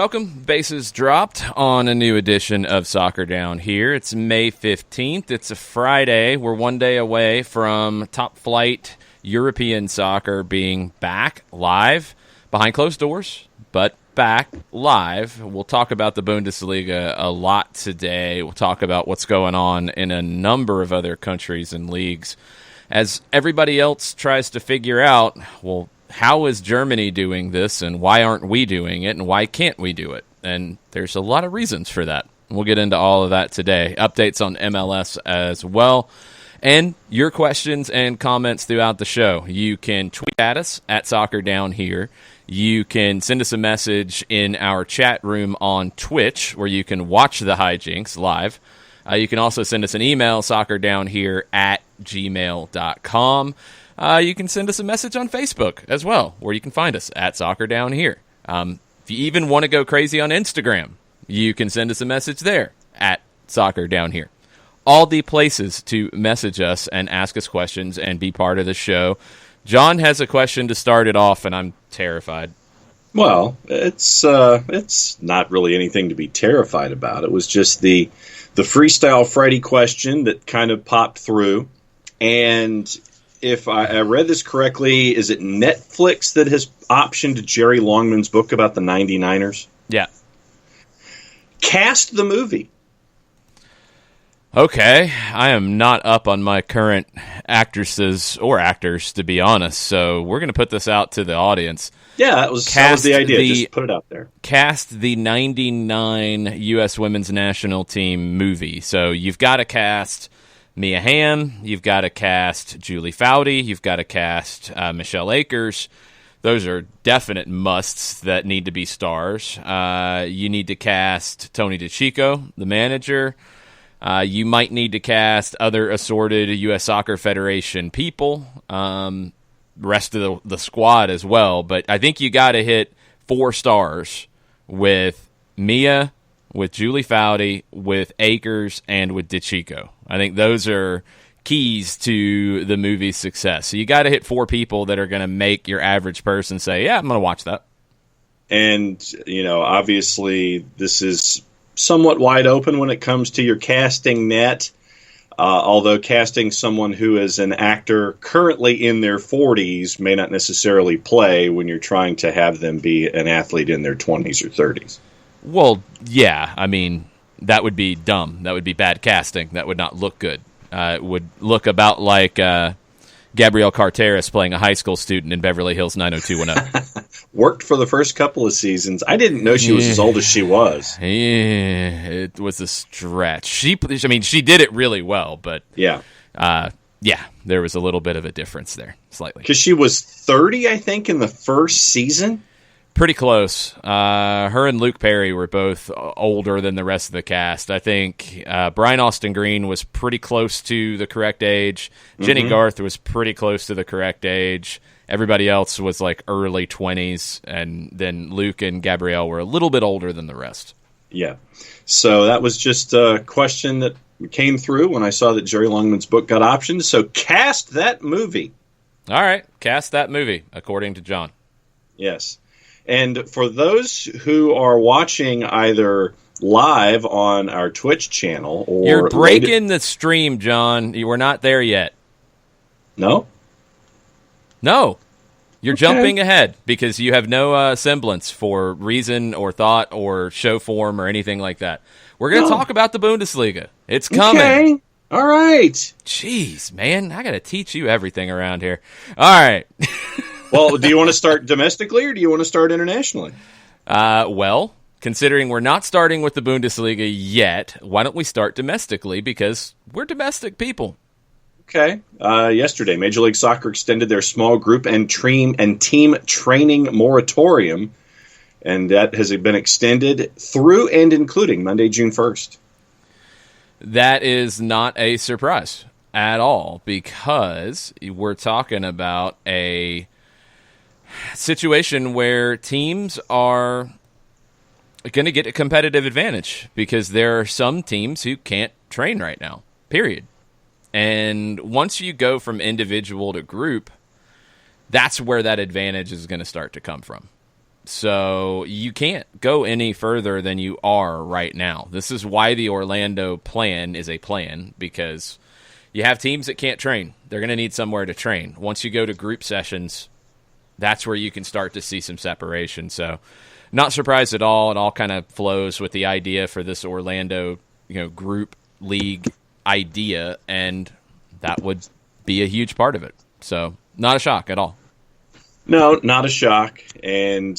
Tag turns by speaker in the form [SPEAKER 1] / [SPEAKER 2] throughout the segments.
[SPEAKER 1] welcome. Bases dropped on a new edition of Soccer Down Here. It's May 15th. It's a Friday. We're one day away from top flight European soccer being back live behind closed doors, but back live. We'll talk about the Bundesliga a lot today. We'll talk about what's going on in a number of other countries and leagues as everybody else tries to figure out, well, how is Germany doing this, and why aren't we doing it, and why can't we do it? And there's a lot of reasons for that. We'll get into all of that today. Updates on MLS as well, and your questions and comments throughout the show. You can tweet at us at Soccer Down Here. You can send us a message in our chat room on Twitch, where you can watch the hijinks live. You can also send us an email, soccerdownhere@gmail.com. You can send us a message on Facebook as well, where you can find us at Soccer Down Here. If you even want to go crazy on Instagram, you can send us a message there at Soccer Down Here. All the places to message us and ask us questions and be part of the show. John has a question to start it off, and I'm terrified.
[SPEAKER 2] Well, it's not really anything to be terrified about. It was just the Freestyle Freddy question that kind of popped through, and if I read this correctly, is it Netflix that has optioned Jerry Longman's book about the 99ers?
[SPEAKER 1] Yeah.
[SPEAKER 2] Cast the movie.
[SPEAKER 1] Okay. I am not up on my current actresses or actors, to be honest, so we're going to put this out to the audience.
[SPEAKER 2] Yeah, that was the idea. Just put it out there.
[SPEAKER 1] Cast the 99 U.S. Women's National Team movie. So you've got to cast Mia Hamm, you've got to cast Julie Foudy, you've got to cast Michelle Akers. Those are definite musts that need to be stars. You need to cast Tony DeCicco, the manager. You might need to cast other assorted U.S. Soccer Federation people, rest of the squad as well. But I think you got to hit 4 stars with Mia, with Julie Foudy, with Akers, and with DeCicco. I think those are keys to the movie's success. So you got to hit 4 people that are going to make your average person say, yeah, I'm going to watch that.
[SPEAKER 2] And, obviously this is somewhat wide open when it comes to your casting net, although casting someone who is an actor currently in their 40s may not necessarily play when you're trying to have them be an athlete in their 20s or 30s.
[SPEAKER 1] Well, yeah, I mean, that would be dumb. That would be bad casting. That would not look good. It would look about like Gabrielle Carteris playing a high school student in Beverly Hills 90210.
[SPEAKER 2] Worked for the first couple of seasons. I didn't know she was as old as she was.
[SPEAKER 1] Yeah, it was a stretch. She did it really well, but
[SPEAKER 2] yeah,
[SPEAKER 1] there was a little bit of a difference there, slightly.
[SPEAKER 2] Because she was 30, I think, in the first season.
[SPEAKER 1] Pretty close. Her and Luke Perry were both older than the rest of the cast. I think Brian Austin Green was pretty close to the correct age. Jenny Garth was pretty close to the correct age. Everybody else was like early 20s, and then Luke and Gabrielle were a little bit older than the rest.
[SPEAKER 2] Yeah. So that was just a question that came through when I saw that Jerry Longman's book got optioned. So cast that movie.
[SPEAKER 1] All right. Cast that movie, according to John.
[SPEAKER 2] Yes. And for those who are watching either live on our Twitch channel or...
[SPEAKER 1] You're breaking the stream, John. You were not there yet.
[SPEAKER 2] No?
[SPEAKER 1] No. You're jumping ahead because you have no semblance for reason or thought or show form or anything like that. We're going to talk about the Bundesliga. It's coming.
[SPEAKER 2] Okay. All right.
[SPEAKER 1] Jeez, man. I got to teach you everything around here. All right.
[SPEAKER 2] Well, do you want to start domestically or do you want to start internationally?
[SPEAKER 1] Well, considering we're not starting with the Bundesliga yet, why don't we start domestically because we're domestic people.
[SPEAKER 2] Okay. Yesterday, Major League Soccer extended their small group and team training moratorium, and that has been extended through and including Monday, June 1st.
[SPEAKER 1] That is not a surprise at all because we're talking about a situation where teams are going to get a competitive advantage because there are some teams who can't train right now, period. And once you go from individual to group, that's where that advantage is going to start to come from. So you can't go any further than you are right now. This is why the Orlando plan is a plan, because you have teams that can't train. They're going to need somewhere to train. Once you go to group sessions, that's where you can start to see some separation. So not surprised at all. It all kind of flows with the idea for this Orlando, group league idea, and that would be a huge part of it. So not a shock at all.
[SPEAKER 2] No, not a shock. And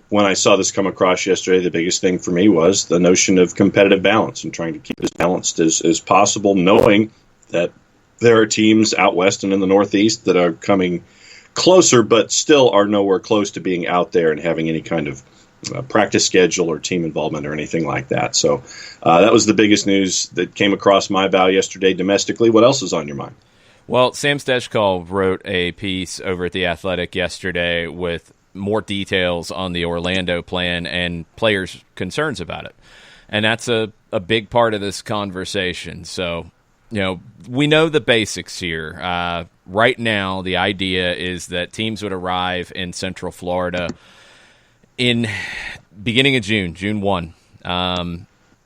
[SPEAKER 2] when I saw this come across yesterday, the biggest thing for me was the notion of competitive balance and trying to keep as balanced as possible, knowing that there are teams out west and in the Northeast that are coming closer, but still are nowhere close to being out there and having any kind of practice schedule or team involvement or anything like that. So that was the biggest news that came across my bow yesterday domestically. What else is on your mind?
[SPEAKER 1] Well, Sam Stejskal wrote a piece over at The Athletic yesterday with more details on the Orlando plan and players' concerns about it. And that's a big part of this conversation. So, we know the basics here. Right now, the idea is that teams would arrive in Central Florida in beginning of June 1.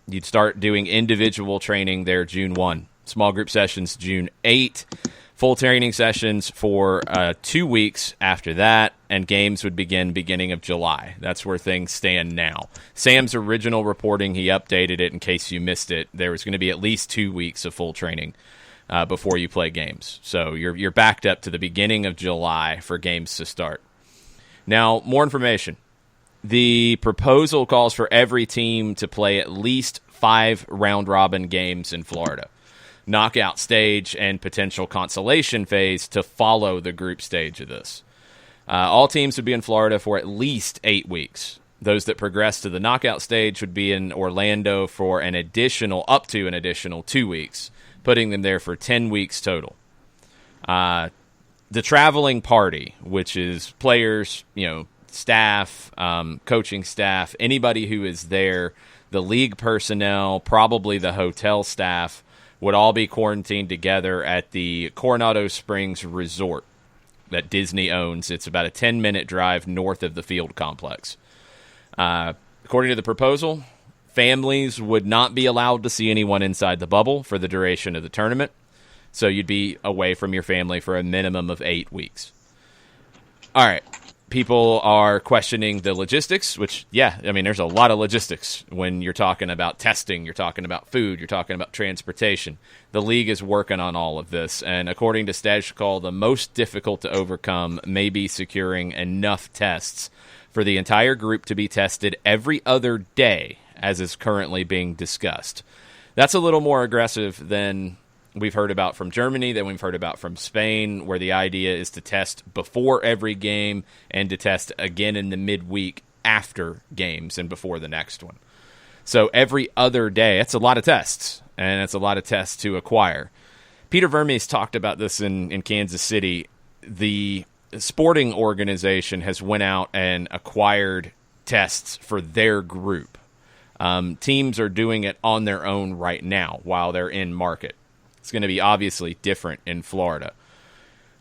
[SPEAKER 1] You'd start doing individual training there June 1. Small group sessions June 8, full training sessions for 2 weeks after that, and games would begin beginning of July. That's where things stand now. Sam's original reporting, he updated it in case you missed it. There was going to be at least 2 weeks of full training before you play games. So you're backed up to the beginning of July for games to start. Now, more information. The proposal calls for every team to play at least 5 round-robin games in Florida. Knockout stage and potential consolation phase to follow the group stage of this. All teams would be in Florida for at least 8 weeks. Those that progress to the knockout stage would be in Orlando for up to an additional 2 weeks, putting them there for 10 weeks total. The traveling party, which is players, staff, coaching staff, anybody who is there, the league personnel, probably the hotel staff, would all be quarantined together at the Coronado Springs Resort that Disney owns. It's about a 10-minute drive north of the field complex. According to the proposal, families would not be allowed to see anyone inside the bubble for the duration of the tournament, so you'd be away from your family for a minimum of 8 weeks. All right. People are questioning the logistics, which, there's a lot of logistics when you're talking about testing, you're talking about food, you're talking about transportation. The league is working on all of this, and according to Stejskal, the most difficult to overcome may be securing enough tests for the entire group to be tested every other day, as is currently being discussed. That's a little more aggressive than we've heard about from Germany, than we've heard about from Spain, where the idea is to test before every game and to test again in the midweek after games and before the next one. So every other day, that's a lot of tests, and it's a lot of tests to acquire. Peter Vermes talked about this in Kansas City. The sporting organization has went out and acquired tests for their group. Teams are doing it on their own right now while they're in market. It's going to be obviously different in Florida.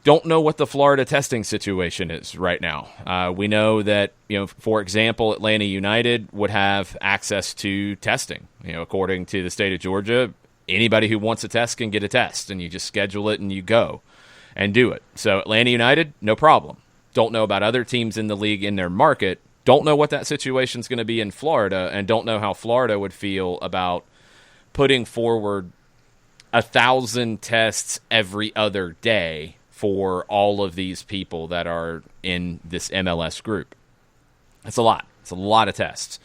[SPEAKER 1] Don't know what the Florida testing situation is right now. We know that, for example, Atlanta United would have access to testing. According to the state of Georgia, anybody who wants a test can get a test, and you just schedule it and you go and do it. So Atlanta United, no problem. Don't know about other teams in the league in their market. Don't know what that situation is going to be in Florida, and don't know how Florida would feel about putting forward 1,000 tests every other day for all of these people that are in this MLS group. That's a lot. It's a lot of tests.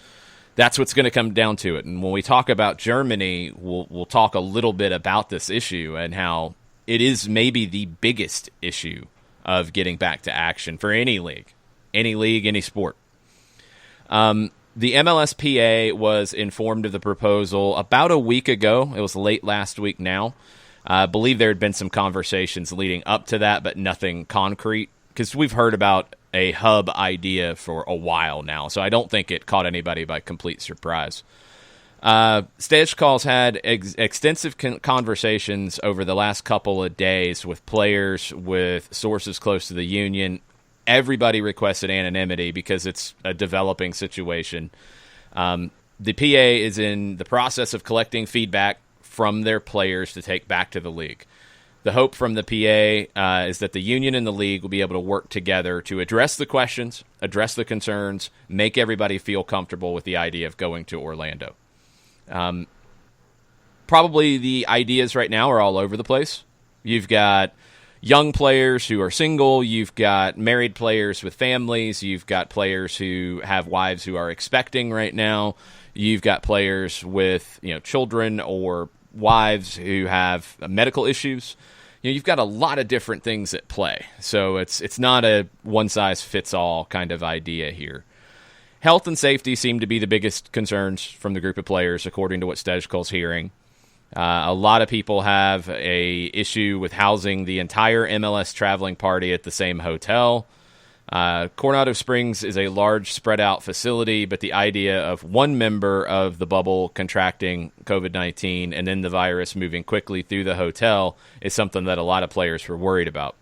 [SPEAKER 1] That's what's going to come down to it. And when we talk about Germany, we'll talk a little bit about this issue and how it is maybe the biggest issue of getting back to action for any league, any sport. The MLSPA was informed of the proposal about a week ago. It was late last week now. I believe there had been some conversations leading up to that, but nothing concrete, because we've heard about a hub idea for a while now, so I don't think it caught anybody by complete surprise. Stejskal's had extensive conversations over the last couple of days with players, with sources close to the union, everybody requested anonymity because it's a developing situation. The PA is in the process of collecting feedback from their players to take back to the league. The hope from the PA is that the union and the league will be able to work together to address the questions, address the concerns, make everybody feel comfortable with the idea of going to Orlando. Probably the ideas right now are all over the place. You've got young players who are single. You've got married players with families. You've got players who have wives who are expecting right now. You've got players with children or wives who have medical issues. You've got a lot of different things at play. So it's not a one-size-fits-all kind of idea here. Health and safety seem to be the biggest concerns from the group of players, according to what Stejkol's hearing. A lot of people have a issue with housing the entire MLS traveling party at the same hotel. Coronado Springs is a large spread-out facility, but the idea of one member of the bubble contracting COVID-19 and then the virus moving quickly through the hotel is something that a lot of players were worried about.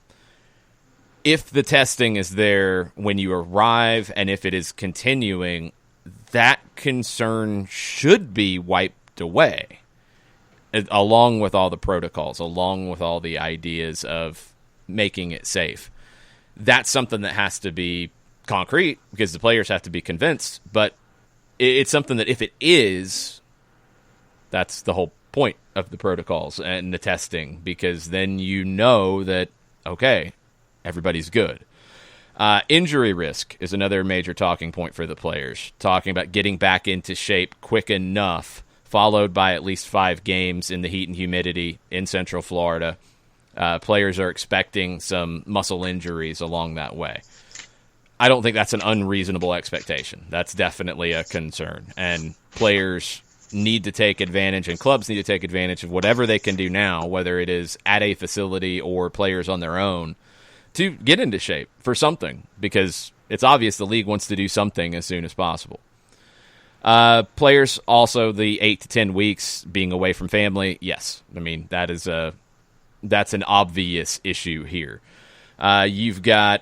[SPEAKER 1] If the testing is there when you arrive and if it is continuing, that concern should be wiped away, along with all the protocols, along with all the ideas of making it safe. That's something that has to be concrete because the players have to be convinced, but it's something that if it is, that's the whole point of the protocols and the testing, because then you know that, okay, everybody's good. Injury risk is another major talking point for the players, talking about getting back into shape quick enough, followed by at least 5 games in the heat and humidity in Central Florida. Players are expecting some muscle injuries along that way. I don't think that's an unreasonable expectation. That's definitely a concern. And players need to take advantage, and clubs need to take advantage of whatever they can do now, whether it is at a facility or players on their own, to get into shape for something, because it's obvious the league wants to do something as soon as possible. Players also, the 8 to 10 weeks being away from family, yes. I mean, that's an obvious issue here. You've got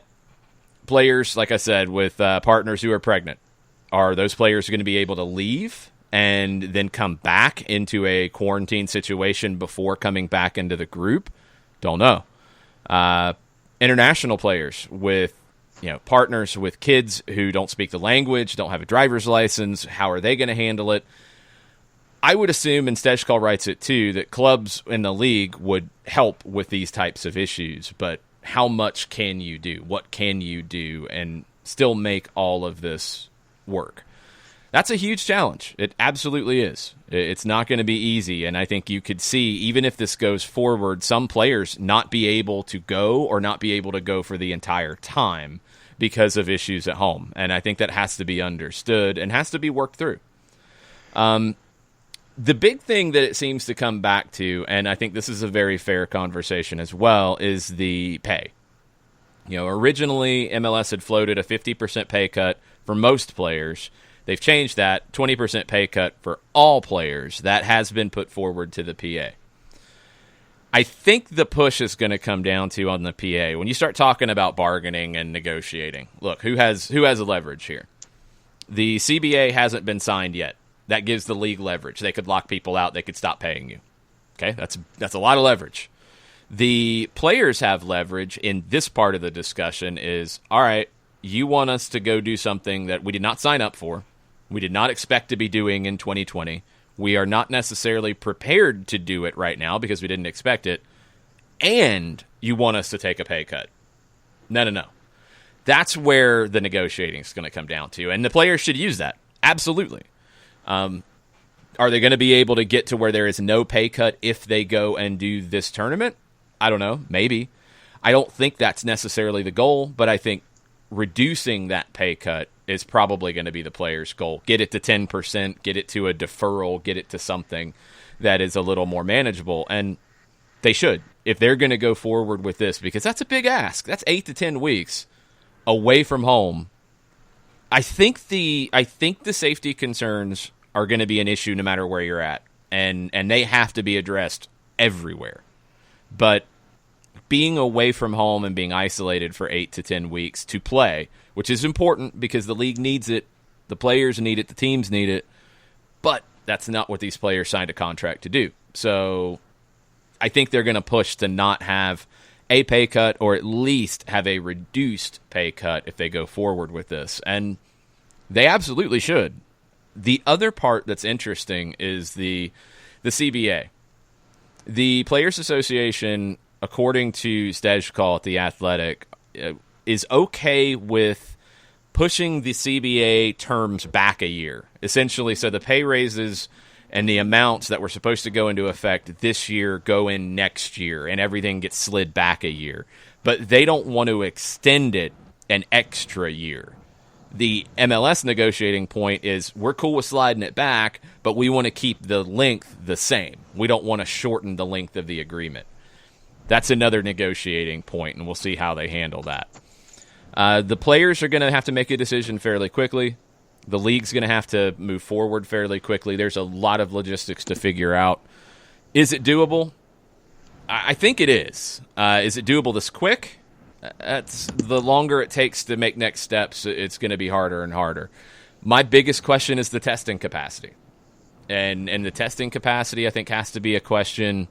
[SPEAKER 1] players, like I said, with partners who are pregnant. Are those players going to be able to leave and then come back into a quarantine situation before coming back into the group? Don't know. International players with partners with kids who don't speak the language, don't have a driver's license, how are they going to handle it? I would assume, and Stejkal writes it too, that clubs in the league would help with these types of issues, but how much can you do? What can you do and still make all of this work? That's a huge challenge. It absolutely is. It's not going to be easy, and I think you could see, even if this goes forward, some players not be able to go or not be able to go for the entire time because of issues at home, and I think that has to be understood and has to be worked through. The big thing that it seems to come back to, and I think this is a very fair conversation as well, is the pay. Originally MLS had floated a 50% pay cut for most players. They've changed that, 20% pay cut for all players. That has been put forward to the PA. I think the push is going to come down to on the PA. When you start talking about bargaining and negotiating, look, who has a leverage here? The CBA hasn't been signed yet. That gives the league leverage. They could lock people out. They could stop paying you. Okay, that's a lot of leverage. The players have leverage in this part of the discussion is, all right, you want us to go do something that we did not sign up for. We did not expect to be doing in 2020. We are not necessarily prepared to do it right now because we didn't expect it. And you want us to take a pay cut. No. That's where the negotiating is going to come down to. And the players should use that. Absolutely. Are they going to be able to get to where there is no pay cut if they go and do this tournament? I don't know. Maybe. I don't think that's necessarily the goal, but I think reducing that pay cut is probably going to be the player's goal. Get it to 10%, get it to a deferral, get it to something that is a little more manageable. And they should, if they're going to go forward with this, because that's a big ask. That's 8 to 10 weeks away from home. I think the safety concerns are going to be an issue no matter where you're at, and they have to be addressed everywhere. But being away from home and being isolated for 8 to 10 weeks to play, which is important because the league needs it, the players need it, the teams need it, but that's not what these players signed a contract to do. So I think they're going to push to not have a pay cut, or at least have a reduced pay cut if they go forward with this. And they absolutely should. The other part that's interesting is the CBA. The Players Association, according to SDH at The Athletic, is okay with pushing the CBA terms back a year, essentially, so the pay raises and the amounts that were supposed to go into effect this year go in next year, and everything gets slid back a year. But they don't want to extend it an extra year. The MLS negotiating point is we're cool with sliding it back, but we want to keep the length the same. We don't want to shorten the length of the agreement. That's another negotiating point, and we'll see how they handle that. The players are going to have to make a decision fairly quickly. The league's going to have to move forward fairly quickly. There's a lot of logistics to figure out. Is it doable? I think it is. Is it doable this quick? The longer it takes to make next steps, it's going to be harder and harder. My biggest question is the testing capacity. And the testing capacity, I think, has to be a question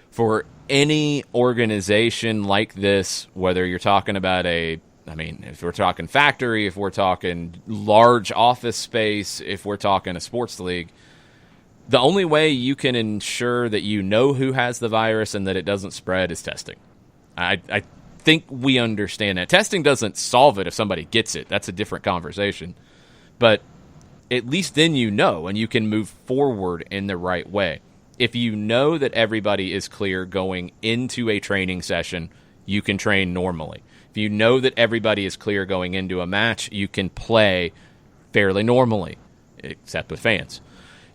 [SPEAKER 1] for any organization like this, whether you're talking about if we're talking factory, if we're talking large office space, if we're talking a sports league, the only way you can ensure that you know who has the virus and that it doesn't spread is testing. I think we understand that. Testing doesn't solve it if somebody gets it. That's a different conversation. But at least then you know, and you can move forward in the right way. If you know that everybody is clear going into a training session, you can train normally. If you know that everybody is clear going into a match, you can play fairly normally, except with fans.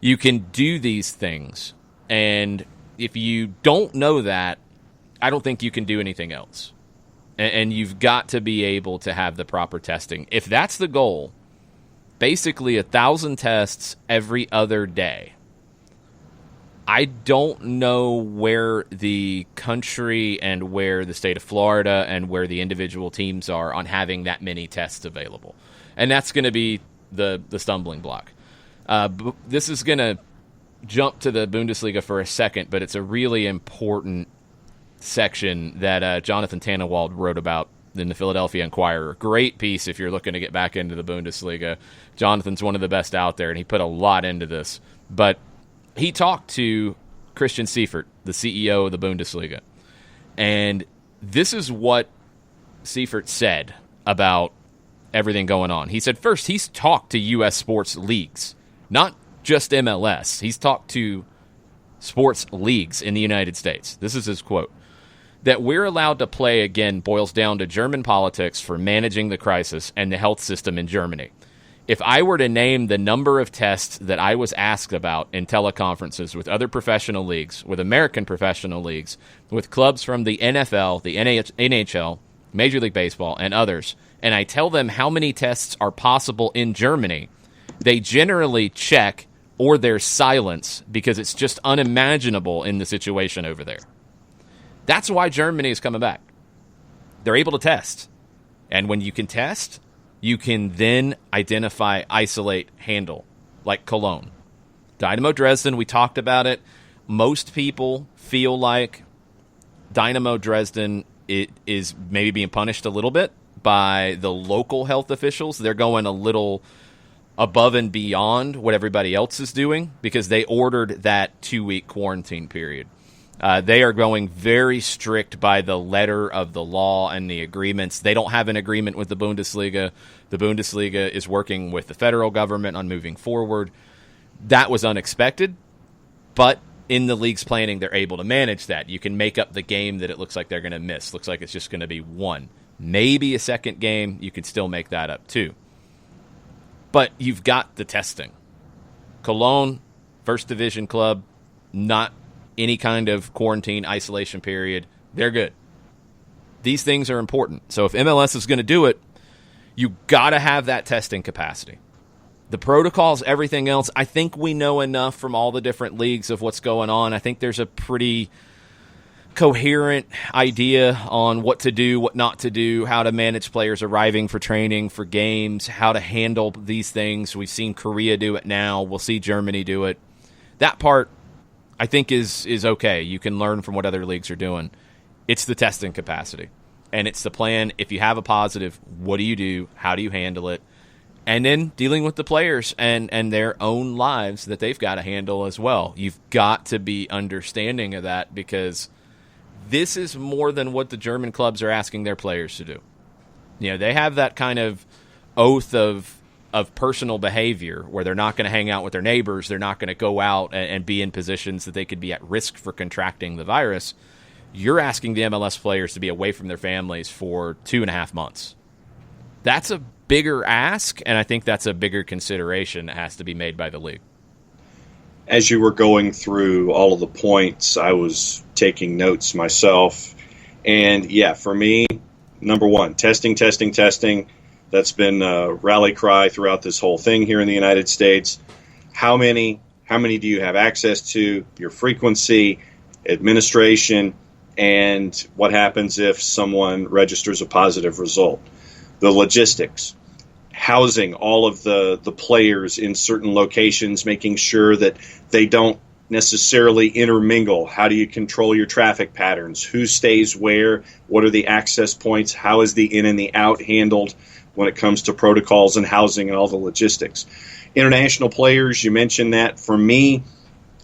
[SPEAKER 1] You can do these things, and if you don't know that, I don't think you can do anything else. And you've got to be able to have the proper testing. If that's the goal, basically 1,000 tests every other day. I don't know where the country and where the state of Florida and where the individual teams are on having that many tests available. And that's going to be the stumbling block. This is going to jump to the Bundesliga for a second, but it's a really important section that Jonathan Tannenwald wrote about in the Philadelphia Inquirer. Great piece if you're looking to get back into the Bundesliga. Jonathan's one of the best out there, and he put a lot into this. But he talked to Christian Seifert, the CEO of the Bundesliga. And this is what Seifert said about everything going on. He said, first, he's talked to U.S. sports leagues, not just MLS. He's talked to sports leagues in the United States. This is his quote. That we're allowed to play again boils down to German politics for managing the crisis and the health system in Germany. If I were to name the number of tests that I was asked about in teleconferences with other professional leagues, with American professional leagues, with clubs from the NFL, the NHL, Major League Baseball, and others, and I tell them how many tests are possible in Germany, they generally check or there's silence because it's just unimaginable in the situation over there. That's why Germany is coming back. They're able to test. And when you can test, you can then identify, isolate, handle, like Cologne. Dynamo Dresden, we talked about it. Most people feel like Dynamo Dresden is maybe being punished a little bit by the local health officials. They're going a little above and beyond what everybody else is doing because they ordered that 2-week quarantine period. They are going very strict by the letter of the law and the agreements. They don't have an agreement with the Bundesliga. The Bundesliga is working with the federal government on moving forward. That was unexpected, but in the league's planning, they're able to manage that. You can make up the game that it looks like they're going to miss. Looks like it's just going to be one. Maybe a second game. You can still make that up too. But you've got the testing. Cologne, first division club, not any kind of quarantine isolation period. They're good. These things are important. So if MLS is going to do it, you got to have that testing capacity. The protocols, everything else, I think we know enough from all the different leagues of what's going on. I think there's a pretty coherent idea on what to do, what not to do, how to manage players arriving for training, for games, how to handle these things. We've seen Korea do it now. We'll see Germany do it. That part, I think, is okay. You can learn from what other leagues are doing. It's the testing capacity. And it's the plan. If you have a positive, what do you do? How do you handle it? And then dealing with the players and their own lives that they've got to handle as well. You've got to be understanding of that, because this is more than what the German clubs are asking their players to do. You know, they have that kind of oath of personal behavior where they're not going to hang out with their neighbors. They're not going to go out and be in positions that they could be at risk for contracting the virus. You're asking the MLS players to be away from their families for 2.5 months. That's a bigger ask, and I think that's a bigger consideration that has to be made by the league.
[SPEAKER 2] As you were going through all of the points, I was taking notes myself. And yeah, for me, number one, testing. That's been a rally cry throughout this whole thing here in the United States. How many do you have access to? Your frequency, administration, and what happens if someone registers a positive result? The logistics, housing all of the players in certain locations, making sure that they don't necessarily intermingle. How do you control your traffic patterns? Who stays where? What are the access points? How is the in and the out handled when it comes to protocols and housing and all the logistics? International players, you mentioned that. For me,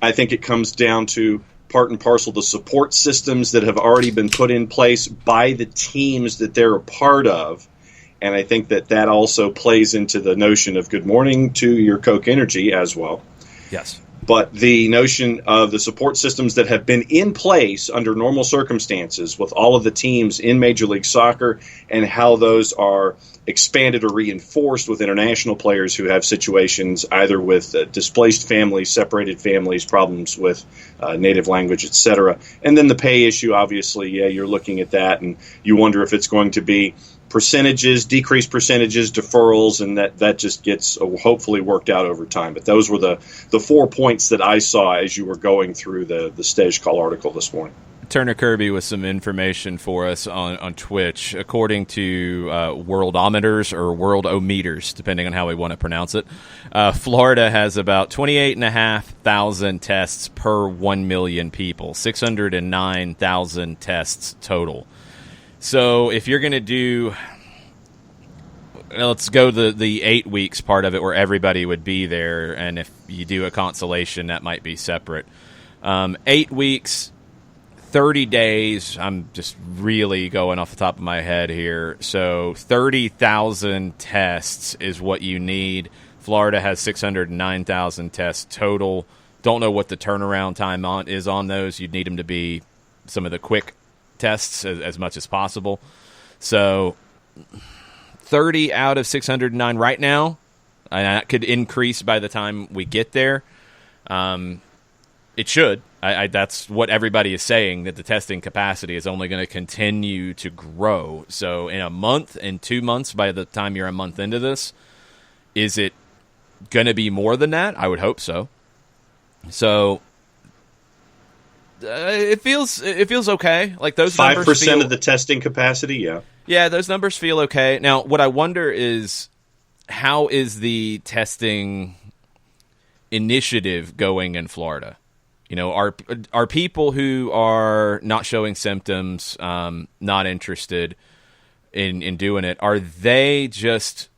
[SPEAKER 2] I think it comes down to part and parcel the support systems that have already been put in place by the teams that they're a part of. And I think that also plays into the notion of good morning to your Coke Energy as well.
[SPEAKER 1] Yes.
[SPEAKER 2] But the notion of the support systems that have been in place under normal circumstances with all of the teams in Major League Soccer, and how those are expanded or reinforced with international players who have situations either with displaced families, separated families, problems with native language, etc. And then the pay issue, obviously, yeah, you're looking at that and you wonder if it's going to be percentages, decreased percentages, deferrals, and that just gets hopefully worked out over time. But those were the 4 points that I saw as you were going through the Stage Call article this morning.
[SPEAKER 1] Turner Kirby with some information for us on Twitch. According to Worldometers or Worldometers, depending on how we want to pronounce it, Florida has about 28,500 tests per 1 million people, 609,000 tests total. So if you're going to do, let's go the 8 weeks part of it where everybody would be there, and if you do a consolation, that might be separate. 8 weeks, 30 days, I'm just really going off the top of my head here. So 30,000 tests is what you need. Florida has 609,000 tests total. Don't know what the turnaround time is on those. You'd need them to be some of the quick tests as much as possible. So 30 out of 609 right now, and that could increase by the time we get there. It should. That's what everybody is saying, that the testing capacity is only going to continue to grow. So in a month, in 2 months, by the time you're a month into this, is it going to be more than that? I would hope so. So it feels okay. Like those
[SPEAKER 2] 5% of the testing capacity, yeah.
[SPEAKER 1] Yeah, those numbers feel okay. Now, what I wonder is, how is the testing initiative going in Florida? You know, are people who are not showing symptoms, not interested in doing it, are they just,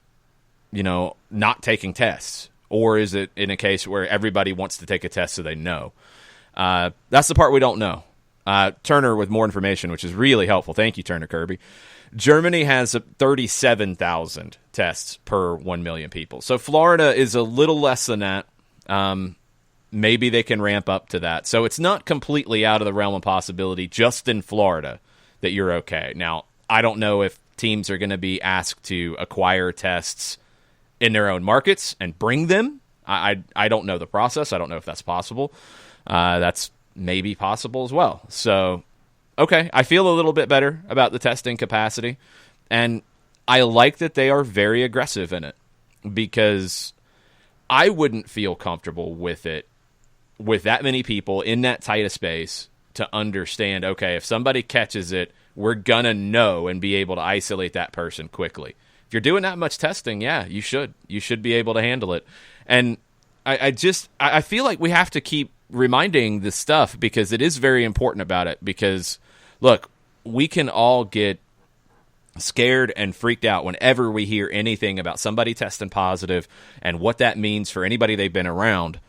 [SPEAKER 1] you know, not taking tests? Or is it in a case where everybody wants to take a test so they know? That's the part we don't know. Turner with more information, which is really helpful. Thank you, Turner Kirby. Germany has 37,000 tests per 1 million people. So Florida is a little less than that. Maybe they can ramp up to that. So it's not completely out of the realm of possibility just in Florida that you're okay. Now, I don't know if teams are going to be asked to acquire tests in their own markets and bring them. I don't know the process. I don't know if that's possible. That's maybe possible as well. So, okay, I feel a little bit better about the testing capacity. And I like that they are very aggressive in it, because I wouldn't feel comfortable with it with that many people in that tight a space to understand, okay, if somebody catches it, we're going to know and be able to isolate that person quickly. If you're doing that much testing, yeah, you should. You should be able to handle it. And I feel like we have to keep reminding this stuff because it is very important about it. Because, look, we can all get scared and freaked out whenever we hear anything about somebody testing positive and what that means for anybody they've been around.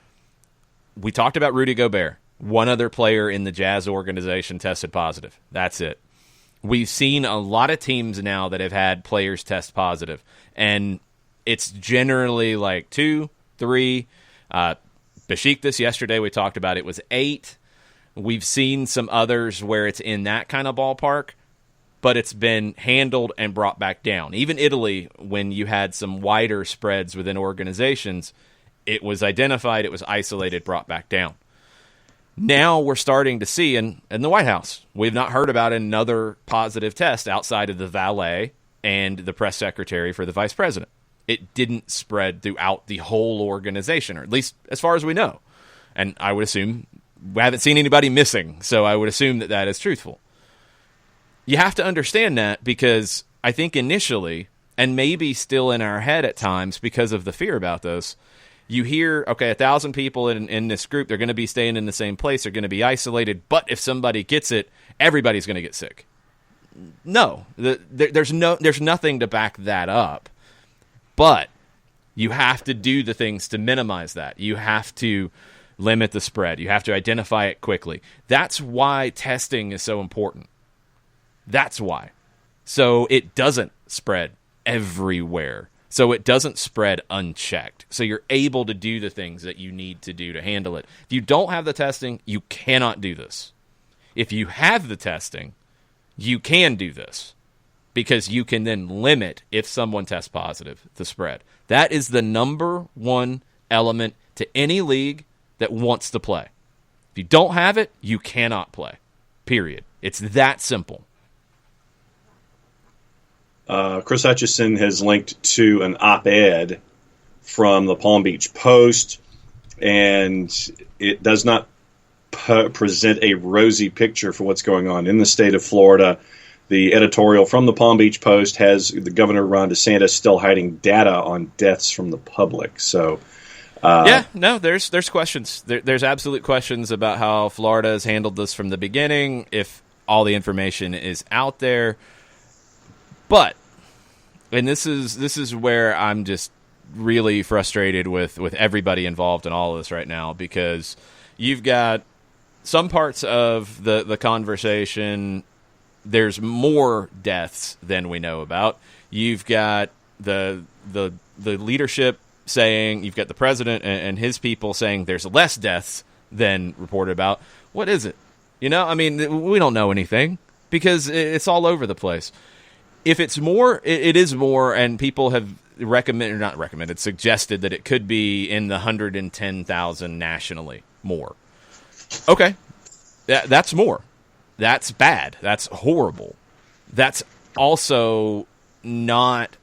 [SPEAKER 1] We talked about Rudy Gobert. One other player in the Jazz organization tested positive. That's it. We've seen a lot of teams now that have had players test positive, and it's generally like 2, 3. Besiktas yesterday, we talked about it was 8. We've seen some others where it's in that kind of ballpark, but it's been handled and brought back down. Even Italy, when you had some wider spreads within organizations, it was identified, it was isolated, brought back down. Now we're starting to see in the White House, we've not heard about another positive test outside of the valet and the press secretary for the vice president. It didn't spread throughout the whole organization, or at least as far as we know. And I would assume we haven't seen anybody missing, so I would assume that is truthful. You have to understand that because I think initially, and maybe still in our head at times because of the fear about this, you hear, okay, 1,000 people in this group, they're going to be staying in the same place, they're going to be isolated, but if somebody gets it, everybody's going to get sick. No, there's nothing to back that up. But you have to do the things to minimize that. You have to limit the spread. You have to identify it quickly. That's why testing is so important. That's why. So it doesn't spread everywhere. So it doesn't spread unchecked. So you're able to do the things that you need to do to handle it. If you don't have the testing, you cannot do this. If you have the testing, you can do this because you can then limit, if someone tests positive, the spread. That is the number one element to any league that wants to play. If you don't have it, you cannot play. Period. It's that simple.
[SPEAKER 2] Chris Hutchison has linked to an op-ed from the Palm Beach Post, and it does not present a rosy picture for what's going on in the state of Florida. The editorial from the Palm Beach Post has the Governor Ron DeSantis still hiding data on deaths from the public. So,
[SPEAKER 1] there's questions. There's absolute questions about how Florida has handled this from the beginning, if all the information is out there. But, and this is where I'm just really frustrated with everybody involved in all of this right now, because you've got some parts of the conversation, there's more deaths than we know about. You've got the leadership saying, you've got the president and his people saying there's less deaths than reported about. What is it? You know, I mean, we don't know anything because it's all over the place. If it's more, it is more, and people have suggested that it could be in the 110,000 nationally more. Okay, that's more. That's bad. That's horrible. That's also not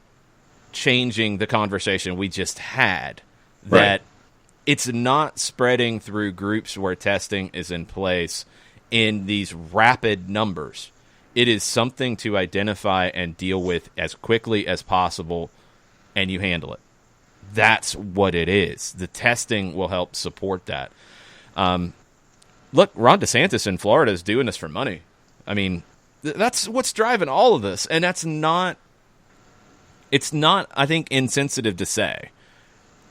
[SPEAKER 1] changing the conversation we just had. That it's not spreading through groups where testing is in place in these rapid numbers. It is something to identify and deal with as quickly as possible, and you handle it. That's what it is. The testing will help support that. Look, Ron DeSantis in Florida is doing this for money. I mean, that's what's driving all of this, and it's not, I think, insensitive to say.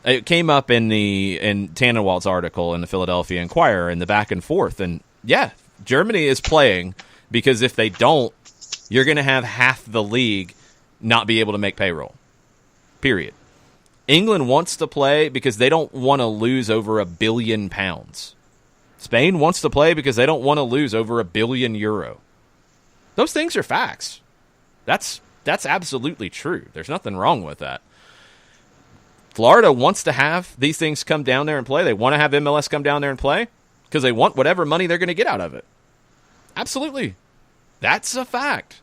[SPEAKER 1] It came up in Tannenwald's article in the Philadelphia Inquirer in the back and forth, and yeah, Germany is playing because if they don't, you're going to have half the league not be able to make payroll. Period. England wants to play because they don't want to lose over £1 billion. Spain wants to play because they don't want to lose over €1 billion. Those things are facts. That's absolutely true. There's nothing wrong with that. Florida wants to have these things come down there and play. They want to have MLS come down there and play because they want whatever money they're going to get out of it. Absolutely. That's a fact.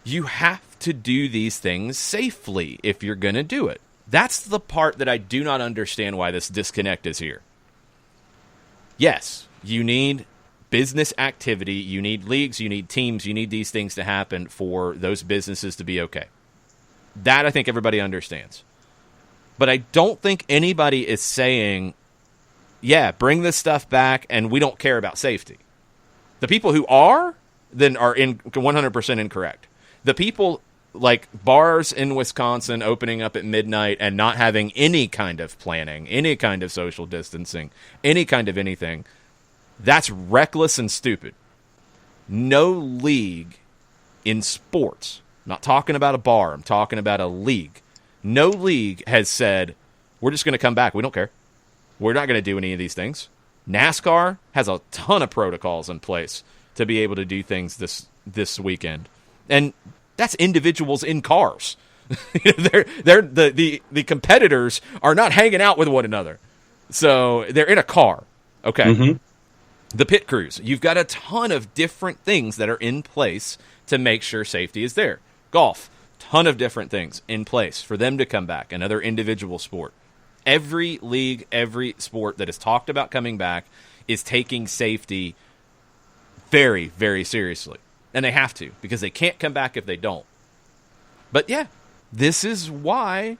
[SPEAKER 1] You have to do these things safely if you're going to do it. That's the part that I do not understand why this disconnect is here. Yes, you need business activity. You need leagues, you need teams, you need these things to happen for those businesses to be okay. That I think everybody understands. But I don't think anybody is saying, yeah, bring this stuff back and we don't care about safety. The people who are, then are 100% incorrect. The people like bars in Wisconsin opening up at midnight and not having any kind of planning, any kind of social distancing, any kind of anything, that's reckless and stupid. No league in sports, I'm not talking about a bar, I'm talking about a league. No league has said, we're just going to come back. We don't care. We're not going to do any of these things. NASCAR has a ton of protocols in place to be able to do things this weekend. And that's individuals in cars. they're the competitors are not hanging out with one another. So they're in a car. Okay. Mm-hmm. The pit crews. You've got a ton of different things that are in place to make sure safety is there. Golf. Ton of different things in place for them to come back. Another individual sport. Every league, every sport that has talked about coming back is taking safety very, very seriously. And they have to, because they can't come back if they don't. But yeah, this is why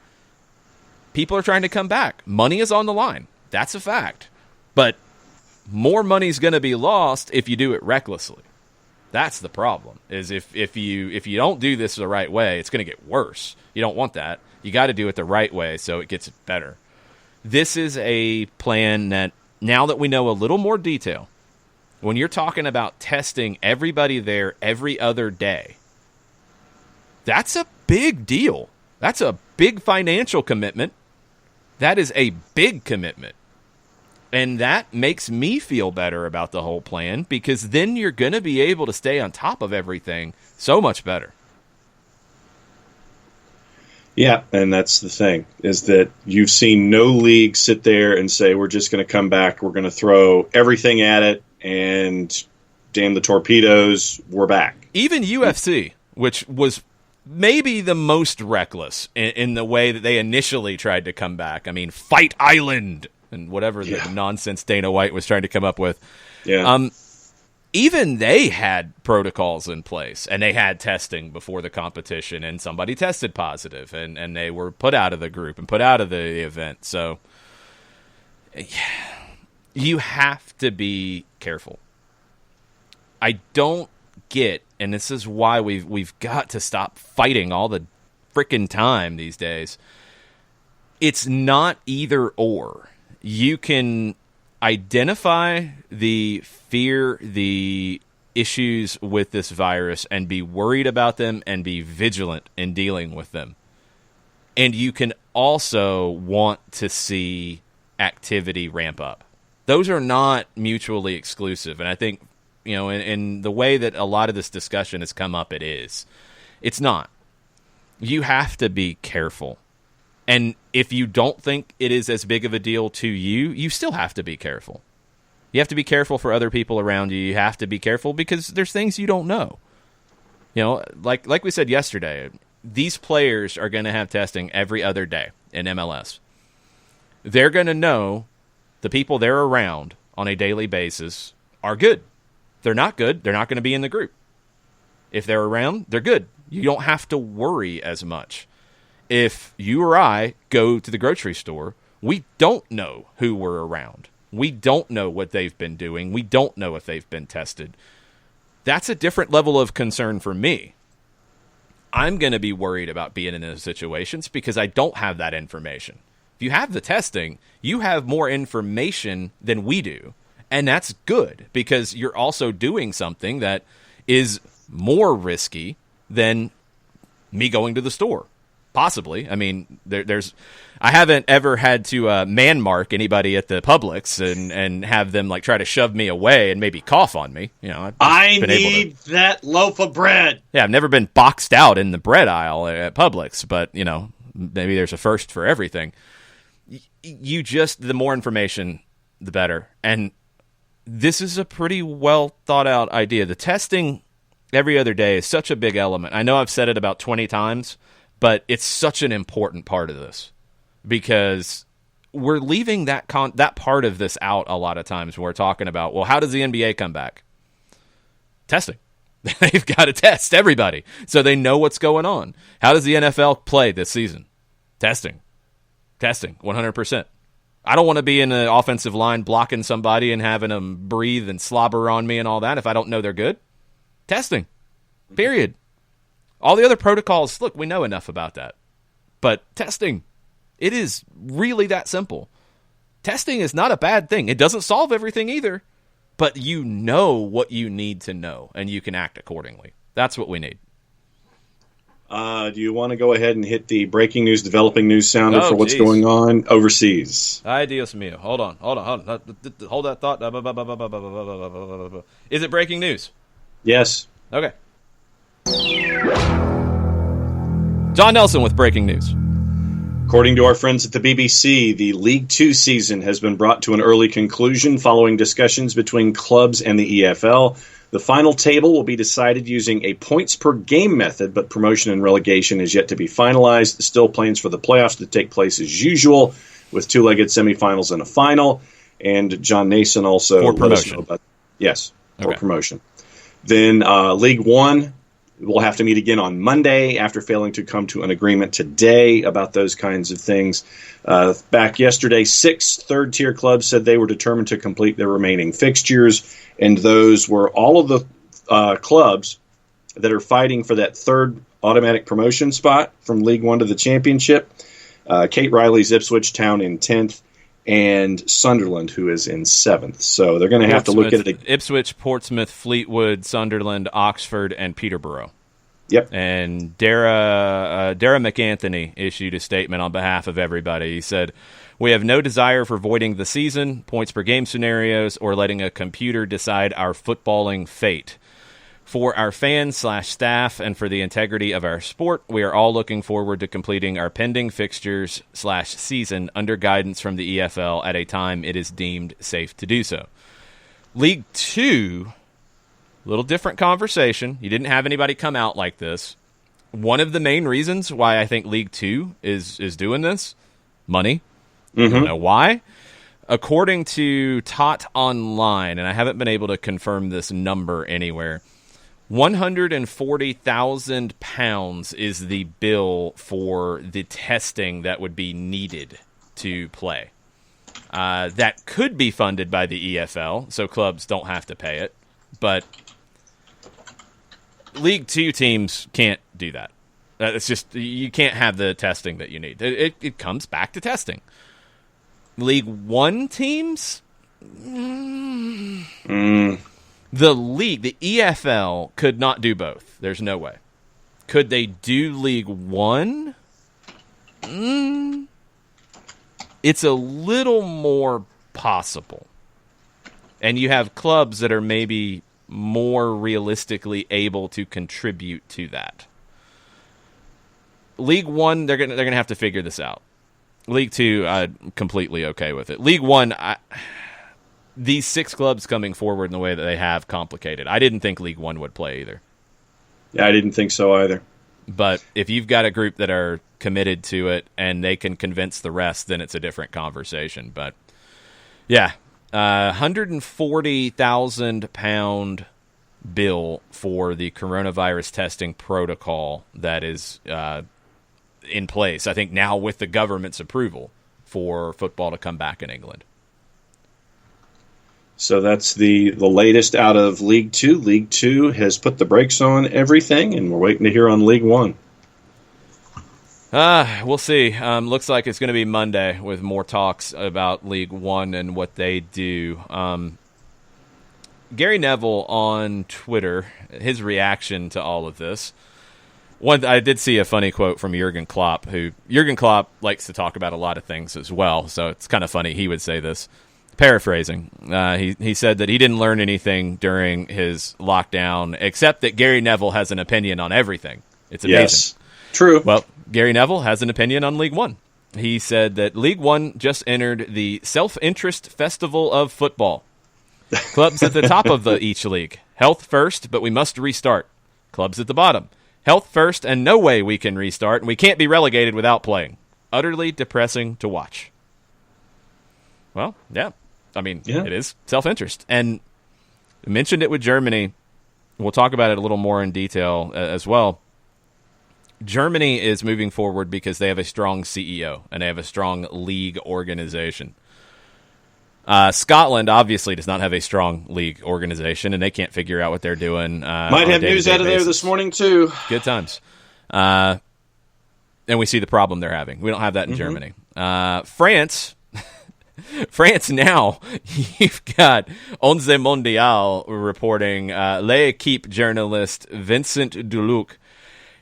[SPEAKER 1] people are trying to come back. Money is on the line. That's a fact. But more money is going to be lost if you do it recklessly. That's the problem, is if you don't do this the right way, it's going to get worse. You don't want that. You got to do it the right way so it gets better. This is a plan that, now that we know a little more detail, when you're talking about testing everybody there every other day, that's a big deal. That's a big financial commitment. That is a big commitment. And that makes me feel better about the whole plan, because then you're going to be able to stay on top of everything so much better.
[SPEAKER 2] Yeah, and that's the thing, is that you've seen no league sit there and say, we're just going to come back, we're going to throw everything at it, and damn the torpedoes, we're back.
[SPEAKER 1] Even UFC, which was maybe the most reckless in the way that they initially tried to come back. I mean, Fight Island and whatever the nonsense Dana White was trying to come up with.
[SPEAKER 2] Yeah.
[SPEAKER 1] Even they had protocols in place, and they had testing before the competition, and somebody tested positive, and they were put out of the group and put out of the event. So you have to be careful. I don't get, and this is why we've got to stop fighting all the frickin' time these days. It's not either or. You can identify the fear, the issues with this virus, and be worried about them and be vigilant in dealing with them. And you can also want to see activity ramp up. Those are not mutually exclusive. And I think, in the way that a lot of this discussion has come up, it's not. You have to be careful. And if you don't think it is as big of a deal to you, you still have to be careful. You have to be careful for other people around you. You have to be careful because there's things you don't know. Like we said yesterday, these players are going to have testing every other day in MLS. They're going to know the people they're around on a daily basis are good. If they're not good, they're not going to be in the group. If they're around, they're good. You don't have to worry as much. If you or I go to the grocery store, we don't know who we're around. We don't know what they've been doing. We don't know if they've been tested. That's a different level of concern for me. I'm going to be worried about being in those situations because I don't have that information. If you have the testing, you have more information than we do. And that's good because you're also doing something that is more risky than me going to the store. Possibly. I mean, I haven't ever had to man mark anybody at the Publix and have them try to shove me away and maybe cough on me.
[SPEAKER 2] I need that loaf of bread.
[SPEAKER 1] Yeah, I've never been boxed out in the bread aisle at Publix, but maybe there's a first for everything. The more information, the better. And this is a pretty well thought out idea. The testing every other day is such a big element. I know I've said it about 20 times. But it's such an important part of this because we're leaving that part of this out a lot of times when we're talking about, well, how does the NBA come back? Testing. They've got to test everybody so they know what's going on. How does the NFL play this season? Testing, 100%. I don't want to be in the offensive line blocking somebody and having them breathe and slobber on me and all that if I don't know they're good. Testing, period. All the other protocols, look, we know enough about that. But testing, it is really that simple. Testing is not a bad thing. It doesn't solve everything either, but you know what you need to know, and you can act accordingly. That's what we need.
[SPEAKER 2] Do you want to go ahead and hit the breaking news, developing news sounder for what's going on overseas?
[SPEAKER 1] Ay, Dios mío. Hold on. Hold that thought. Is it breaking news?
[SPEAKER 2] Yes.
[SPEAKER 1] Okay. John Nelson with breaking news.
[SPEAKER 2] According to our friends at the BBC, the League Two season has been brought to an early conclusion following discussions between clubs and the EFL. The final table will be decided using a points-per-game method, but promotion and relegation is yet to be finalized. Still plans for the playoffs to take place as usual, with two-legged semifinals and a final. And John Nason also
[SPEAKER 1] for promotion.
[SPEAKER 2] For promotion. Then League One will have to meet again on Monday after failing to come to an agreement today about those kinds of things. Back yesterday, 6 third-tier clubs said they were determined to complete their remaining fixtures, and those were all of the clubs that are fighting for that third automatic promotion spot from League One to the Championship. Kate Riley's Ipswich Town in 10th, and Sunderland, who is in 7th. So they're going to have to look at it.
[SPEAKER 1] Ipswich, Portsmouth, Fleetwood, Sunderland, Oxford, and Peterborough.
[SPEAKER 2] Yep.
[SPEAKER 1] And Dara McAnthony issued a statement on behalf of everybody. He said, "We have no desire for voiding the season, points per game scenarios, or letting a computer decide our footballing fate. For our fans/staff and for the integrity of our sport, we are all looking forward to completing our pending fixtures/season under guidance from the EFL at a time it is deemed safe to do so." League Two, little different conversation. You didn't have anybody come out like this. One of the main reasons why I think League Two is doing this, money. I don't know why. According to Tot Online, and I haven't been able to confirm this number anywhere, £140,000 is the bill for the testing that would be needed to play. That could be funded by the EFL, so clubs don't have to pay it. But League Two teams can't do that. It's just, you can't have the testing that you need. It comes back to testing. League One teams? The league, the EFL, could not do both. There's no way. Could they do League One? It's a little more possible. And you have clubs that are maybe more realistically able to contribute to that. League One, they're gonna have to figure this out. League Two, I'm completely okay with it. League One, these 6 clubs coming forward in the way that they have, complicated. I didn't think League One would play either.
[SPEAKER 2] Yeah, I didn't think so either.
[SPEAKER 1] But if you've got a group that are committed to it and they can convince the rest, then it's a different conversation. But yeah, £140,000 bill for the coronavirus testing protocol that is in place, I think now with the government's approval for football to come back in England.
[SPEAKER 2] So that's the latest out of League Two. League Two has put the brakes on everything, and we're waiting to hear on League One.
[SPEAKER 1] We'll see. Looks like it's going to be Monday with more talks about League One and what they do. Gary Neville on Twitter, his reaction to all of this. I did see a funny quote from Jurgen Klopp, Jurgen Klopp likes to talk about a lot of things as well, so it's kind of funny he would say this. Paraphrasing, he said that he didn't learn anything during his lockdown, except that Gary Neville has an opinion on everything. It's amazing.
[SPEAKER 2] Yes, true.
[SPEAKER 1] Well, Gary Neville has an opinion on League One. He said that League One just entered the self-interest festival of football. Clubs at the top of each league. Health first, but we must restart. Clubs at the bottom. Health first, and no way we can restart, and we can't be relegated without playing. Utterly depressing to watch. Well, yeah. I mean,
[SPEAKER 2] Yeah.
[SPEAKER 1] It is self-interest. And I mentioned it with Germany. We'll talk about it a little more in detail as well. Germany is moving forward because they have a strong CEO and they have a strong league organization. Scotland obviously does not have a strong league organization, and they can't figure out what they're doing.
[SPEAKER 2] Might have news out of there this morning, too.
[SPEAKER 1] Good times. And we see the problem they're having. We don't have that in Germany. France... France now, you've got Onze Mondial reporting, L'Equipe journalist Vincent Duluc.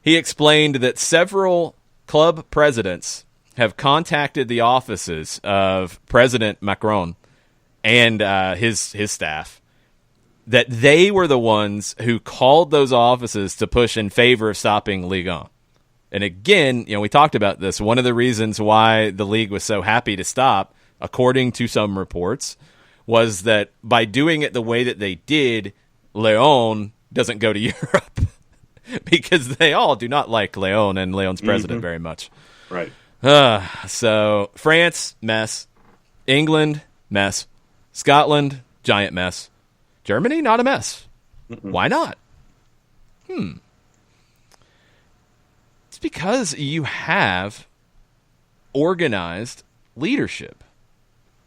[SPEAKER 1] He explained that several club presidents have contacted the offices of President Macron and his staff, that they were the ones who called those offices to push in favor of stopping Ligue 1. And again, we talked about this. One of the reasons why the league was so happy to stop, according to some reports, was that by doing it the way that they did, Leon doesn't go to Europe because they all do not like Leon and Leon's president very much.
[SPEAKER 2] Right.
[SPEAKER 1] So France, mess. England, mess. Scotland, giant mess. Germany, not a mess. Why not? It's because you have organized leadership.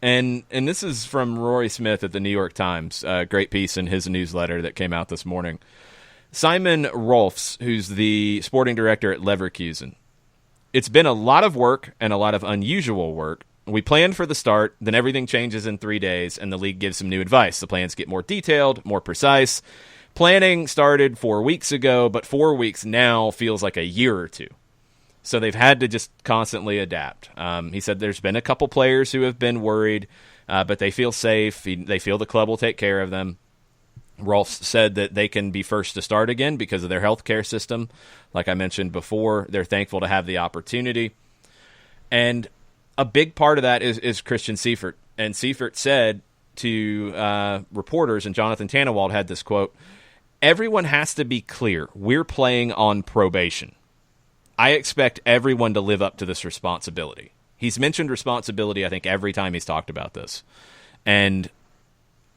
[SPEAKER 1] And this is from Rory Smith at the New York Times, a great piece in his newsletter that came out this morning. Simon Rolfs, who's the sporting director at Leverkusen. It's been a lot of work and a lot of unusual work. We planned for the start, then everything changes in 3 days, and the league gives some new advice. The plans get more detailed, more precise. Planning started 4 weeks ago, but 4 weeks now feels like a year or two. So they've had to just constantly adapt. He said there's been a couple players who have been worried, but they feel safe. They feel the club will take care of them. Rolf said that they can be first to start again because of their healthcare system. Like I mentioned before, they're thankful to have the opportunity. And a big part of that is Christian Seifert. And Seifert said to reporters, and Jonathan Tannewald had this quote, "Everyone has to be clear. We're playing on probation. I expect everyone to live up to this responsibility." He's mentioned responsibility, I think, every time he's talked about this. And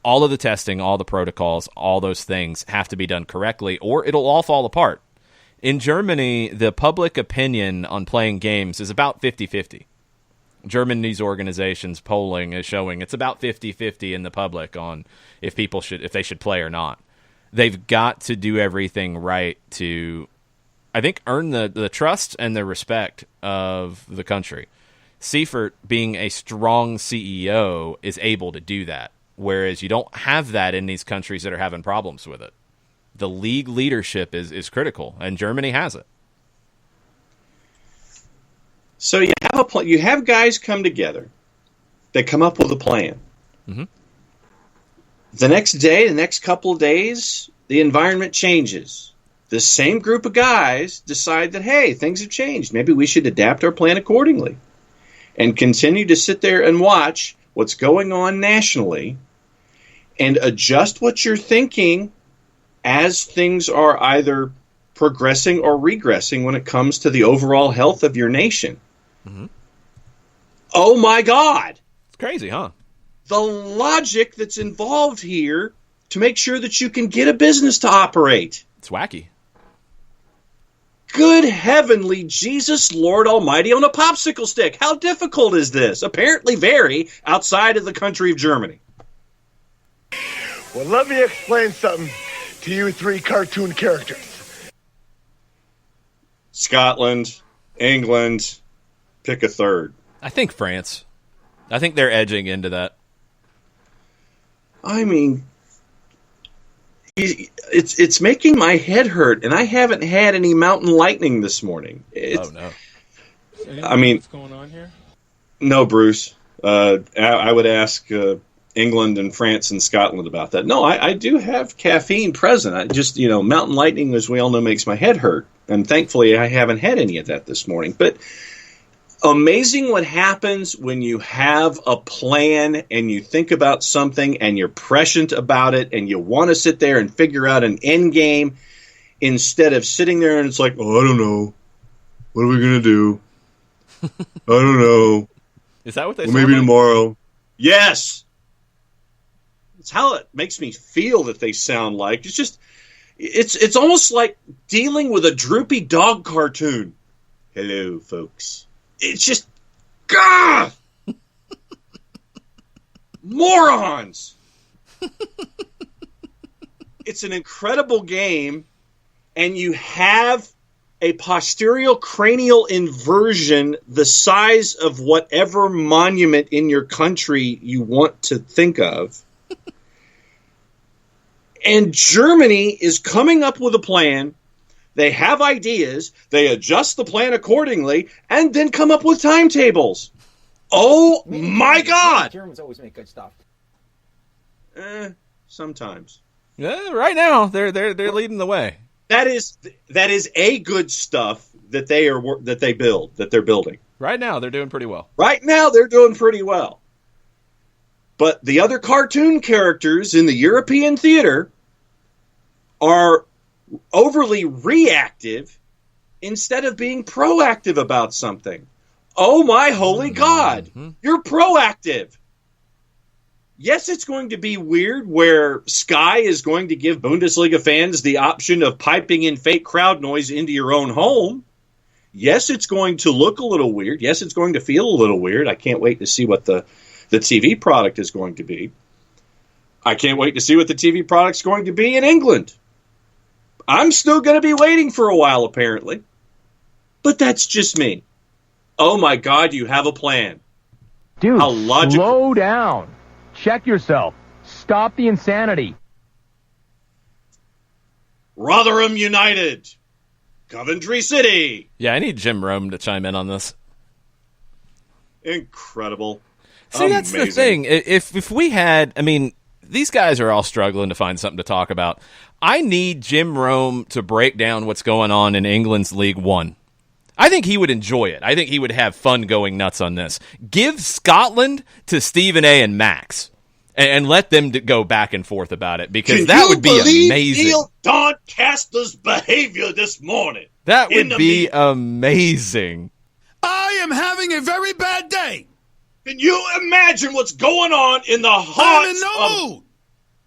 [SPEAKER 1] all of the testing, all the protocols, all those things have to be done correctly, or it'll all fall apart. In Germany, the public opinion on playing games is about 50-50. German news organizations polling is showing it's about 50-50 in the public on if they should play or not. They've got to do everything right to, I think, earn the trust and the respect of the country. Seifert, being a strong CEO, is able to do that, whereas you don't have that in these countries that are having problems with it. The league leadership is critical, and Germany has it.
[SPEAKER 2] So you have guys come together. They come up with a plan.
[SPEAKER 1] Mm-hmm.
[SPEAKER 2] The next day, the next couple of days, the environment changes. The same group of guys decide that, hey, things have changed. Maybe we should adapt our plan accordingly and continue to sit there and watch what's going on nationally and adjust what you're thinking as things are either progressing or regressing when it comes to the overall health of your nation.
[SPEAKER 1] Mm-hmm.
[SPEAKER 2] Oh, my God.
[SPEAKER 1] It's crazy, huh?
[SPEAKER 2] The logic that's involved here to make sure that you can get a business to operate.
[SPEAKER 1] It's wacky.
[SPEAKER 2] Good heavenly Jesus, Lord Almighty on a popsicle stick. How difficult is this? Apparently very, outside of the country of Germany.
[SPEAKER 3] Well, let me explain something to you three cartoon characters.
[SPEAKER 2] Scotland, England, pick a third.
[SPEAKER 1] I think France. I think they're edging into that.
[SPEAKER 2] I mean, it's making my head hurt, and I haven't had any mountain lightning this morning.
[SPEAKER 1] Oh, no.
[SPEAKER 2] I mean,
[SPEAKER 4] what's going on here?
[SPEAKER 2] No, Bruce. I would ask England and France and Scotland about that. No, I do have caffeine present. I just, mountain lightning, as we all know, makes my head hurt. And thankfully, I haven't had any of that this morning. But amazing what happens when you have a plan and you think about something and you're prescient about it and you want to sit there and figure out an end game instead of sitting there and it's like, oh, I don't know. What are we going to do? I don't know.
[SPEAKER 1] Is that what they
[SPEAKER 2] Well, maybe tomorrow. Yes. It's how it makes me feel that they sound like. It's almost like dealing with a droopy dog cartoon. Hello, folks. It's just, God! Morons! It's an incredible game, and you have a posterior cranial inversion the size of whatever monument in your country you want to think of. And Germany is coming up with a plan. They have ideas. They adjust the plan accordingly and then come up with timetables. Oh, my God.
[SPEAKER 4] Germans always make good stuff.
[SPEAKER 2] Sometimes.
[SPEAKER 1] Yeah, right now, they're leading the way.
[SPEAKER 2] That is a good stuff that they're building.
[SPEAKER 1] Right now, they're doing pretty well.
[SPEAKER 2] Right now, they're doing pretty well. But the other cartoon characters in the European theater are overly reactive instead of being proactive about something. Oh, my holy God. You're proactive. Yes, it's going to be weird where Sky is going to give Bundesliga fans the option of piping in fake crowd noise into your own home. Yes, it's going to look a little weird. Yes, it's going to feel a little weird. I can't wait to see what the TV product is going to be. I can't wait to see what the TV product's going to be in England. I'm still going to be waiting for a while, apparently. But that's just me. Oh, my God, you have a plan.
[SPEAKER 5] Dude,
[SPEAKER 2] how logical.
[SPEAKER 5] Slow down. Check yourself. Stop the insanity.
[SPEAKER 2] Rotherham United. Coventry City.
[SPEAKER 1] Yeah, I need Jim Rome to chime in on this.
[SPEAKER 2] Incredible.
[SPEAKER 1] See, that's the thing. If we had, I mean, these guys are all struggling to find something to talk about. I need Jim Rome to break down what's going on in England's League One. I think he would enjoy it. I think he would have fun going nuts on this. Give Scotland to Stephen A. and Max and let them go back and forth about it, because that would be amazing.
[SPEAKER 2] Neil Doncaster's behavior this morning.
[SPEAKER 1] That would be amazing.
[SPEAKER 6] I am having a very bad day.
[SPEAKER 2] Can you imagine what's going on in the hearts
[SPEAKER 6] I'm in no mood.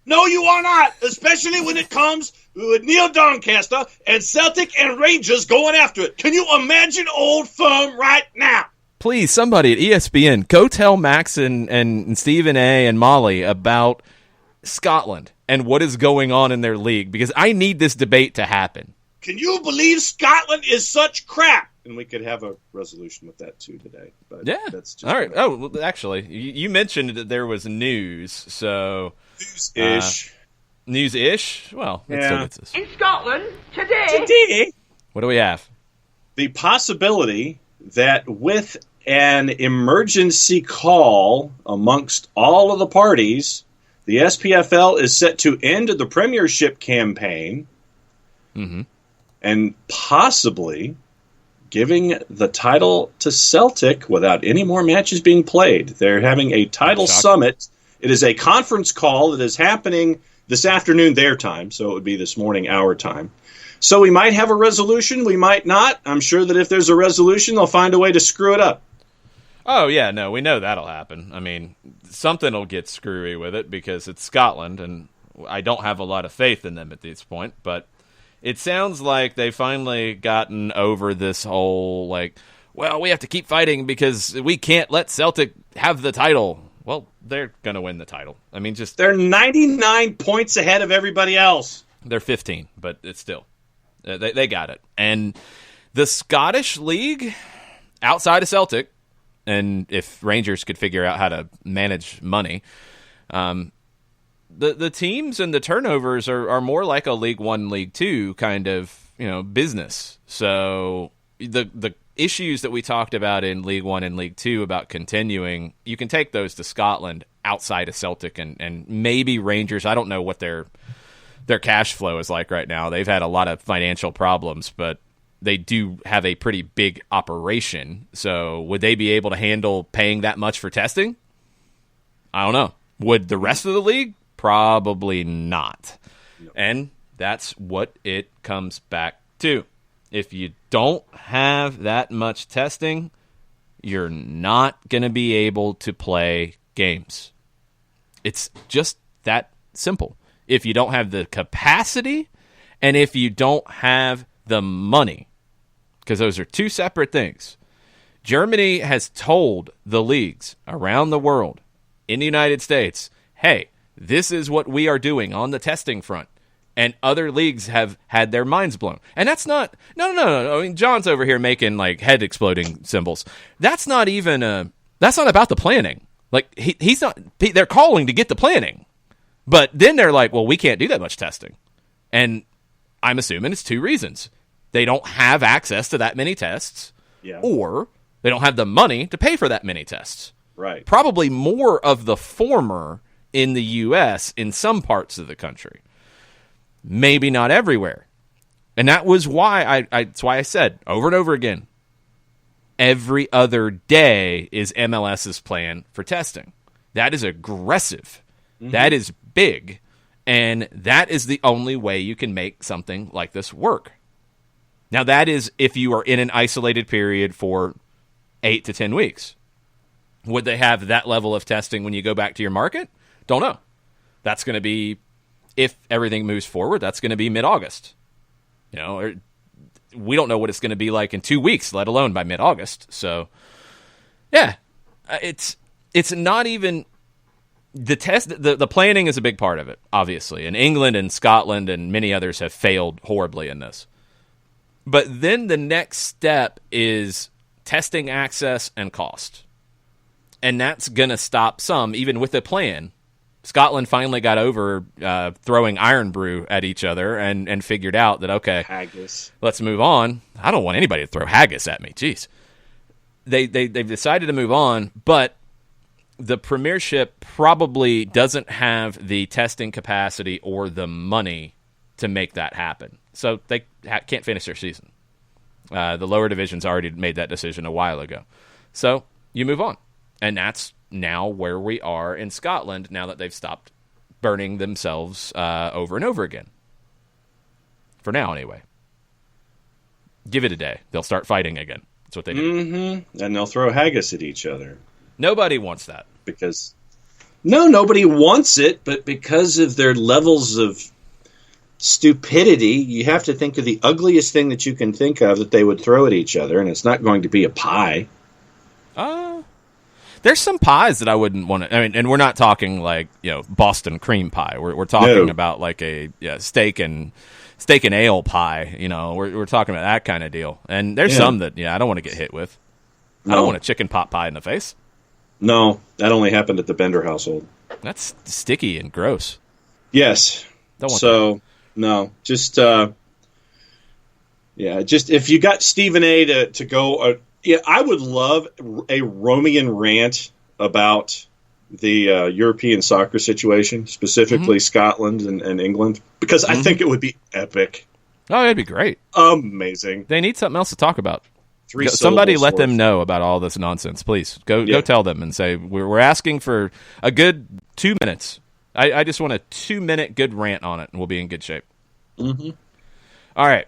[SPEAKER 2] No, you are not, especially when it comes with Neil Doncaster and Celtic and Rangers going after it. Can you imagine Old Firm right now?
[SPEAKER 1] Please, somebody at ESPN, go tell Max and Stephen A. and Molly about Scotland and what is going on in their league, because I need this debate to happen.
[SPEAKER 2] Can you believe Scotland is such crap? And we could have a resolution with that, too, today. But
[SPEAKER 1] yeah.
[SPEAKER 2] That's just
[SPEAKER 1] all right. Oh, well, actually, you mentioned that there was news, so...
[SPEAKER 2] News-ish.
[SPEAKER 1] News-ish? Well,
[SPEAKER 2] yeah.
[SPEAKER 7] In Scotland, today...
[SPEAKER 1] What do we have?
[SPEAKER 2] The possibility that with an emergency call amongst all of the parties, the SPFL is set to end the Premiership campaign and possibly giving the title to Celtic without any more matches being played. They're having a title summit. It is a conference call that is happening this afternoon their time, so it would be this morning our time. So we might have a resolution, we might not. I'm sure that if there's a resolution, they'll find a way to screw it up.
[SPEAKER 1] Oh, yeah, no, we know that'll happen. I mean, something will get screwy with it because it's Scotland, and I don't have a lot of faith in them at this point, but it sounds like they've finally gotten over this whole, like, well, we have to keep fighting because we can't let Celtic have the title. Well, they're going to win the title. I mean, just...
[SPEAKER 2] They're 99 points ahead of everybody else.
[SPEAKER 1] They're 15, but it's still... They got it. And the Scottish League, outside of Celtic, and if Rangers could figure out how to manage money, the teams and the turnovers are more like a League One, League Two kind of business. So the issues that we talked about in League One and League Two about continuing, you can take those to Scotland outside of Celtic and maybe Rangers. I don't know what their cash flow is like right now. They've had a lot of financial problems, but they do have a pretty big operation. So would they be able to handle paying that much for testing? I don't know. Would the rest of the league? Probably not. No. And that's what it comes back to. If you don't have that much testing, you're not going to be able to play games. It's just that simple. If you don't have the capacity and if you don't have the money, because those are two separate things. Germany has told the leagues around the world, in the United States, hey, this is what we are doing on the testing front. And other leagues have had their minds blown. And that's not, no. I mean, John's over here making like head exploding symbols. That's not about the planning. Like he's not, they're calling to get the planning. But then they're like, well, we can't do that much testing. And I'm assuming it's two reasons. They don't have access to that many tests, or they don't have the money to pay for that many tests.
[SPEAKER 2] Right. Probably
[SPEAKER 1] Probably more of the former in the U.S. in some parts of the country. Maybe not everywhere. And that was why that's why I said over and over again, every other day is MLS's plan for testing. That is aggressive. Mm-hmm. That is big. And that is the only way you can make something like this work. Now, that is if you are in an isolated period for 8 to 10 weeks. Would they have that level of testing when you go back to your market? Don't know. That's going to be, if everything moves forward, that's going to be mid-August. We don't know what it's going to be like in 2 weeks, let alone by mid-August. So, yeah, it's not even the test. The planning is a big part of it, obviously. And England and Scotland and many others have failed horribly in this. But then the next step is testing access and cost. And that's going to stop some, even with a plan. Scotland finally got over throwing iron brew at each other and figured out that, okay,
[SPEAKER 2] haggis.
[SPEAKER 1] Let's move on. I don't want anybody to throw haggis at me. Jeez. They've decided to move on, but the Premiership probably doesn't have the testing capacity or the money to make that happen. So they can't finish their season. The lower divisions already made that decision a while ago. So you move on. And that's now where we are in Scotland now that they've stopped burning themselves over and over again. For now, anyway. Give it a day. They'll start fighting again. That's what they do.
[SPEAKER 2] Mm-hmm. And they'll throw haggis at each other.
[SPEAKER 1] Nobody wants that.
[SPEAKER 2] Because, nobody wants it, but because of their levels of stupidity, you have to think of the ugliest thing that you can think of that they would throw at each other, and it's not going to be a pie.
[SPEAKER 1] There's some pies that I wouldn't want to. I mean, and we're not talking like Boston cream pie. We're talking about like a steak and ale pie. We're talking about that kind of deal. And there's some that I don't want to get hit with. I don't want a chicken pot pie in the face.
[SPEAKER 2] No, that only happened at the Bender household.
[SPEAKER 1] That's sticky and gross.
[SPEAKER 2] Yes.
[SPEAKER 1] Don't want
[SPEAKER 2] that. No, just if you got Stephen A. to go. I would love a Romian rant about the European soccer situation, specifically Scotland and England, because I think it would be epic.
[SPEAKER 1] Oh, it'd be great.
[SPEAKER 2] Amazing.
[SPEAKER 1] They need something else to talk about. Somebody let them know about all this nonsense, please. Go tell them and say, we're asking for a good 2 minutes. I just want a 2-minute good rant on it, and we'll be in good shape.
[SPEAKER 2] Mm-hmm.
[SPEAKER 1] All right.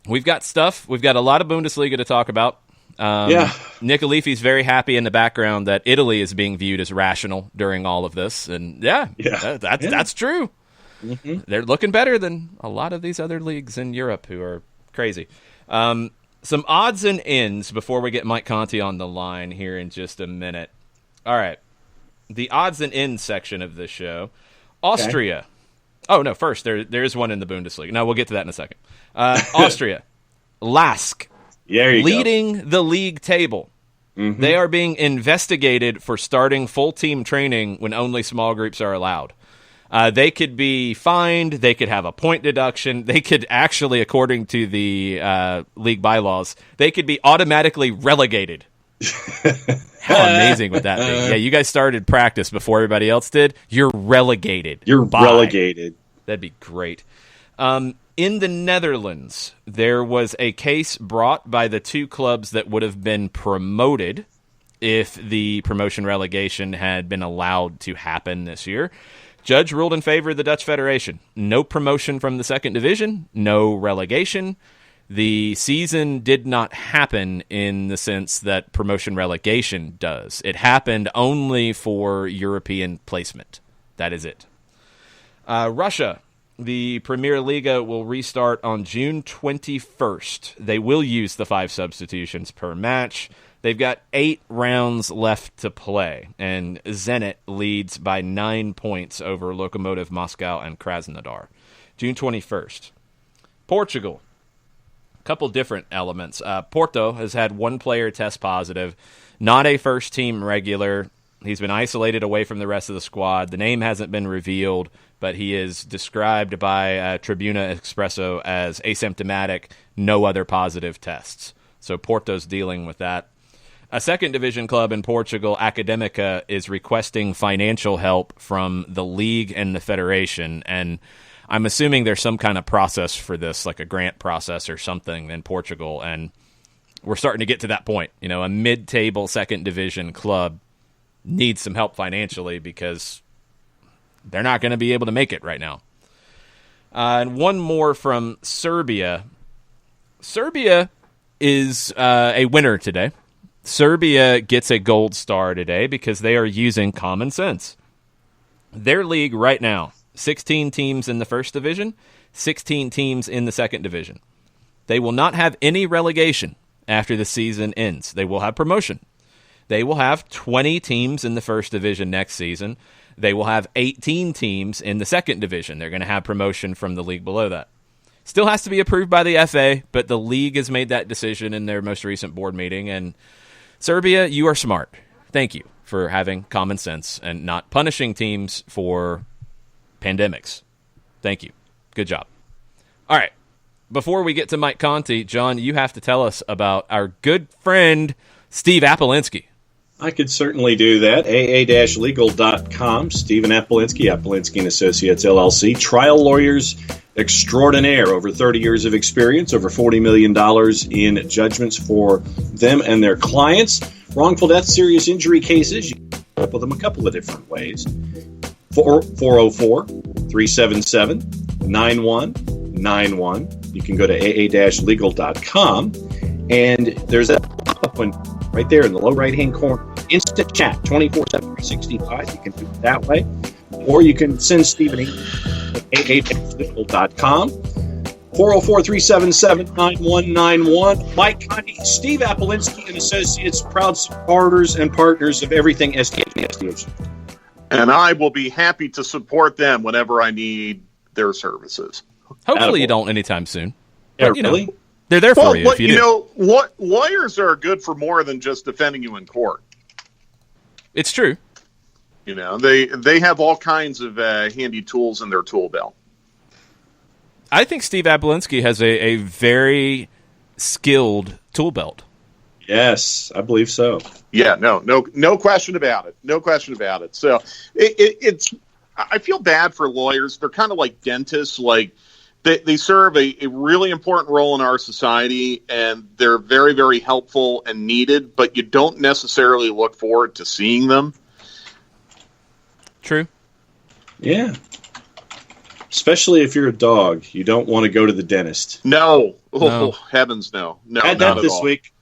[SPEAKER 1] We've got stuff. We've got a lot of Bundesliga to talk about. Nick Alifi's very happy in the background that Italy is being viewed as rational during all of this. And that's true. Mm-hmm. They're looking better than a lot of these other leagues in Europe who are crazy. Some odds and ends before we get Mike Conti on the line here in just a minute. All right. The odds and ends section of this show. Austria. Okay. Oh, no, first, there's one in the Bundesliga. No, we'll get to that in a second. Austria. Lask. Leading the league table. Mm-hmm. They are being investigated for starting full team training when only small groups are allowed. They could be fined. They could have a point deduction. They could actually, according to the league bylaws, they could be automatically relegated. How amazing would that be? Yeah, you guys started practice before everybody else did. You're relegated.
[SPEAKER 2] Relegated.
[SPEAKER 1] That'd be great. In the Netherlands, there was a case brought by the two clubs that would have been promoted if the promotion relegation had been allowed to happen this year. Judge ruled in favor of the Dutch Federation. No promotion from the second division, no relegation. The season did not happen in the sense that promotion relegation does. It happened only for European placement. That is it. Russia, the Premier Liga will restart on June 21st. They will use the 5 substitutions per match. They've got 8 rounds left to play, and Zenit leads by 9 points over Lokomotiv Moscow and Krasnodar. June 21st. Portugal. Couple different elements. Porto has had 1 player test positive, not a first-team regular. He's been isolated away from the rest of the squad. The name hasn't been revealed, but he is described by Tribuna Expresso as asymptomatic, no other positive tests. So Porto's dealing with that. A second division club in Portugal, Académica, is requesting financial help from the league and the federation, and I'm assuming there's some kind of process for this, like a grant process or something in Portugal, and we're starting to get to that point. You know, a mid-table second division club needs some help financially because they're not going to be able to make it right now. And one more from Serbia. Serbia is a winner today. Serbia gets a gold star today because they are using common sense. Their league right now, 16 teams in the first division, 16 teams in the second division. They will not have any relegation after the season ends. They will have promotion. They will have 20 teams in the first division next season. They will have 18 teams in the second division. They're going to have promotion from the league below that. Still has to be approved by the FA, but the league has made that decision in their most recent board meeting. And Serbia, you are smart. Thank you for having common sense and not punishing teams for pandemics. Thank you. Good job. All right. Before we get to Mike Conti, John, you have to tell us about our good friend, Steve Apolinsky.
[SPEAKER 2] I could certainly do that. AA-legal.com. Stephen Apolinsky, Apolinsky & Associates, LLC. Trial lawyers extraordinaire. Over 30 years of experience. Over $40 million in judgments for them and their clients. Wrongful death, serious injury cases. You can help with them a couple of different ways. 404-377-9191. You can go to AA-legal.com. And there's that pop-up one right there in the low right-hand corner. Instant chat, 24/7, 365. You can do it that way. Or you can send Stephen an email at AA-legal.com. 404-377-9191. Mike Conti, Steve Apolinsky & Associates, proud supporters and partners of everything SDH and SDH.
[SPEAKER 4] And I will be happy to support them whenever I need their services.
[SPEAKER 1] Hopefully you don't anytime soon.
[SPEAKER 2] Yeah,
[SPEAKER 1] but,
[SPEAKER 2] really?
[SPEAKER 1] They're there for you if you do.
[SPEAKER 4] You know, what lawyers are good for more than just defending you in court.
[SPEAKER 1] It's true.
[SPEAKER 4] You know, they have all kinds of handy tools in their tool belt.
[SPEAKER 1] I think Steve Apolinsky has a very skilled tool belt.
[SPEAKER 2] Yes, I believe so.
[SPEAKER 4] Yeah, no question about it. No question about it. So it's I feel bad for lawyers. They're kind of like dentists. Like they serve a really important role in our society, and they're very, very helpful and needed, but you don't necessarily look forward to seeing them.
[SPEAKER 1] True.
[SPEAKER 2] Yeah. Especially if you're a dog, you don't want to go to the dentist.
[SPEAKER 4] No.
[SPEAKER 1] No.
[SPEAKER 4] Oh, heavens, no. No,
[SPEAKER 2] Had
[SPEAKER 4] not
[SPEAKER 2] that
[SPEAKER 4] at
[SPEAKER 2] this
[SPEAKER 4] all.
[SPEAKER 2] week.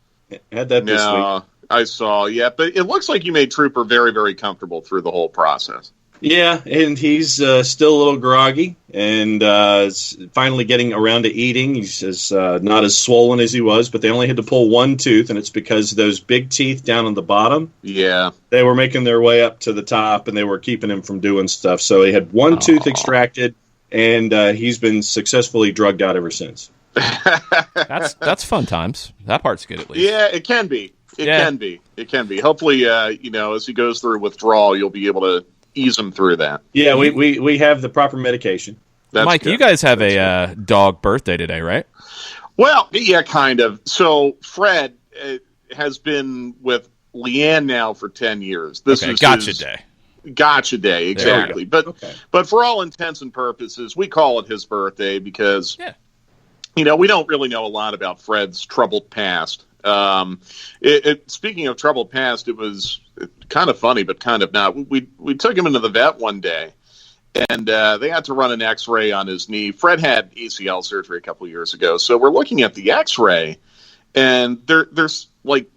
[SPEAKER 2] Had that this week.
[SPEAKER 4] I saw, yeah. But it looks like you made Trooper very, very comfortable through the whole process.
[SPEAKER 2] Yeah, and he's still a little groggy and is finally getting around to eating. He's not as swollen as he was, but they only had to pull one tooth, and it's because those big teeth down on the bottom,
[SPEAKER 4] Yeah.
[SPEAKER 2] they were making their way up to the top, and they were keeping him from doing stuff. So he had one tooth extracted, and he's been successfully drugged out ever since.
[SPEAKER 1] That's fun times. That part's good at least.
[SPEAKER 4] Yeah, it can be. It can be. Hopefully, as he goes through withdrawal, you'll be able to ease him through that.
[SPEAKER 2] Yeah, we have the proper medication.
[SPEAKER 4] That's
[SPEAKER 1] Mike,
[SPEAKER 4] good.
[SPEAKER 1] you guys have a dog birthday today, right?
[SPEAKER 4] Well, yeah, kind of. So Fred has been with Leanne now for 10 years. This is
[SPEAKER 1] gotcha
[SPEAKER 4] his
[SPEAKER 1] day.
[SPEAKER 4] Gotcha day, exactly. But for all intents and purposes, we call it his birthday because we don't really know a lot about Fred's troubled past. Speaking of troubled past, it was kind of funny, but kind of not. We took him into the vet one day, and they had to run an X-ray on his knee. Fred had ACL surgery a couple years ago, so we're looking at the X-ray, and there's like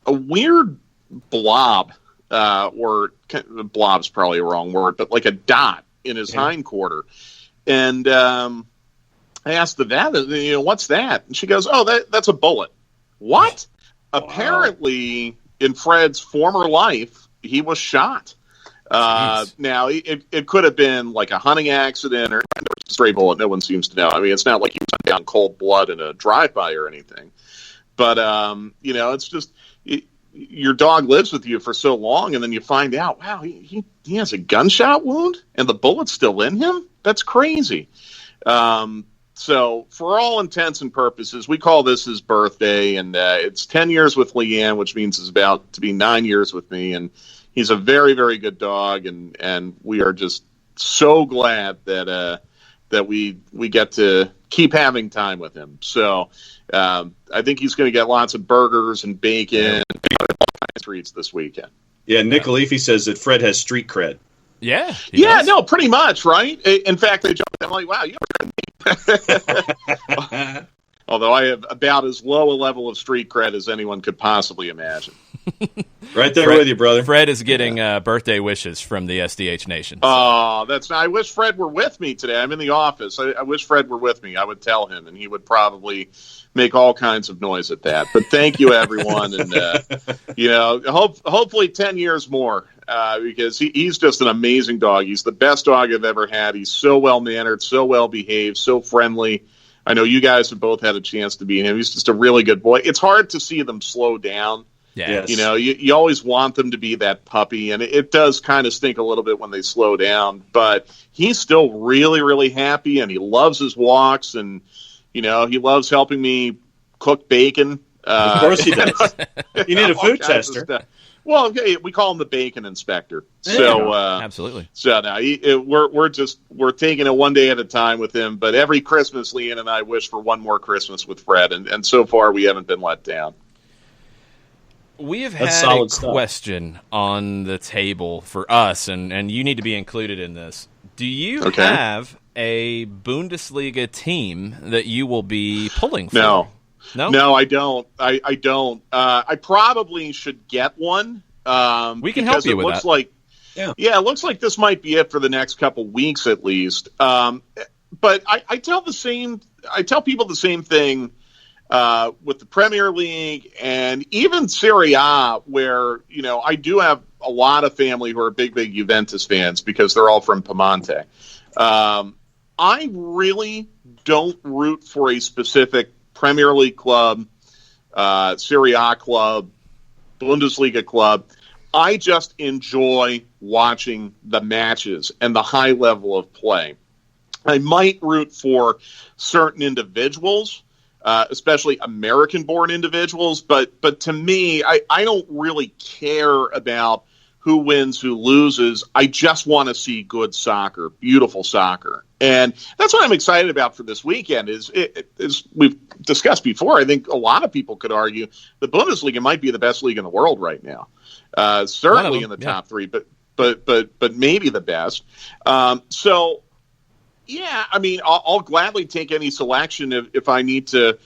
[SPEAKER 4] a weird blob, or blob's probably a wrong word, but like a dot in his hindquarter. And I asked the vet, what's that? And she goes, oh, that's a bullet. What? Wow. Apparently, in Fred's former life, he was shot. Now, it could have been like a hunting accident or a stray bullet. No one seems to know. I mean, it's not like he was down cold blood in a drive-by or anything. But, it's just your dog lives with you for so long, and then you find out, wow, he has a gunshot wound, and the bullet's still in him? That's crazy. So for all intents and purposes, we call this his birthday, and it's 10 years with Leanne, which means it's about to be 9 years with me, and he's a very, very good dog, and we are just so glad that we get to keep having time with him. So I think he's going to get lots of burgers and bacon and all kinds of treats this weekend.
[SPEAKER 2] Yeah, Nick Leafy says that Fred has street cred.
[SPEAKER 1] Yeah.
[SPEAKER 4] No, pretty much, right? In fact, they jumped in like, wow, you although I have about as low a level of street cred as anyone could possibly imagine.
[SPEAKER 2] Right there with you, brother.
[SPEAKER 1] Fred is getting birthday wishes from the SDH Nation.
[SPEAKER 4] Oh, I wish Fred were with me today. I'm in the office. I wish Fred were with me. I would tell him, and he would probably make all kinds of noise at that. But thank you, everyone, and hopefully 10 years more, because he's just an amazing dog. He's the best dog I've ever had. He's so well mannered, so well behaved, so friendly. I know you guys have both had a chance to meet him. He's just a really good boy. It's hard to see them slow down.
[SPEAKER 1] Yeah.
[SPEAKER 2] Yes.
[SPEAKER 4] You always want them to be that puppy, and it does kind of stink a little bit when they slow down, but he's still really, really happy, and he loves his walks, and, he loves helping me cook bacon.
[SPEAKER 2] Of course he does. You need a food tester.
[SPEAKER 4] Well, we call him the bacon inspector. So
[SPEAKER 1] absolutely.
[SPEAKER 4] So now we're taking it one day at a time with him. But every Christmas, Leanne and I wish for one more Christmas with Fred, and so far we haven't been let down.
[SPEAKER 1] We have had a question on the table for us, and you need to be included in this. Do you have a Bundesliga team that you will be pulling for? No, I don't. I don't. I probably should get one. We can help you with that.
[SPEAKER 4] It looks like this might be it for the next couple weeks at least. But I tell people the same thing with the Premier League and even Serie A, where I do have a lot of family who are big Juventus fans because they're all from Piemonte. I really don't root for a specific Premier League club, Serie A club, Bundesliga club. I just enjoy watching the matches and the high level of play. I might root for certain individuals, especially American-born individuals, but to me, I don't really care about who wins, who loses. I just want to see good soccer, beautiful soccer. And that's what I'm excited about for this weekend is we've discussed before. I think a lot of people could argue the Bundesliga might be the best league in the world right now. Certainly in the top three, but maybe the best. So, yeah, I mean, I'll gladly take any selection if I need to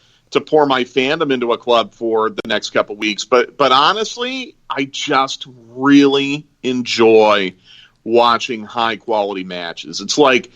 [SPEAKER 4] pour my fandom into a club for the next couple weeks. But honestly, I just really enjoy watching high-quality matches. It's like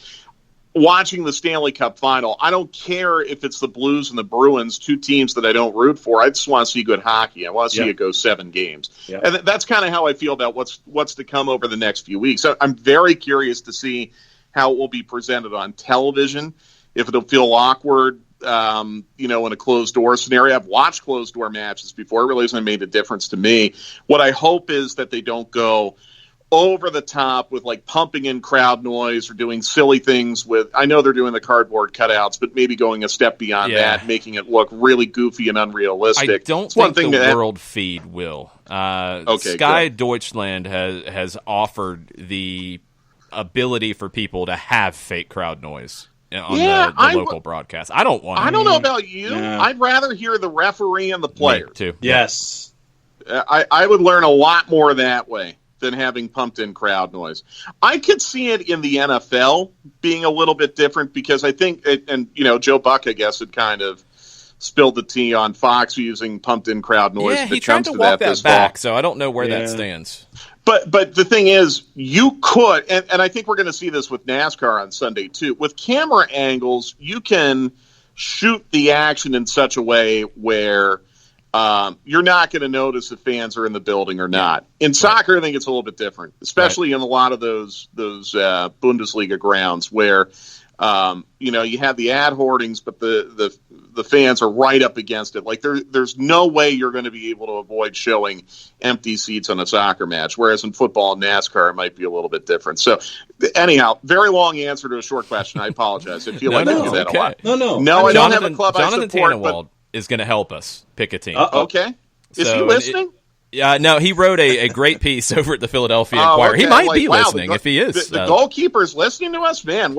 [SPEAKER 4] watching the Stanley Cup final. I don't care if it's the Blues and the Bruins, two teams that I don't root for. I just want to see good hockey. I want to see it go 7 games. Yeah. And that's kind of how I feel about what's to come over the next few weeks. I'm very curious to see how it will be presented on television, if it'll feel awkward, in a closed-door scenario. I've watched closed-door matches before. It really hasn't made a difference to me. What I hope is that they don't go over the top with like pumping in crowd noise or doing silly things with, I know they're doing the cardboard cutouts, but maybe going a step beyond that, making it look really goofy and unrealistic.
[SPEAKER 1] I don't think the world feed will. Sky good. Deutschland has offered the ability for people to have fake crowd noise on the local broadcast. I don't want.
[SPEAKER 4] I don't know about you. Yeah. I'd rather hear the referee and the player.
[SPEAKER 1] Me too.
[SPEAKER 2] Yes.
[SPEAKER 4] I would learn a lot more that way than having pumped-in crowd noise. I could see it in the NFL being a little bit different because I think, and Joe Buck, I guess, had kind of spilled the tea on Fox using pumped-in crowd noise.
[SPEAKER 1] Yeah, he tried to walk that back, so I don't know where that stands.
[SPEAKER 4] But the thing is, you could, and I think we're going to see this with NASCAR on Sunday too. With camera angles, you can shoot the action in such a way where you're not going to notice if fans are in the building or not. In soccer, I think it's a little bit different, especially in a lot of those Bundesliga grounds where you have the ad hoardings, but the fans are right up against it. Like there's no way you're going to be able to avoid showing empty seats on a soccer match. Whereas in football and NASCAR, it might be a little bit different. So anyhow, very long answer to a short question. I apologize. I feel I do that a lot. No, I don't have a club
[SPEAKER 1] Jonathan
[SPEAKER 4] I support.
[SPEAKER 1] Tannenwald is going to help us pick a team.
[SPEAKER 4] Okay. Is he listening?
[SPEAKER 1] No, he wrote a great piece over at the Philadelphia Inquirer. Okay. He might be listening if he is.
[SPEAKER 4] The goalkeeper's listening to us? Man,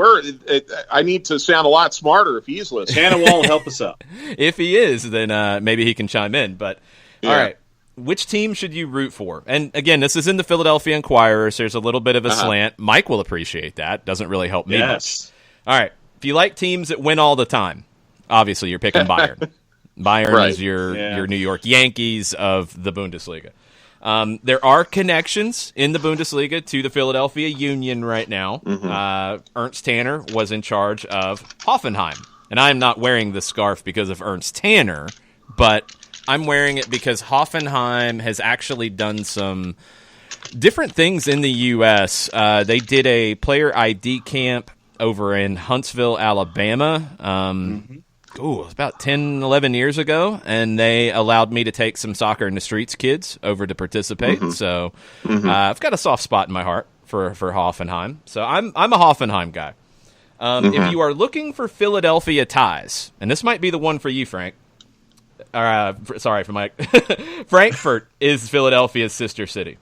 [SPEAKER 4] I need to sound a lot smarter if he's listening.
[SPEAKER 2] Hannah won't help us out.
[SPEAKER 1] If he is, then maybe he can chime in. But, all right, which team should you root for? And, again, this is in the Philadelphia Inquirer, so there's a little bit of a slant. Mike will appreciate that. Doesn't really help me much. All right, if you like teams that win all the time, obviously you're picking Bayern. Bayern is your New York Yankees of the Bundesliga. There are connections in the Bundesliga to the Philadelphia Union right now. Ernst Tanner was in charge of Hoffenheim. And I'm not wearing the scarf because of Ernst Tanner, but I'm wearing it because Hoffenheim has actually done some different things in the U.S. They did a player ID camp over in Huntsville, Alabama. It was about 10, 11 years ago, and they allowed me to take some Soccer in the Streets kids over to participate. So I've got a soft spot in my heart for Hoffenheim. So I'm a Hoffenheim guy. If you are looking for Philadelphia ties, and this might be the one for you, Frank. Sorry for Mike. Frankfurt is Philadelphia's sister city.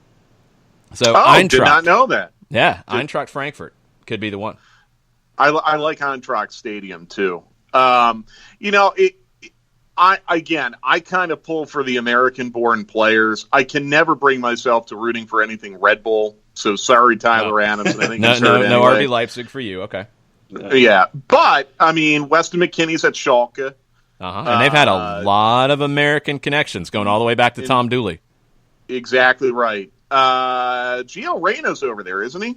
[SPEAKER 1] So Eintracht,
[SPEAKER 4] did not know that.
[SPEAKER 1] Yeah, Eintracht Frankfurt could be the one.
[SPEAKER 4] I like Eintracht Stadium too. I kind of pull for the American-born players. I can never bring myself to rooting for anything Red Bull. So sorry, Tyler Adams. I think
[SPEAKER 1] no
[SPEAKER 4] anyway.
[SPEAKER 1] RB Leipzig for you. Okay.
[SPEAKER 4] Yeah, but I mean, Weston McKennie's at Schalke,
[SPEAKER 1] and they've had a lot of American connections going all the way back to Tom Dooley.
[SPEAKER 4] Exactly right. Gio Reyna's over there, isn't he?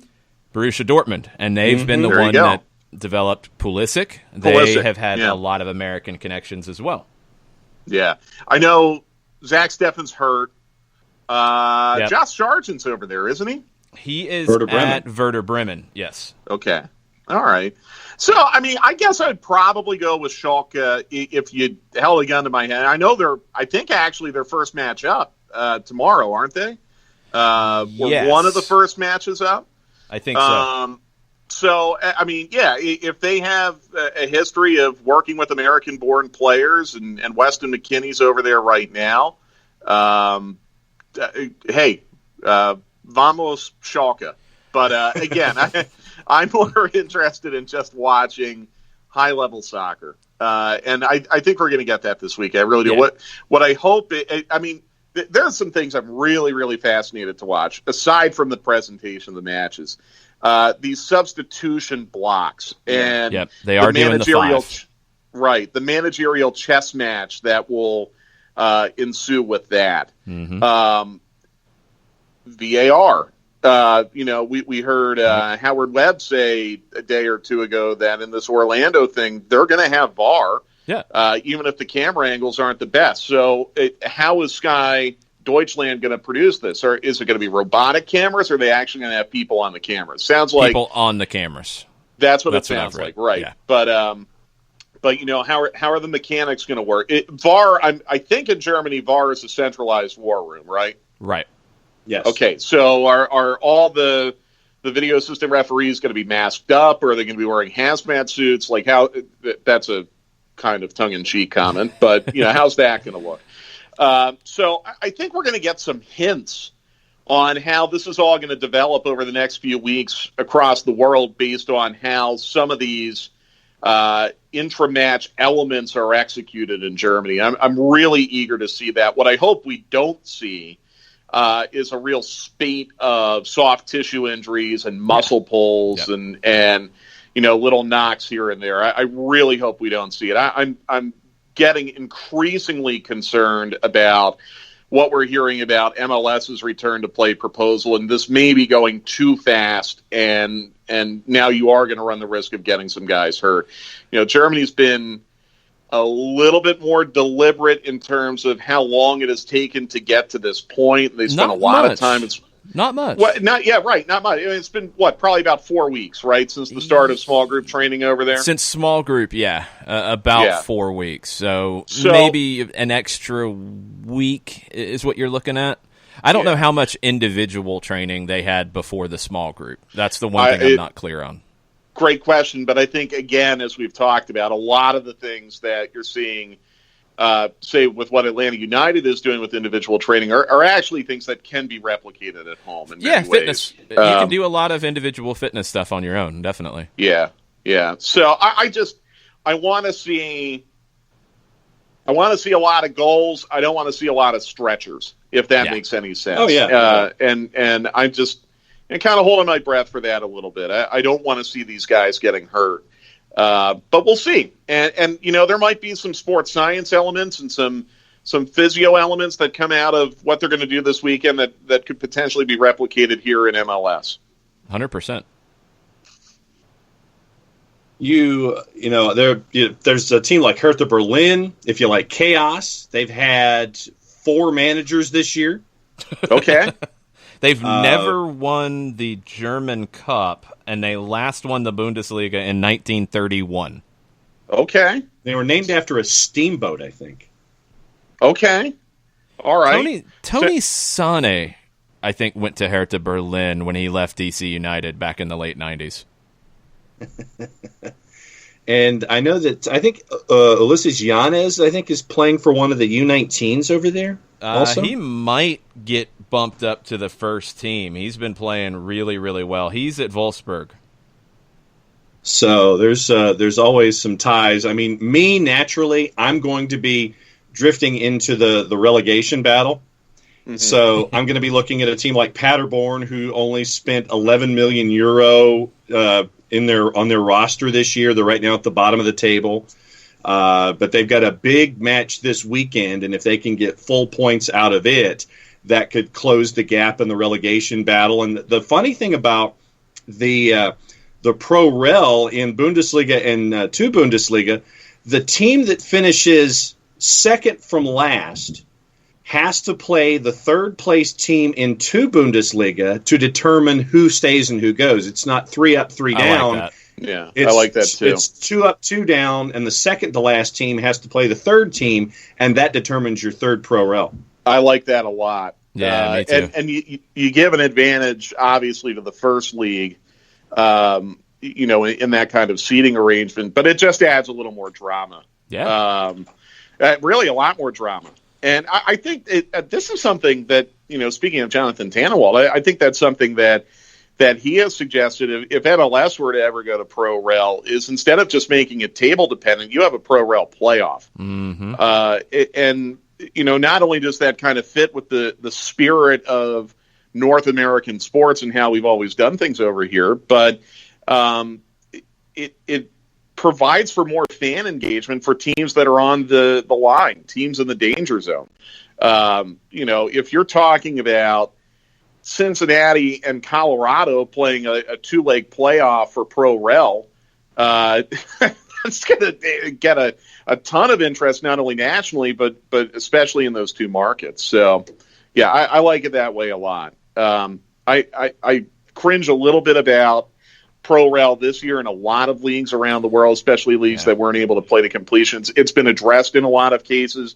[SPEAKER 1] Borussia Dortmund, and they've been the one that developed Pulisic. They have had a lot of American connections as well.
[SPEAKER 4] Yeah. I know Zach Steffen's hurt. Josh Sargent's over there, isn't he?
[SPEAKER 1] He is at Werder Bremen, yes.
[SPEAKER 4] Okay. All right. So, I mean, I guess I'd probably go with Schalke if you held a gun to my head. I know I think actually their first match up tomorrow, aren't they?
[SPEAKER 1] Yes.
[SPEAKER 4] One of the first matches up?
[SPEAKER 1] I think so.
[SPEAKER 4] So, I mean, if they have a history of working with American-born players and Weston McKennie's over there right now, hey, vamos Schalke. But, again, I'm more interested in just watching high-level soccer. And I think we're going to get that this week. I really do. Yeah. What I hope there's some things I'm really, really fascinated to watch, aside from the presentation of the matches. These substitution blocks and
[SPEAKER 1] they are doing the five.
[SPEAKER 4] Right, the managerial chess match that will ensue with that. VAR. We heard Howard Webb say a day or two ago that in this Orlando thing, they're going to have VAR, even if the camera angles aren't the best. So how is Sky Deutschland going to produce this? Or is it going to be robotic cameras, or are they actually going to have people on the cameras? Sounds like
[SPEAKER 1] people on the cameras.
[SPEAKER 4] That's what it sounds like, right? Yeah. But how are the mechanics going to work? VAR, I think in Germany, VAR is a centralized war room, right?
[SPEAKER 1] Right.
[SPEAKER 2] Yes.
[SPEAKER 4] Okay. So are all the video assistant referees going to be masked up, or are they going to be wearing hazmat suits? Like that's a kind of tongue-in-cheek comment, but how's that going to look? So I think we're going to get some hints on how this is all going to develop over the next few weeks across the world based on how some of these intra-match elements are executed in Germany. I'm really eager to see that. What I hope we don't see is a real spate of soft tissue injuries and muscle pulls and little knocks here and there. I really hope we don't see it. I'm getting increasingly concerned about what we're hearing about MLS's return to play proposal, and this may be going too fast, and now you are going to run the risk of getting some guys hurt. Germany's been a little bit more deliberate in terms of how long it has taken to get to this point. They spent a lot of time.
[SPEAKER 1] Not much.
[SPEAKER 4] Not much. It's been, probably about 4 weeks, right, since the start of small group training over there?
[SPEAKER 1] Since small group, about 4 weeks. So maybe an extra week is what you're looking at. I don't know how much individual training they had before the small group. That's the one thing I'm not clear on.
[SPEAKER 4] Great question, but I think, again, as we've talked about, a lot of the things that you're seeing say with what Atlanta United is doing with individual training are actually things that can be replicated at home in many
[SPEAKER 1] fitness.
[SPEAKER 4] ways.
[SPEAKER 1] You can do a lot of individual fitness stuff on your own, definitely.
[SPEAKER 4] Yeah. So I want to see a lot of goals. I don't want to see a lot of stretchers, if that makes any sense.
[SPEAKER 2] Oh, yeah.
[SPEAKER 4] And I'm just kind of holding my breath for that a little bit. I don't want to see these guys getting hurt. But we'll see. And there might be some sports science elements and some physio elements that come out of what they're going to do this weekend that could potentially be replicated here in MLS.
[SPEAKER 1] 100%.
[SPEAKER 2] There's a team like Hertha Berlin. If you like chaos, they've had 4 managers this year.
[SPEAKER 4] Okay.
[SPEAKER 1] They've never won the German Cup, and they last won the Bundesliga in 1931.
[SPEAKER 4] Okay.
[SPEAKER 2] They were named after a steamboat, I think.
[SPEAKER 4] Okay. All right.
[SPEAKER 1] Tony Sane, I think, went to Hertha Berlin when he left DC United back in the late 90s.
[SPEAKER 2] And I know that I think Ulises Yanez, is playing for one of the U19s over there. Also,
[SPEAKER 1] he might get bumped up to the first team. He's been playing really, really well. He's at Wolfsburg.
[SPEAKER 2] So there's always some ties. I mean, naturally, I'm going to be drifting into the relegation battle. Mm-hmm. So I'm going to be looking at a team like Paderborn, who only spent 11 million euro on their roster this year. They're right now at the bottom of the table. But they've got a big match this weekend, and if they can get full points out of it, that could close the gap in the relegation battle. And the funny thing about the Pro Rel in Bundesliga and 2 Bundesliga, the team that finishes second from last has to play the third place team in 2 Bundesliga to determine who stays and who goes. It's not 3 up, 3 down.
[SPEAKER 1] I like that.
[SPEAKER 4] Yeah, I like that too.
[SPEAKER 2] It's 2 up, 2 down, and the second to last team has to play the third team, and that determines your third Pro Rel.
[SPEAKER 4] I like that a lot.
[SPEAKER 1] Yeah, me too.
[SPEAKER 4] And you give an advantage, obviously, to the first league, in that kind of seating arrangement, but it just adds a little more drama.
[SPEAKER 1] Yeah.
[SPEAKER 4] Really a lot more drama. And I think this is something that, speaking of Jonathan Tannenwald, I think that's something that he has suggested if MLS were to ever go to Pro Rel is instead of just making it table dependent, you have a Pro Rel playoff.
[SPEAKER 1] Mm-hmm.
[SPEAKER 4] And not only does that kind of fit with the spirit of North American sports and how we've always done things over here, but it provides for more fan engagement for teams that are on the line, teams in the danger zone. If you're talking about Cincinnati and Colorado playing a 2-leg playoff for Pro Rel, that's going to get a ton of interest, not only nationally, but especially in those 2 markets. So, yeah, I like it that way a lot. I cringe a little bit about Pro Rel this year in a lot of leagues around the world, especially leagues that weren't able to play the completions. It's been addressed in a lot of cases.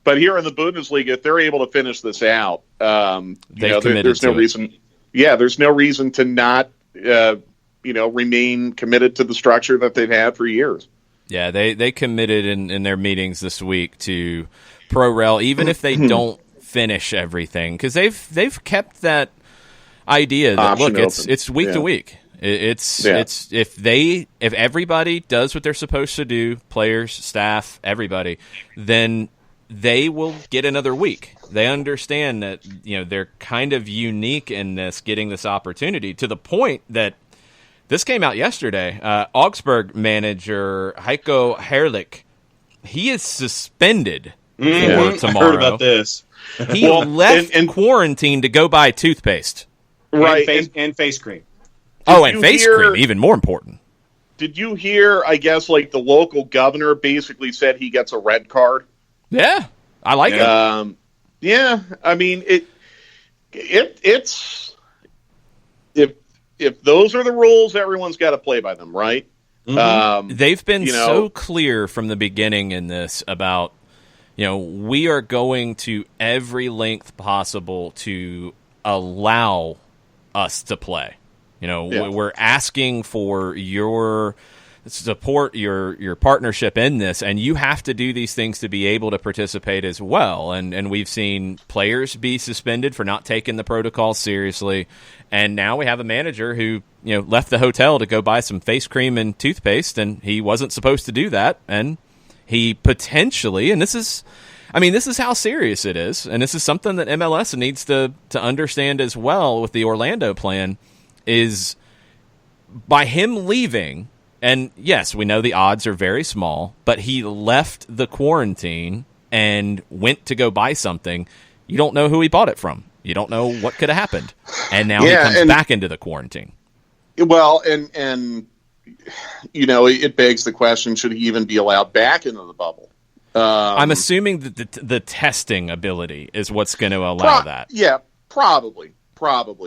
[SPEAKER 4] But here in the Bundesliga, if they're able to finish this out, there's no reason. Yeah, there's no reason to not, remain committed to the structure that they've had for years.
[SPEAKER 1] Yeah, they committed in their meetings this week to Pro Rel, even if they don't finish everything, because they've kept that idea that
[SPEAKER 4] option
[SPEAKER 1] it's week to week. It's if everybody does what they're supposed to do, players, staff, everybody, then they will get another week. They understand that, they're kind of unique in this, getting this opportunity, to the point that this came out yesterday. Augsburg manager Heiko Herrlich, he is suspended for tomorrow.
[SPEAKER 2] I heard about this.
[SPEAKER 1] He left quarantine to go buy toothpaste.
[SPEAKER 4] Right.
[SPEAKER 2] And face cream.
[SPEAKER 1] And face cream, even more important.
[SPEAKER 4] Did you hear, I guess, like the local governor basically said he gets a red card?
[SPEAKER 1] Yeah, I like it.
[SPEAKER 4] Yeah, I mean, it's if those are the rules, everyone's got to play by them, right?
[SPEAKER 1] Mm-hmm. They've been so clear from the beginning in this about, we are going to every length possible to allow us to play. We're asking for your support, your partnership in this, and you have to do these things to be able to participate as well. And we've seen players be suspended for not taking the protocol seriously, and now we have a manager who left the hotel to go buy some face cream and toothpaste, and he wasn't supposed to do that, and he potentially, and this is how serious it is, and this is something that MLS needs to understand as well with the Orlando plan, is by him leaving, and yes, we know the odds are very small, but he left the quarantine and went to go buy something. You don't know who he bought it from. You don't know what could have happened. And now he comes back into the quarantine.
[SPEAKER 4] Well, and it begs the question, should he even be allowed back into the bubble?
[SPEAKER 1] I'm assuming that the testing ability is what's going to allow that.
[SPEAKER 4] Yeah, probably.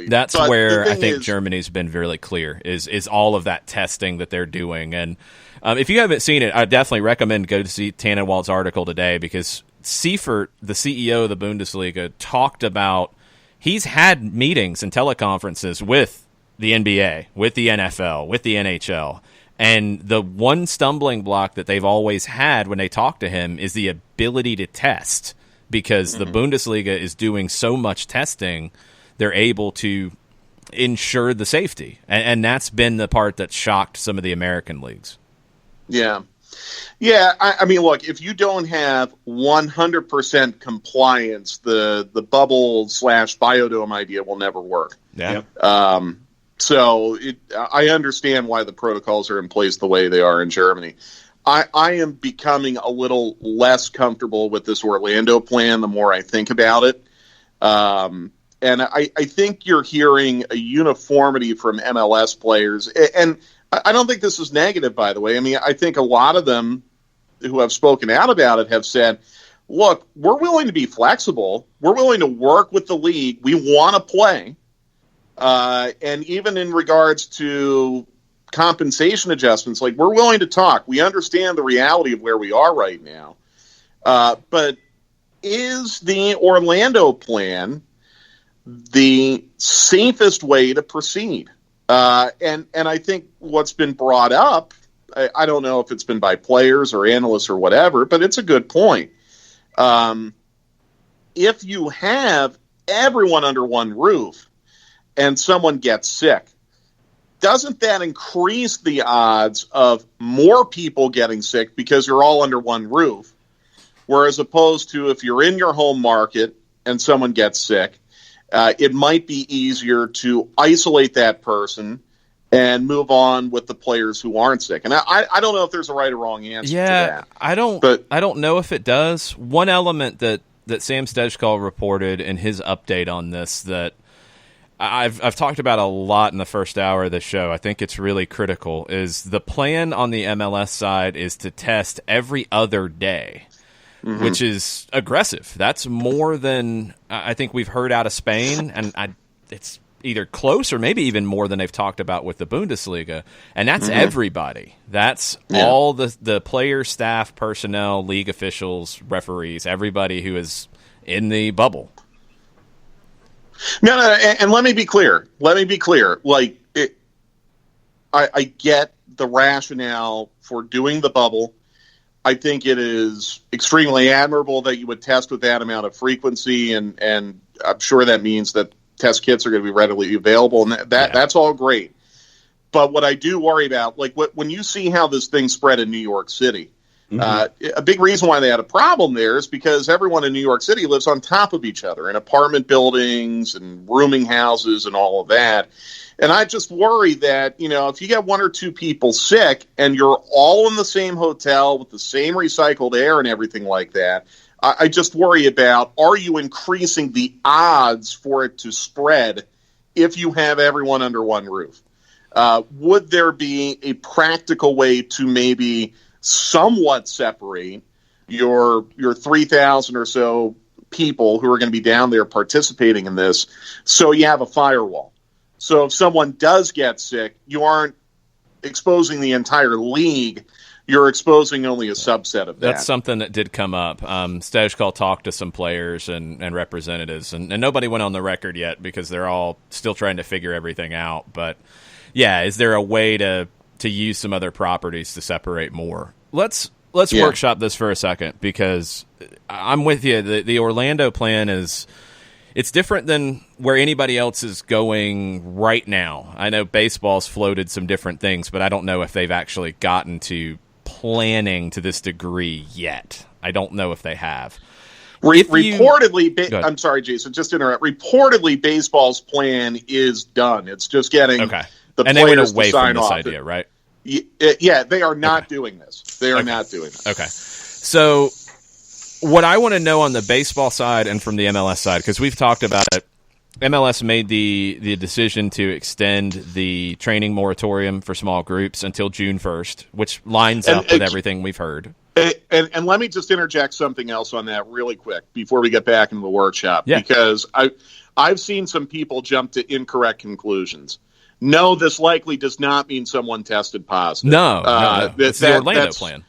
[SPEAKER 1] That's where I think Germany's been really clear, is all of that testing that they're doing. And if you haven't seen it, I definitely recommend go to see Tannenwald's article today, because Seifert, the CEO of the Bundesliga, talked about he's had meetings and teleconferences with the NBA, with the NFL, with the NHL. And the one stumbling block that they've always had when they talk to him is the ability to test, because the Bundesliga is doing so much testing, they're able to ensure the safety. And that's been the part that shocked some of the American leagues.
[SPEAKER 4] Yeah. Yeah, I mean, look, if you don't have 100% compliance, the bubble / biodome idea will never work.
[SPEAKER 1] Yeah.
[SPEAKER 4] So I understand why the protocols are in place the way they are in Germany. I am becoming a little less comfortable with this Orlando plan the more I think about it. And I think you're hearing a uniformity from MLS players. And I don't think this is negative, by the way. I mean, I think a lot of them who have spoken out about it have said, look, we're willing to be flexible. We're willing to work with the league. We want to play. And even in regards to compensation adjustments, like, we're willing to talk. We understand the reality of where we are right now. But is the Orlando plan the safest way to proceed? And I think what's been brought up, I don't know if it's been by players or analysts or whatever, but it's a good point. If you have everyone under one roof and someone gets sick, doesn't that increase the odds of more people getting sick because you're all under one roof? Whereas opposed to if you're in your home market and someone gets sick, it might be easier to isolate that person and move on with the players who aren't sick. And I don't know if there's a right or wrong answer to that.
[SPEAKER 1] I don't know if it does. One element that Sam Stejskal reported in his update on this that I've talked about a lot in the first hour of the show, I think it's really critical, is the plan on the MLS side is to test every other day. Mm-hmm. Which is aggressive. That's more than I think we've heard out of Spain, and it's either close or maybe even more than they've talked about with the Bundesliga. And that's everybody. That's all the players, staff, personnel, league officials, referees, everybody who is in the bubble.
[SPEAKER 4] No, and let me be clear. Like, I get the rationale for doing the bubble. I think it is extremely admirable that you would test with that amount of frequency, and I'm sure that means that test kits are going to be readily available, and that's all great. But what I do worry about, like when you see how this thing spread in New York City, A big reason why they had a problem there is because everyone in New York City lives on top of each other in apartment buildings and rooming houses and all of that. And I just worry that, if you get one or two people sick and you're all in the same hotel with the same recycled air and everything like that, I just worry about, are you increasing the odds for it to spread if you have everyone under one roof? Would there be a practical way to maybe somewhat separate your 3,000 or so people who are going to be down there participating in this so you have a firewall? So if someone does get sick, you aren't exposing the entire league. You're exposing only a subset of that.
[SPEAKER 1] That's something that did come up. SDH talked to some players and representatives, and nobody went on the record yet because they're all still trying to figure everything out. But, yeah, is there a way to use some other properties to separate more? Let's workshop this for a second, because I'm with you. The Orlando plan it's different than where anybody else is going right now. I know baseball's floated some different things, but I don't know if they've actually gotten to planning to this degree yet. I don't know if they have.
[SPEAKER 4] Reportedly, I'm sorry, Jason, just to interrupt. Reportedly, baseball's plan is done. It's just getting the
[SPEAKER 1] and
[SPEAKER 4] players
[SPEAKER 1] they went away
[SPEAKER 4] to sign
[SPEAKER 1] from this
[SPEAKER 4] off.
[SPEAKER 1] idea, right?
[SPEAKER 4] Yeah, they are not doing this. They are not doing this.
[SPEAKER 1] Okay. So what I want to know on the baseball side and from the MLS side, because we've talked about it, MLS made the decision to extend the training moratorium for small groups until June 1st, which lines up with everything we've heard.
[SPEAKER 4] And let me just interject something else on that really quick before we get back into the workshop, because I've seen some people jump to incorrect conclusions. No, this likely does not mean someone tested positive.
[SPEAKER 1] No. It's the Orlando plan.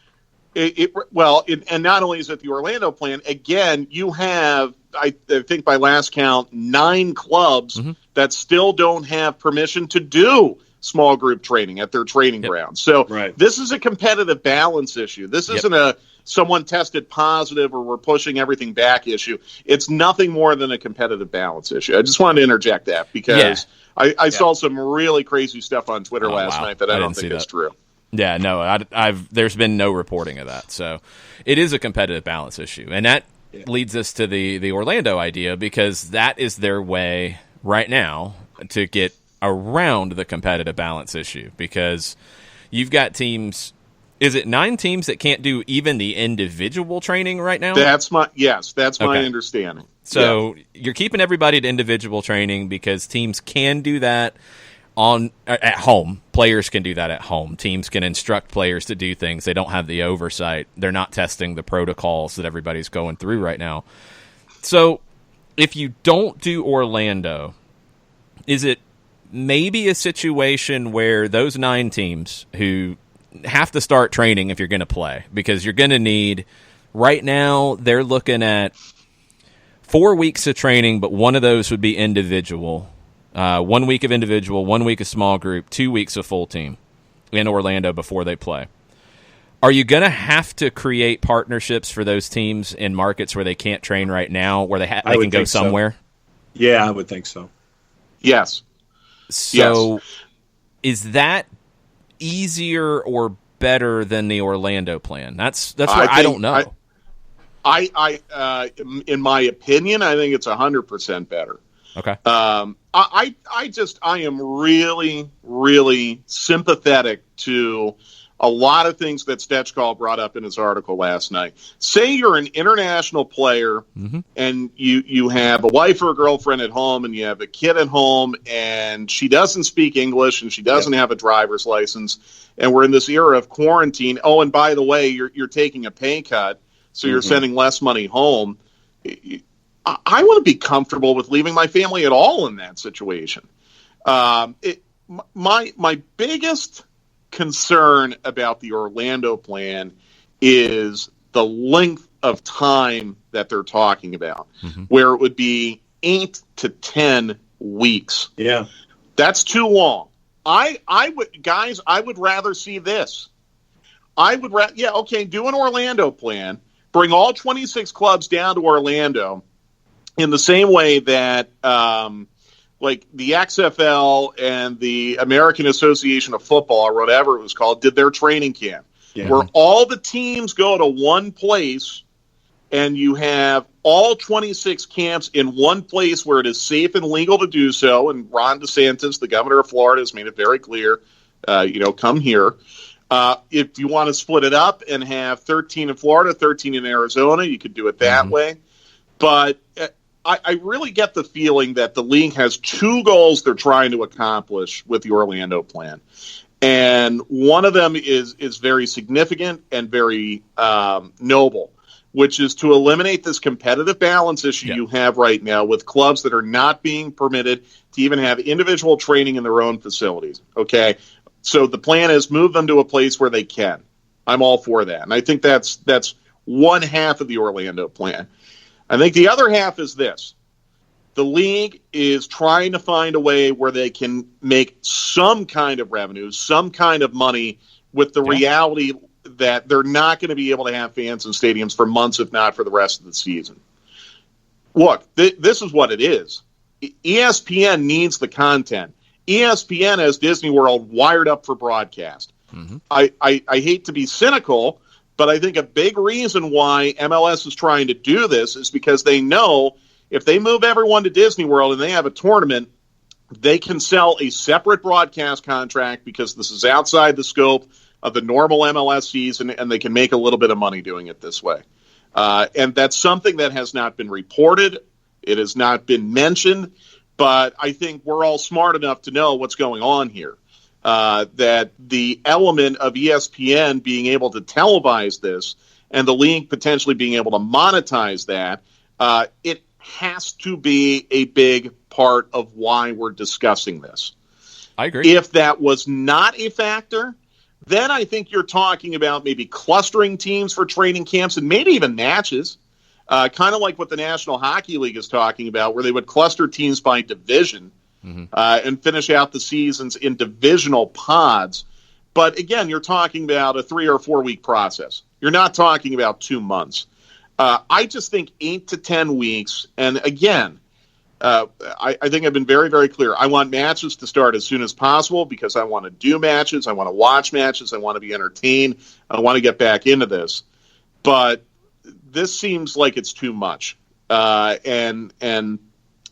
[SPEAKER 4] And not only is it the Orlando plan, again, you have, I think by last count, 9 clubs that still don't have permission to do small group training at their training grounds. So this is a competitive balance issue. This isn't a someone tested positive or we're pushing everything back issue. It's nothing more than a competitive balance issue. I just wanted to interject that because I saw some really crazy stuff on Twitter last night that I don't think is true.
[SPEAKER 1] Yeah, no, there's been no reporting of that. So it is a competitive balance issue. And that leads us to the Orlando idea, because that is their way right now to get around the competitive balance issue, because you've got teams. Is it 9 teams that can't do even the individual training right now?
[SPEAKER 4] That's my understanding.
[SPEAKER 1] So you're keeping everybody to individual training because teams can do that at home. Players can do that at home. Teams can instruct players to do things. They don't have the oversight. They're not testing the protocols that everybody's going through right now. So if you don't do Orlando, is it maybe a situation where those 9 teams who have to start training if you're going to play, because you're going to need, right now they're looking at 4 weeks of training, but one of those would be individual. 1 week of individual, 1 week of small group, 2 weeks of full team in Orlando before they play. Are you going to have to create partnerships for those teams in markets where they can't train right now, where they can go somewhere?
[SPEAKER 2] So. Yeah, I would think so.
[SPEAKER 4] Yes.
[SPEAKER 1] So is that easier or better than the Orlando plan? That's what I don't know.
[SPEAKER 4] I in my opinion, I think it's 100% better.
[SPEAKER 1] Okay.
[SPEAKER 4] I am really, really sympathetic to a lot of things that Stechkal brought up in his article last night. Say you're an international player and you have a wife or a girlfriend at home and you have a kid at home and she doesn't speak English and she doesn't have a driver's license, and we're in this era of quarantine. Oh, and by the way, you're taking a pay cut, so you're sending less money home. I want to be comfortable with leaving my family at all in that situation. My biggest concern about the Orlando plan is the length of time that they're talking about, where it would be 8 to 10 weeks.
[SPEAKER 2] Yeah,
[SPEAKER 4] that's too long. I would rather see this. Do an Orlando plan. Bring all 26 clubs down to Orlando in the same way that like the XFL and the American Association of Football, or whatever it was called, did their training camp. where all the teams go to one place and you have all 26 camps in one place where it is safe and legal to do so. And Ron DeSantis, the governor of Florida, has made it very clear, come here. If you want to split it up and have 13 in Florida, 13 in Arizona, you could do it that way. But I really get the feeling that the league has two goals they're trying to accomplish with the Orlando plan. And one of them is very significant and very noble, which is to eliminate this competitive balance issue you have right now with clubs that are not being permitted to even have individual training in their own facilities. Okay, so the plan is move them to a place where they can. I'm all for that. And I think that's one half of the Orlando plan. I think the other half is this. The league is trying to find a way where they can make some kind of revenue, some kind of money with the reality that they're not going to be able to have fans in stadiums for months, if not for the rest of the season. Look, this is what it is. ESPN needs the content. ESPN has Disney World wired up for broadcast. I hate to be cynical, but I think a big reason why MLS is trying to do this is because they know if they move everyone to Disney World and they have a tournament, they can sell a separate broadcast contract because this is outside the scope of the normal MLS season, and they can make a little bit of money doing it this way. And that's something that has not been reported. It has not been mentioned, but I think we're all smart enough to know what's going on here. That the element of ESPN being able to televise this and the league potentially being able to monetize that, it has to be a big part of why we're discussing this.
[SPEAKER 1] I agree.
[SPEAKER 4] If that was not a factor, then I think you're talking about maybe clustering teams for training camps and maybe even matches, kind of like what the National Hockey League is talking about, where they would cluster teams by division and finish out the seasons in divisional pods. But again, you're talking about a 3 or 4 week process. You're not talking about 2 months. I just think 8 to 10 weeks. And again, I think I've been very, very clear. I want matches to start as soon as possible because I want to do matches. I want to watch matches. I want to be entertained. I want to get back into this. But this seems like it's too much. And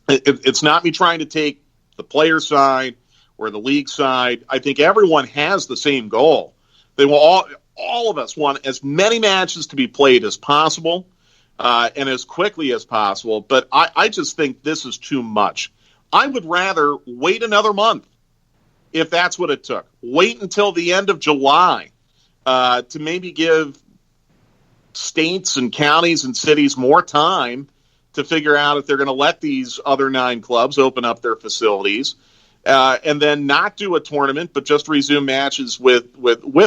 [SPEAKER 4] it's not me trying to take the player side or the league side. I think everyone has the same goal. They will all of us want as many matches to be played as possible. And as quickly as possible, but I just think this is too much. I would rather wait another month if that's what it took. Wait until the end of July to maybe give states and counties and cities more time to figure out if they're going to let these other 9 clubs open up their facilities and then not do a tournament, but just resume matches with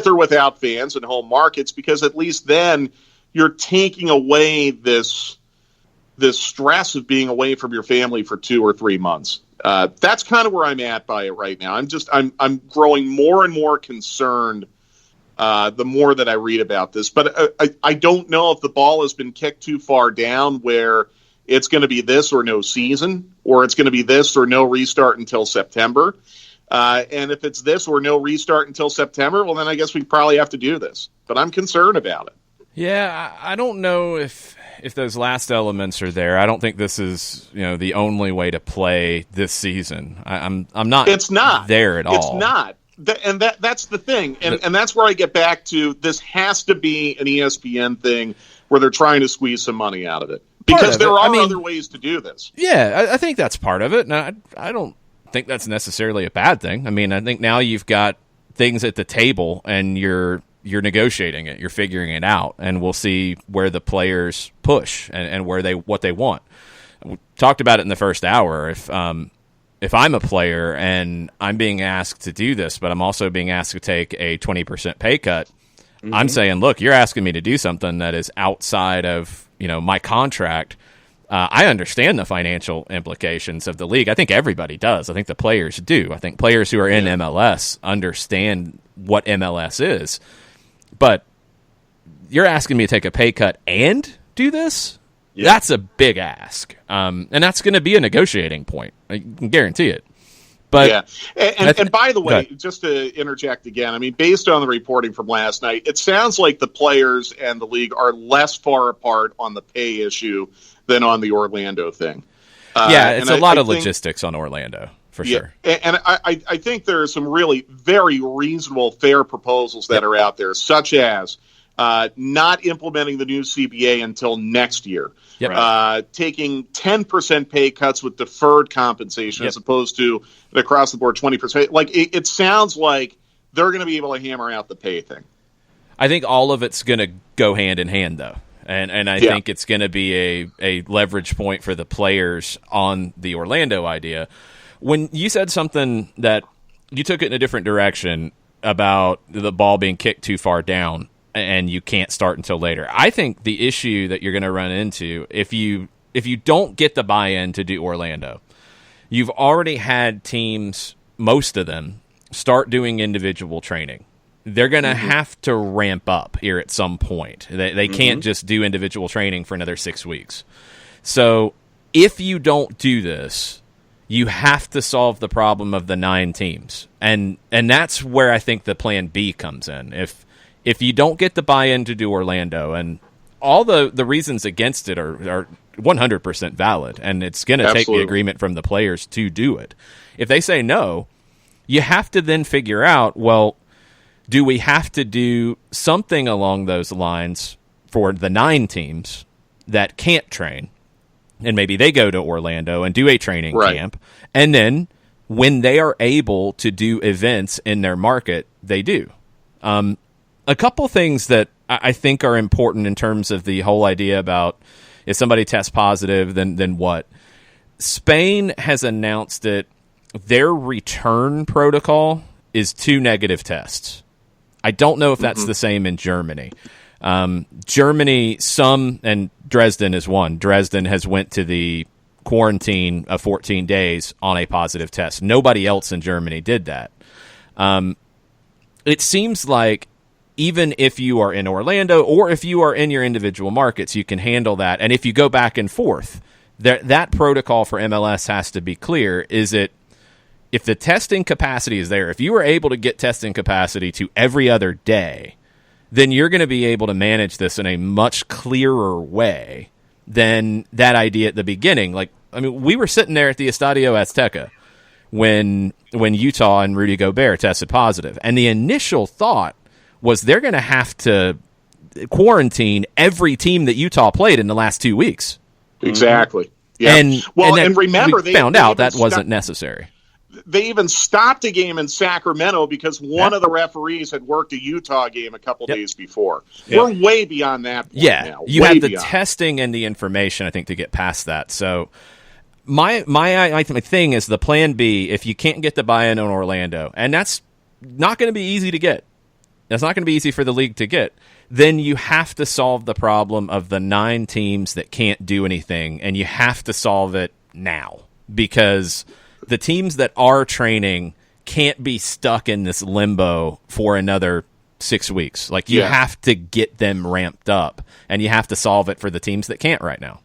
[SPEAKER 4] or without fans in home markets, because at least then you're taking away this stress of being away from your family for 2 or 3 months. That's kind of where I'm at by it right now. I'm growing more and more concerned the more that I read about this. But I don't know if the ball has been kicked too far down where it's going to be this or no season, or it's going to be this or no restart until September. And if it's this or no restart until September, well, then I guess we probably have to do this. But I'm concerned about it.
[SPEAKER 1] Yeah, I don't know if those last elements are there. I don't think this is the only way to play this season. I'm not.
[SPEAKER 4] It's not
[SPEAKER 1] there at all.
[SPEAKER 4] It's not, and that's the thing, and that's where I get back to. This has to be an ESPN thing where they're trying to squeeze some money out of it, because there are other ways to do this.
[SPEAKER 1] Yeah, I think that's part of it. And I don't think that's necessarily a bad thing. I mean, I think now you've got things at the table, and you're negotiating it, you're figuring it out, and we'll see where the players push and where what they want. We talked about it in the first hour. If I'm a player and I'm being asked to do this, but I'm also being asked to take a 20% pay cut, I'm saying, look, you're asking me to do something that is outside of my contract. I understand the financial implications of the league. I think everybody does. I think the players do. I think players who are in MLS understand what MLS is. But you're asking me to take a pay cut and do this? Yeah. That's a big ask. And that's going to be a negotiating point. I can guarantee it. But
[SPEAKER 4] and by the way, just to interject again, I mean, based on the reporting from last night, it sounds like the players and the league are less far apart on the pay issue than on the Orlando thing.
[SPEAKER 1] It's a lot of logistics on Orlando, for sure.
[SPEAKER 4] And I think there are some really very reasonable, fair proposals that are out there, such as not implementing the new CBA until next year, taking 10% pay cuts with deferred compensation as opposed to the across-the-board 20%. Like, it sounds like they're going to be able to hammer out the pay thing.
[SPEAKER 1] I think all of it's going to go hand in hand, though. And I think it's going to be a leverage point for the players on the Orlando idea. When you said something that you took it in a different direction about the ball being kicked too far down and you can't start until later, I think the issue that you're going to run into if you don't get the buy-in to do Orlando, you've already had teams, most of them, start doing individual training. They're going to have to ramp up here at some point. They can't just do individual training for another 6 weeks. So if you don't do this, you have to solve the problem of the 9 teams. And that's where I think the plan B comes in. If you don't get the buy-in to do Orlando, and all the reasons against it are 100% valid, and it's going to take the agreement from the players to do it. If they say no, you have to then figure out, well, do we have to do something along those lines for the 9 teams that can't train? And maybe they go to Orlando and do a training camp. And then when they are able to do events in their market, they do. A couple things that I think are important in terms of the whole idea about if somebody tests positive, then what? Spain has announced that their return protocol is 2 negative tests. I don't know if that's the same in Germany. Germany, and Dresden is one. Dresden has went to the quarantine of 14 days on a positive test. Nobody else in Germany did that. It seems like even if you are in Orlando or if you are in your individual markets, you can handle that. And if you go back and forth, that protocol for MLS has to be clear. If the testing capacity is there, if you were able to get testing capacity to every other day, then you're going to be able to manage this in a much clearer way than that idea at the beginning. Like, I mean, we were sitting there at the Estadio Azteca when Utah and Rudy Gobert tested positive, and the initial thought was they're going to have to quarantine every team that Utah played in the last 2 weeks.
[SPEAKER 4] Exactly. Yeah. And remember,
[SPEAKER 1] they found out that wasn't necessary.
[SPEAKER 4] They even stopped a game in Sacramento because one of the referees had worked a Utah game a couple days before. We're way beyond that point now.
[SPEAKER 1] You have the testing and the information, I think, to get past that. So my thing is the plan B, if you can't get the buy-in on Orlando, and that's not going to be easy to get. That's not going to be easy for the league to get. Then you have to solve the problem of the 9 teams that can't do anything, and you have to solve it now because the teams that are training can't be stuck in this limbo for another 6 weeks. Like, you have to get them ramped up, and you have to solve it for the teams that can't right now.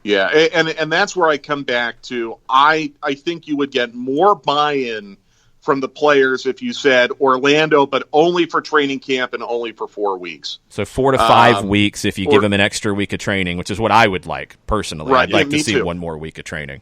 [SPEAKER 4] Yeah, and that's where I come back to. I think you would get more buy-in from the players if you said Orlando, but only for training camp and only for 4 weeks.
[SPEAKER 1] So 4 to 5 weeks if you give them an extra week of training, which is what I would like personally. I'd like to see 1 more week of training.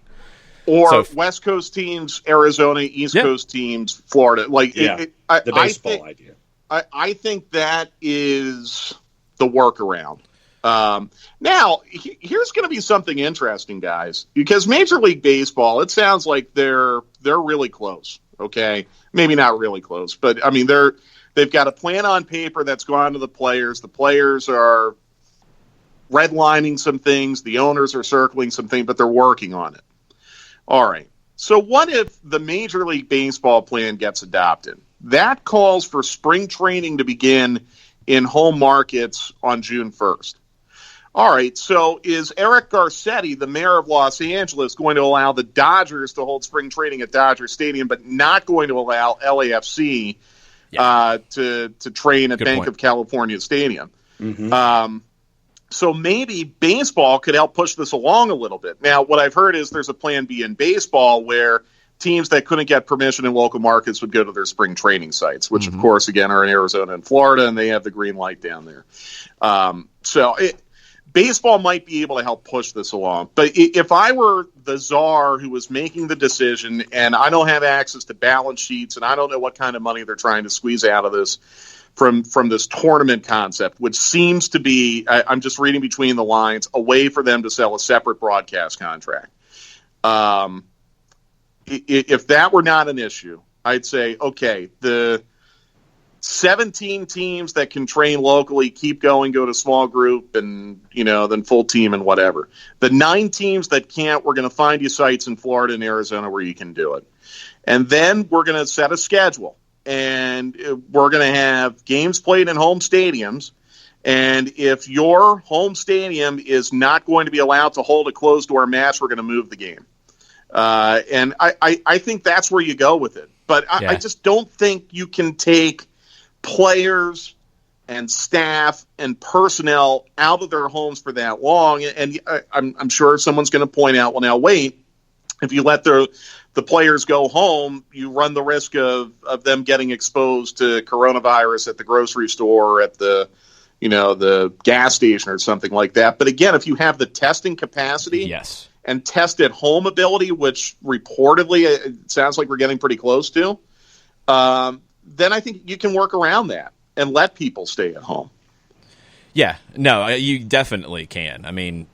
[SPEAKER 4] Or West Coast teams, Arizona, East Coast teams, Florida.
[SPEAKER 2] The baseball idea.
[SPEAKER 4] I think that is the workaround. Now, here's going to be something interesting, guys, because Major League Baseball, it sounds like they're really close. Okay, maybe not really close, but I mean they've got a plan on paper that's gone to the players. The players are redlining some things. The owners are circling some things, but they're working on it. All right. So what if the Major League Baseball plan gets adopted? That calls for spring training to begin in home markets on June 1st. All right, so is Eric Garcetti, the mayor of Los Angeles, going to allow the Dodgers to hold spring training at Dodger Stadium, but not going to allow LAFC to train at Bank of California Stadium? Mm-hmm. So maybe baseball could help push this along a little bit. Now, what I've heard is there's a plan B in baseball where teams that couldn't get permission in local markets would go to their spring training sites, which, of course, again, are in Arizona and Florida, and they have the green light down there. Baseball might be able to help push this along. But if I were the czar who was making the decision, and I don't have access to balance sheets, and I don't know what kind of money they're trying to squeeze out of this from this tournament concept, which seems to be, I'm just reading between the lines, a way for them to sell a separate broadcast contract. If that were not an issue, I'd say, okay, the 17 teams that can train locally, keep going, go to small group, and, then full team and whatever. The 9 teams that can't, we're going to find you sites in Florida and Arizona where you can do it. And then we're going to set a schedule. And we're going to have games played in home stadiums. And if your home stadium is not going to be allowed to hold a closed-door match, we're going to move the game. And I think that's where you go with it. But I just don't think you can take players and staff and personnel out of their homes for that long. And I'm sure someone's going to point out, well, now, wait, if you let the players go home, you run the risk of them getting exposed to coronavirus at the grocery store or at the gas station or something like that. But again, if you have the testing capacity and test at home ability, which reportedly it sounds like we're getting pretty close to, then I think you can work around that and let people stay at home.
[SPEAKER 1] Yeah, no, you definitely can. I mean,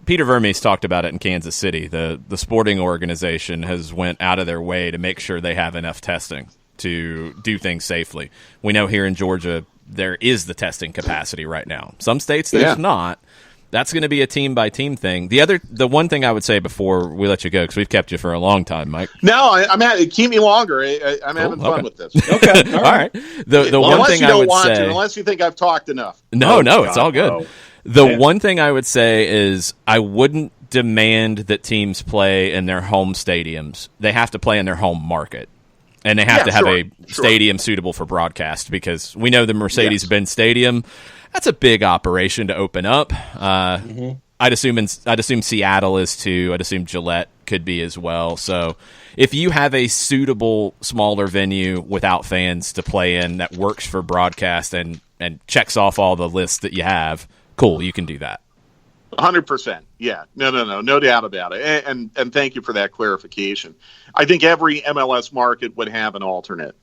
[SPEAKER 1] Peter Vermes talked about it in Kansas City. The sporting organization has went out of their way to make sure they have enough testing to do things safely. We know here in Georgia there is the testing capacity right now. Some states there's not. That's going to be a team-by-team thing. The one thing I would say before we let you go, because we've kept you for a long time, Mike.
[SPEAKER 4] No, keep me longer. I'm having fun with this.
[SPEAKER 1] Okay, all right. The one thing I would say,
[SPEAKER 4] unless you think I've talked enough.
[SPEAKER 1] No, it's all good. One thing I would say is I wouldn't demand that teams play in their home stadiums. They have to play in their home market. And they have to have a stadium suitable for broadcast, because we know the Mercedes-Benz Stadium, that's a big operation to open up. I'd assume Seattle is too. I'd assume Gillette could be as well. So if you have a suitable smaller venue without fans to play in that works for broadcast and checks off all the lists that you have, cool, you can do that.
[SPEAKER 4] 100%. Yeah. No doubt about it. And thank you for that clarification. I think every MLS market would have an alternate.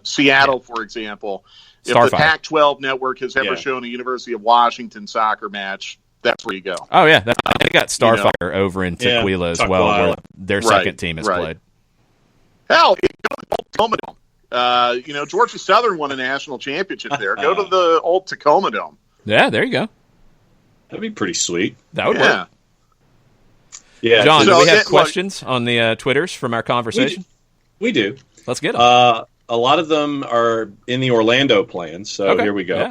[SPEAKER 4] Seattle, for example, if the Pac-12 network has ever shown a University of Washington soccer match, that's where you go.
[SPEAKER 1] Oh, yeah. They got Starfire over in Tequila as well, where their second team has played.
[SPEAKER 4] Hell, go to the Tacoma Dome. Georgia Southern won a national championship there. Go to the old Tacoma Dome.
[SPEAKER 1] Yeah, there you go.
[SPEAKER 2] That'd be pretty sweet.
[SPEAKER 1] That would work.
[SPEAKER 2] Yeah.
[SPEAKER 1] John, do we have questions on the Twitters from our conversation?
[SPEAKER 2] We do.
[SPEAKER 1] Let's get them.
[SPEAKER 2] A lot of them are in the Orlando plans, so here we go.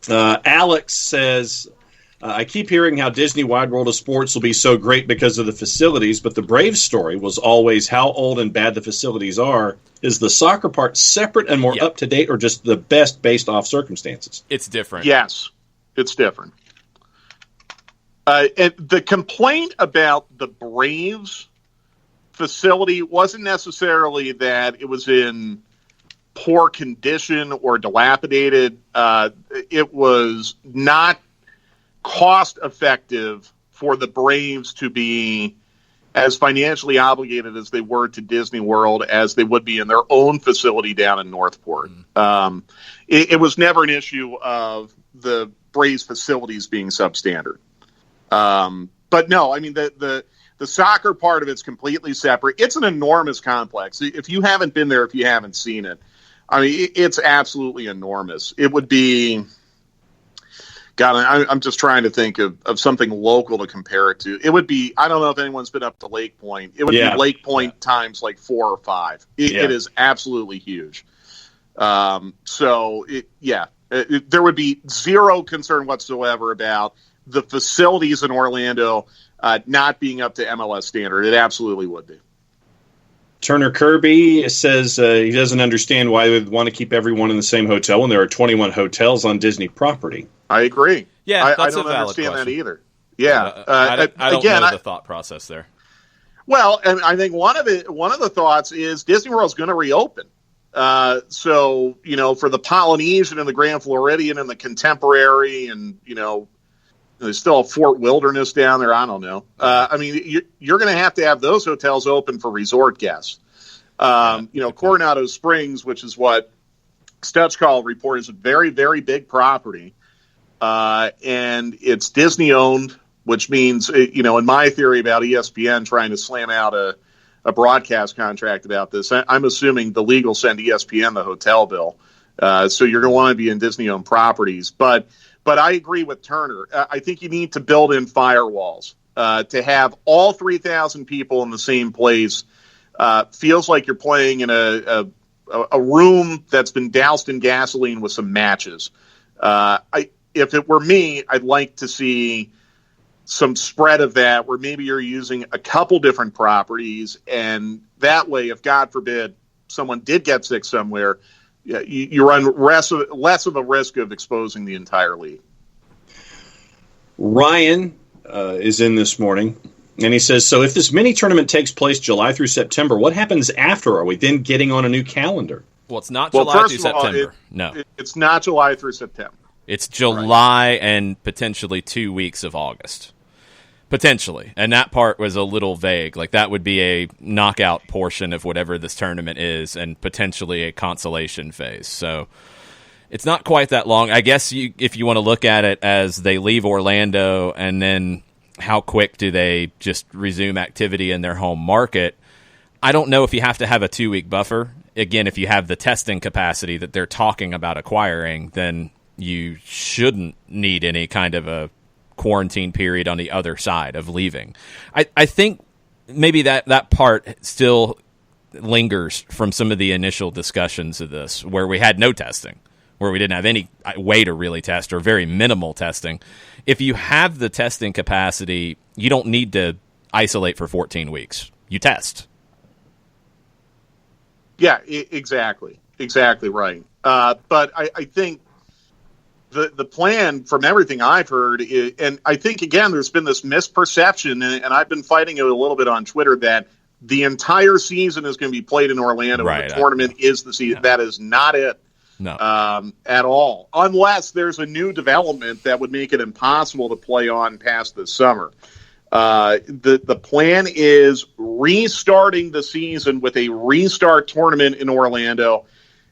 [SPEAKER 2] Yeah. Alex says, I keep hearing how Disney Wide World of Sports will be so great because of the facilities, but the Braves story was always how old and bad the facilities are. Is the soccer part separate and more up-to-date, or just the best based off circumstances?
[SPEAKER 1] It's different.
[SPEAKER 4] Yes, it's different. And the complaint about the Braves facility wasn't necessarily that it was in poor condition or dilapidated. It was not cost effective for the Braves to be as financially obligated as they were to Disney World as they would be in their own facility down in Northport. It was never an issue of the Braves facilities being substandard. But no, I mean, the soccer part of it's completely separate. It's an enormous complex. If you haven't been there, if you haven't seen it, I mean, it's absolutely enormous. It would be, God, I'm just trying to think of something local to compare it to. It would be, I don't know if anyone's been up to Lake Point. It would be Lake Point times like 4 or 5. It is absolutely huge. There would be zero concern whatsoever about the facilities in Orlando not being up to MLS standard. It absolutely would be.
[SPEAKER 2] Turner Kirby says he doesn't understand why they would want to keep everyone in the same hotel when there are 21 hotels on Disney property.
[SPEAKER 4] I agree.
[SPEAKER 1] Yeah, that's
[SPEAKER 4] I don't
[SPEAKER 1] a valid
[SPEAKER 4] understand
[SPEAKER 1] question.
[SPEAKER 4] that either. Yeah.
[SPEAKER 1] I don't know the thought process there.
[SPEAKER 4] Well, and I think one of the thoughts is Disney World's going to reopen. So, for the Polynesian and the Grand Floridian and the Contemporary and, there's still a Fort Wilderness down there. I don't know. You're going to have those hotels open for resort guests. Coronado Springs, which is what Stutchcall reported, is a very, very big property. And it's Disney owned, which means, in my theory about ESPN trying to slam out a broadcast contract about this, I'm assuming the league will send ESPN the hotel bill. So you're going to want to be in Disney-owned properties. But I agree with Turner. I think you need to build in firewalls. To have all 3,000 people in the same place feels like you're playing in a room that's been doused in gasoline with some matches. If it were me, I'd like to see some spread of that where maybe you're using a couple different properties, and that way, if God forbid someone did get sick somewhere, you run less of a risk of exposing the entire league.
[SPEAKER 2] Ryan is in this morning, and he says, so if this mini tournament takes place July through September, what happens after? Are we then getting on a new calendar?
[SPEAKER 1] Well, it's not July through September.
[SPEAKER 4] It's not July through September.
[SPEAKER 1] It's July and potentially 2 weeks of August. Potentially. And that part was a little vague. Like, that would be a knockout portion of whatever this tournament is and potentially a consolation phase. So it's not quite that long. I guess if you want to look at it as they leave Orlando and then how quick do they just resume activity in their home market, I don't know if you have to have a 2-week buffer. Again, if you have the testing capacity that they're talking about acquiring, then you shouldn't need any kind of a quarantine period on the other side of leaving. I think maybe that part still lingers from some of the initial discussions of this, where we had no testing, where we didn't have any way to really test or very minimal testing. If you have the testing capacity, you don't need to isolate for 14 weeks. You test.
[SPEAKER 4] Yeah, exactly. Exactly right. But I think the plan, from everything I've heard, and I think, again, there's been this misperception, and I've been fighting it a little bit on Twitter, that the entire season is going to be played in Orlando. Right. The tournament is the season. No. That is not it. No. At all. Unless there's a new development that would make it impossible to play on past the summer. The plan is restarting the season with a restart tournament in Orlando,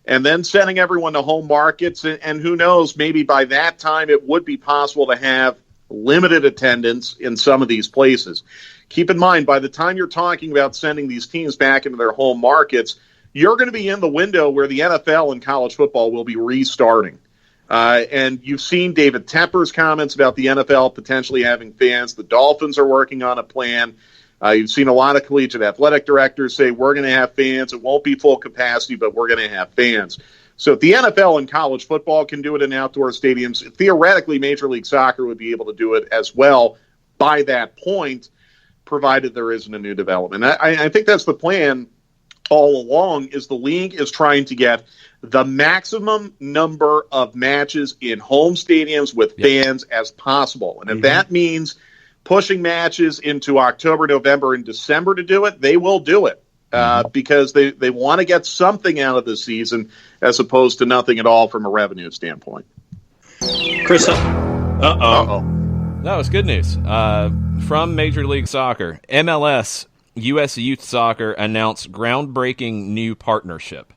[SPEAKER 4] and then sending everyone to home markets. And who knows, maybe by that time it would be possible to have limited attendance in some of these places. Keep in mind, by the time you're talking about sending these teams back into their home markets, you're going to be in the window where the NFL and college football will be restarting. And you've seen David Tepper's comments about the NFL potentially having fans. The Dolphins are working on a plan. You've seen a lot of collegiate athletic directors say, we're going to have fans. It won't be full capacity, but we're going to have fans. So if the NFL and college football can do it in outdoor stadiums, theoretically Major League Soccer would be able to do it as well by that point, provided there isn't a new development. I think that's the plan all along, is the league is trying to get the maximum number of matches in home stadiums with fans as possible. And if that means pushing matches into October, November, and December to do it, they will do it because they want to get something out of the season as opposed to nothing at all from a revenue standpoint.
[SPEAKER 2] Chris,
[SPEAKER 1] No, it's good news. From Major League Soccer, MLS U.S. Youth Soccer announced groundbreaking new partnership.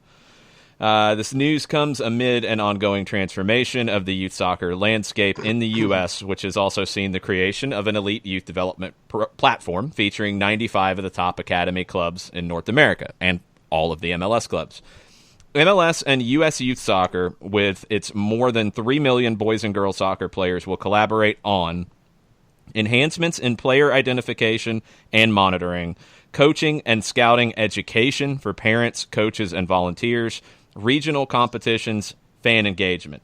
[SPEAKER 1] This news comes amid an ongoing transformation of the youth soccer landscape in the U.S., which has also seen the creation of an elite youth development platform featuring 95 of the top academy clubs in North America and all of the MLS clubs. MLS and U.S. Youth Soccer, with its more than 3 million boys and girls soccer players, will collaborate on enhancements in player identification and monitoring, coaching and scouting education for parents, coaches, and volunteers, regional competitions, fan engagement.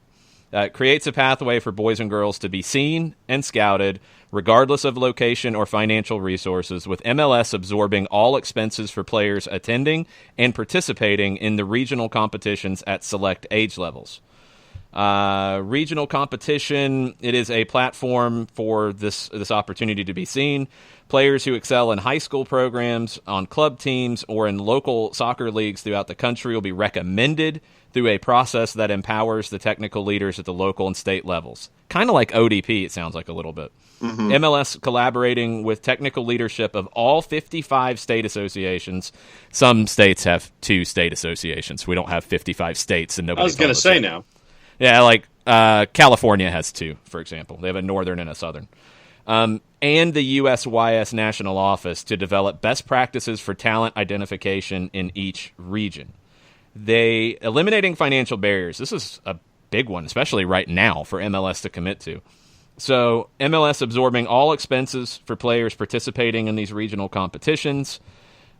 [SPEAKER 1] It creates a pathway for boys and girls to be seen and scouted, regardless of location or financial resources, with MLS absorbing all expenses for players attending and participating in the regional competitions at select age levels. Regional competition, it is a platform for this opportunity to be seen. Players who excel in high school programs, on club teams, or in local soccer leagues throughout the country will be recommended through a process that empowers the technical leaders at the local and state levels. Kind of like ODP, it sounds like a little bit. Mm-hmm. MLS collaborating with technical leadership of all 55 state associations. Some states have 2 state associations. We don't have 55 states. And nobody.
[SPEAKER 2] I was going to say now.
[SPEAKER 1] Yeah, like California has 2, for example. They have a northern and a southern. And the USYS National Office to develop best practices for talent identification in each region. They eliminating financial barriers. This is a big one, especially right now for MLS to commit to. So MLS absorbing all expenses for players participating in these regional competitions.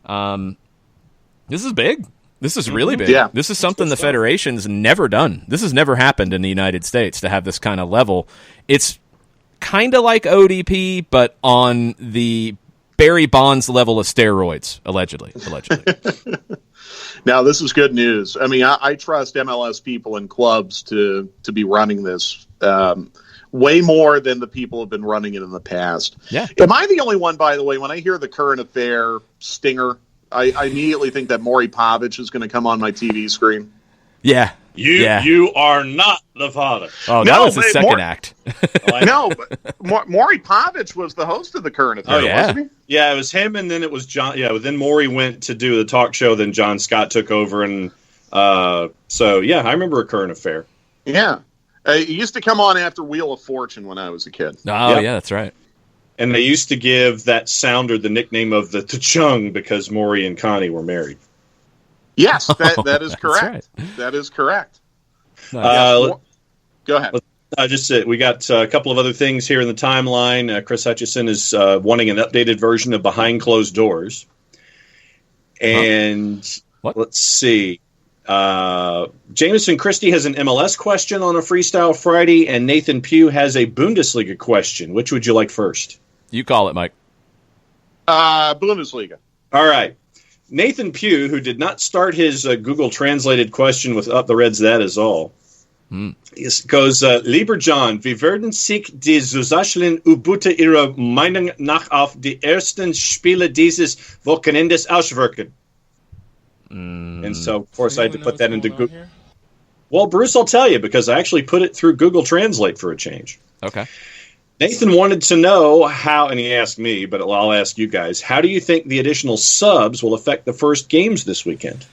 [SPEAKER 1] This is big. This is really big.
[SPEAKER 4] Yeah.
[SPEAKER 1] This is something the Federation's never done. This has never happened in the United States to have this kind of level. It's kind of like ODP, but on the Barry Bonds level of steroids, allegedly.
[SPEAKER 4] Now, this is good news. I mean, I trust MLS people and clubs to be running this way more than the people have been running it in the past.
[SPEAKER 1] Yeah.
[SPEAKER 4] Am I the only one, by the way, when I hear the current affair stinger, I immediately think that Maury Povich is going to come on my TV screen?
[SPEAKER 1] Yeah.
[SPEAKER 2] You are not the father.
[SPEAKER 1] Oh, that was the second act.
[SPEAKER 4] No, but Maury Povich was the host of the current affair, wasn't he?
[SPEAKER 2] Yeah, it was him, and then it was John. Yeah, then Maury went to do the talk show. Then John Scott took over, and so yeah, I remember a current affair.
[SPEAKER 4] Yeah, he used to come on after Wheel of Fortune when I was a kid.
[SPEAKER 1] Oh, yeah, that's right.
[SPEAKER 2] And they used to give that sounder the nickname of the Tchung because Maury and Connie were married.
[SPEAKER 4] Yes, that is correct.
[SPEAKER 1] Right.
[SPEAKER 4] That is correct.
[SPEAKER 2] Go
[SPEAKER 4] ahead.
[SPEAKER 2] We got a couple of other things here in the timeline. Chris Hutchison is wanting an updated version of Behind Closed Doors. And let's see. Jameson Christie has an MLS question on a Freestyle Friday, and Nathan Pugh has a Bundesliga question. Which would you like first?
[SPEAKER 1] You call it, Mike.
[SPEAKER 4] Bundesliga.
[SPEAKER 2] All right. Nathan Pugh, who did not start his Google translated question with "Up the Reds, that is all," goes, Lieber John, wie werden sich die Zusammenstellungen über Ihrer Meinung nach auf die ersten Spiele dieses Wochenendes auswirken? And so, of course, I had to put that into Google. Well, Bruce, I'll tell you, because I actually put it through Google Translate for a change.
[SPEAKER 1] Okay.
[SPEAKER 2] Nathan wanted to know how, and he asked me, but I'll ask you guys, how do you think the additional subs will affect the first games this weekend?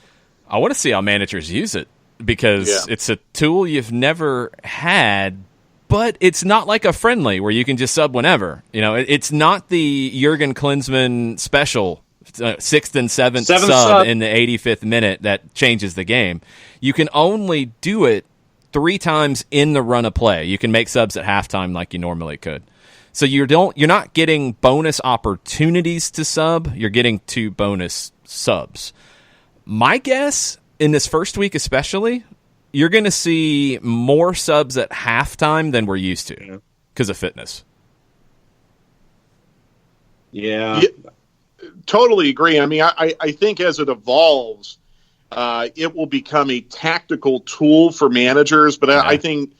[SPEAKER 1] I want to see how managers use it, because it's a tool you've never had, but it's not like a friendly where you can just sub whenever. You know, it's not the Jurgen Klinsmann special 6th and 7th sub in the 85th minute that changes the game. You can only do it 3 times in the run of play. You can make subs at halftime like you normally could. So you're not getting bonus opportunities to sub. You're getting 2 bonus subs. My guess, in this first week especially, you're going to see more subs at halftime than we're used to because of fitness.
[SPEAKER 2] Yeah.
[SPEAKER 4] Totally agree. I mean, I think as it evolves, it will become a tactical tool for managers. But I think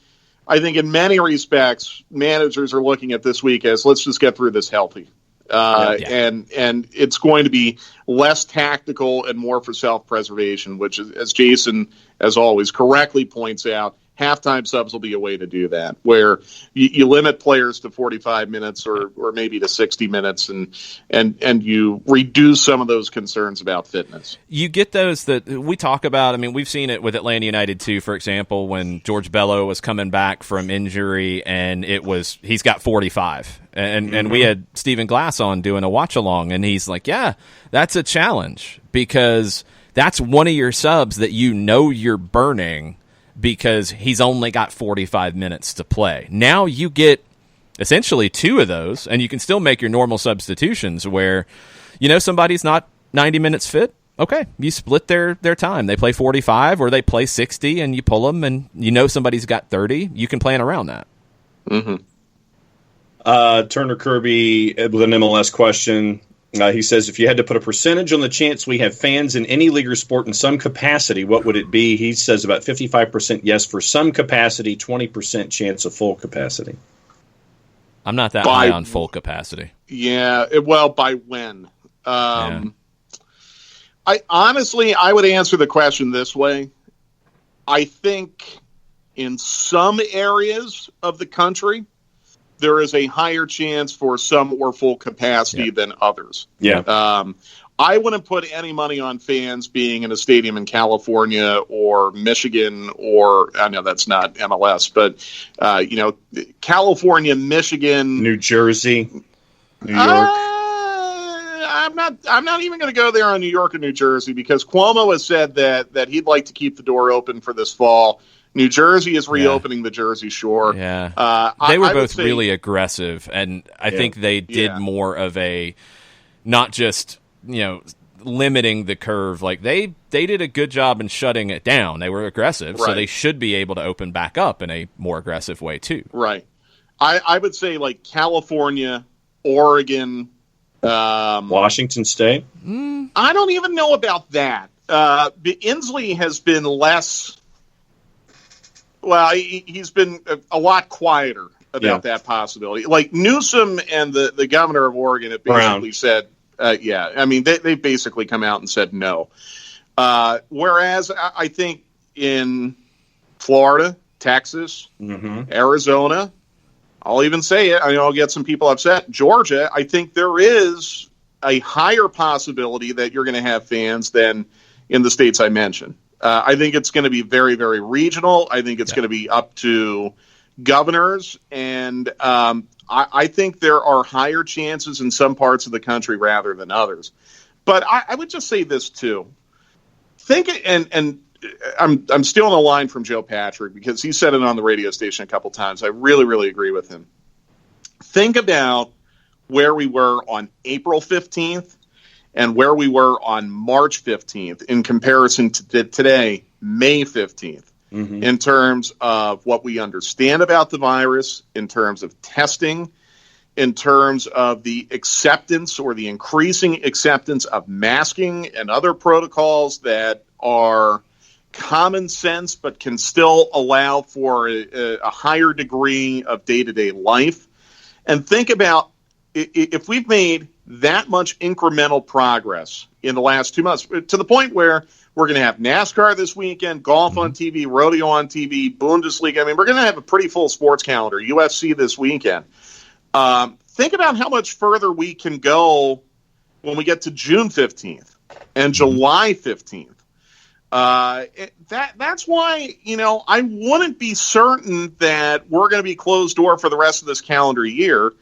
[SPEAKER 4] in many respects, managers are looking at this week as, let's just get through this healthy. And it's going to be less tactical and more for self-preservation, which is, as Jason, as always, correctly points out, halftime subs will be a way to do that, where you limit players to 45 minutes or maybe to 60 minutes, and you reduce some of those concerns about fitness.
[SPEAKER 1] You get those that we talk about. I mean, we've seen it with Atlanta United too, for example, when George Bello was coming back from injury, and he's got 45. And we had Stephen Glass on doing a watch-along, and he's like, yeah, that's a challenge, because that's one of your subs that you're burning, because he's only got 45 minutes to play. Now you get essentially 2 of those, and you can still make your normal substitutions where, somebody's not 90 minutes fit. Okay, you split their time. They play 45 or they play 60, and you pull them, and somebody's got 30. You can plan around that.
[SPEAKER 2] Mm-hmm. Turner Kirby with an MLS question. He says, if you had to put a percentage on the chance we have fans in any league or sport in some capacity, what would it be? He says about 55% yes for some capacity, 20% chance of full capacity.
[SPEAKER 1] I'm not that high on full capacity.
[SPEAKER 4] Yeah, well, by when? I would answer the question this way. I think in some areas of the country, there is a higher chance for some or full capacity than others.
[SPEAKER 2] Yeah.
[SPEAKER 4] I wouldn't put any money on fans being in a stadium in California or Michigan, or I know that's not MLS, but California, Michigan,
[SPEAKER 2] New Jersey, New York.
[SPEAKER 4] I'm not even going to go there on New York or New Jersey, because Cuomo has said that he'd like to keep the door open for this fall. New Jersey is reopening the Jersey Shore.
[SPEAKER 1] Yeah, they were both really aggressive, and I think they did more of a not just limiting the curve. Like they did a good job in shutting it down. They were aggressive, so they should be able to open back up in a more aggressive way too. Right.
[SPEAKER 4] I would say like California, Oregon,
[SPEAKER 2] Washington State.
[SPEAKER 4] I don't even know about that. Inslee has been less. Well, he's been a lot quieter about that possibility. Like Newsom and the governor of Oregon have basically said, they basically come out and said no. Whereas I think in Florida, Texas, Arizona, I'll even say it, I'll get some people upset, Georgia, I think there is a higher possibility that you're going to have fans than in the states I mentioned. I think it's going to be very, very regional. I think it's going to be up to governors, and I think there are higher chances in some parts of the country rather than others. But I would just say this too: and I'm stealing a line from Joe Patrick because he said it on the radio station a couple times. I really, really agree with him. Think about where we were on April 15th. And where we were on March 15th in comparison to today, May 15th, in terms of what we understand about the virus, in terms of testing, in terms of the acceptance or the increasing acceptance of masking and other protocols that are common sense but can still allow for a higher degree of day-to-day life. And think about if we've made that much incremental progress in the last 2 months, to the point where we're going to have NASCAR this weekend, golf on TV, rodeo on TV, Bundesliga. I mean, we're going to have a pretty full sports calendar, UFC this weekend. Think about how much further we can go when we get to June 15th and July 15th. That's why, I wouldn't be certain that we're going to be closed door for the rest of this calendar year,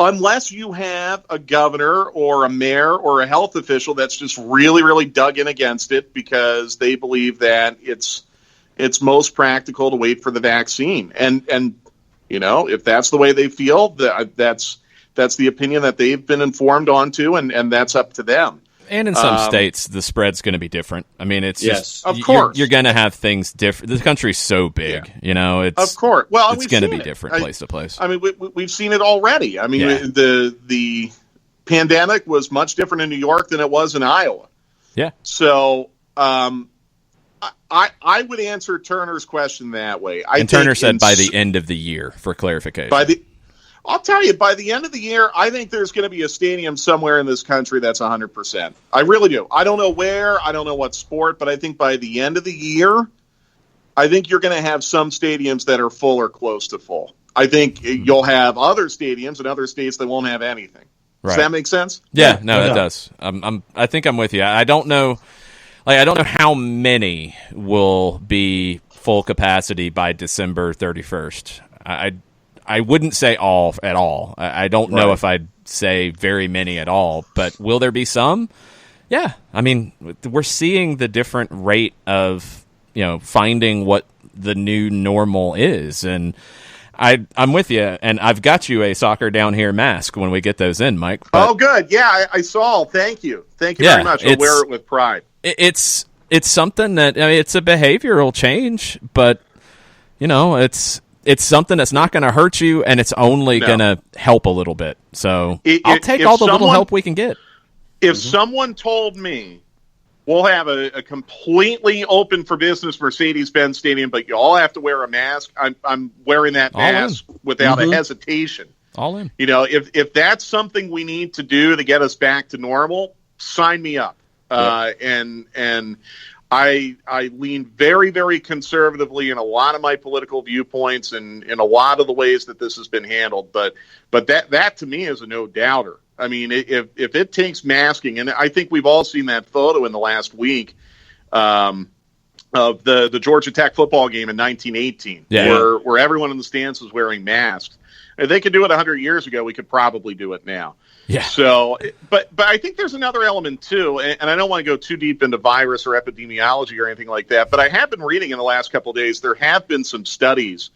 [SPEAKER 4] unless you have a governor or a mayor or a health official that's just really, really dug in against it because they believe that it's most practical to wait for the vaccine. And if that's the way they feel, that's the opinion that they've been informed onto, and that's up to them.
[SPEAKER 1] And in some states, the spread's going to be different. I mean, it's just,
[SPEAKER 4] of course,
[SPEAKER 1] you're going to have things different. The country's so big, it's
[SPEAKER 4] of course. Well,
[SPEAKER 1] it's going to be different place to place.
[SPEAKER 4] I mean, we've seen it already. I mean, the pandemic was much different in New York than it was in Iowa.
[SPEAKER 1] Yeah.
[SPEAKER 4] So, I would answer Turner's question that way.
[SPEAKER 1] Turner said by the end of the year, for clarification.
[SPEAKER 4] I'll tell you, by the end of the year, I think there's going to be a stadium somewhere in this country that's 100%. I really do. I don't know where, I don't know what sport, but I think by the end of the year, I think you're going to have some stadiums that are full or close to full. I think you'll have other stadiums in other states that won't have anything. Right. Does that make sense?
[SPEAKER 1] Yeah, no, it does. I think I'm with you. I don't know. I don't know how many will be full capacity by December 31st. I wouldn't say all at all. I don't know if I'd say very many at all, but will there be some? Yeah. I mean, we're seeing the different rate of, finding what the new normal is. And I'm with you, and I've got you a Soccer Down Here mask when we get those in, Mike.
[SPEAKER 4] Oh, good. Yeah, I saw. Thank you. Thank you very much. I'll wear it with pride.
[SPEAKER 1] It's something that, it's a behavioral change, but, it's something that's not going to hurt you, and it's only going to help a little bit. So I'll take all the little help we can get.
[SPEAKER 4] If someone told me we'll have a completely open for business Mercedes-Benz Stadium, but you all have to wear a mask, I'm wearing that mask without a hesitation.
[SPEAKER 1] All in.
[SPEAKER 4] You know, if that's something we need to do to get us back to normal, sign me up. And I lean very, very conservatively in a lot of my political viewpoints and in a lot of the ways that this has been handled. But that to me is a no doubter. I mean, if it takes masking, and I think we've all seen that photo in the last week of the Georgia Tech football game in 1918, where everyone in the stands was wearing masks. If they could do it 100 years ago, we could probably do it now.
[SPEAKER 1] Yeah.
[SPEAKER 4] So, but I think there's another element too, and I don't want to go too deep into virus or epidemiology or anything like that, but I have been reading in the last couple of days, there have been some studies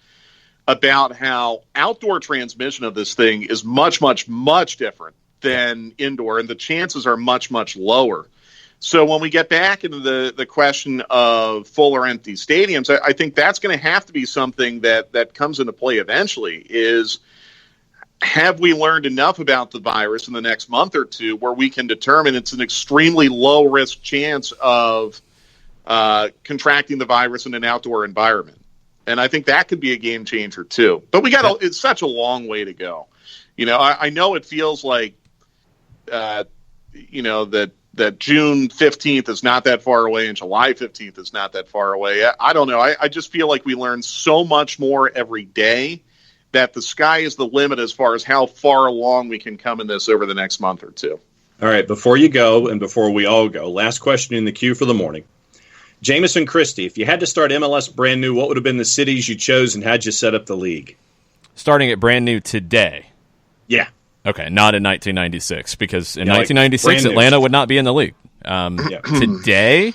[SPEAKER 4] about how outdoor transmission of this thing is much, much, much different than indoor, and the chances are much, much lower. So when we get back into the question of full or empty stadiums, I think that's going to have to be something that comes into play eventually is, have we learned enough about the virus in the next month or two where we can determine it's an extremely low-risk chance of contracting the virus in an outdoor environment? And I think that could be a game changer too. But it's such a long way to go. You know, I know it feels like, you know, that June 15th is not that far away and July 15th is not that far away. I don't know. I just feel like we learn so much more every day that the sky is the limit as far as how far along we can come in this over the next month or two.
[SPEAKER 2] All right, before you go and before we all go, last question in the queue for the morning. Jameson Christie, if you had to start MLS brand new, what would have been the cities you chose and how'd you set up the league?
[SPEAKER 1] Starting it brand new today.
[SPEAKER 2] Yeah.
[SPEAKER 1] Okay, not in 1996, because in 1996, Atlanta would not be in the league. Today,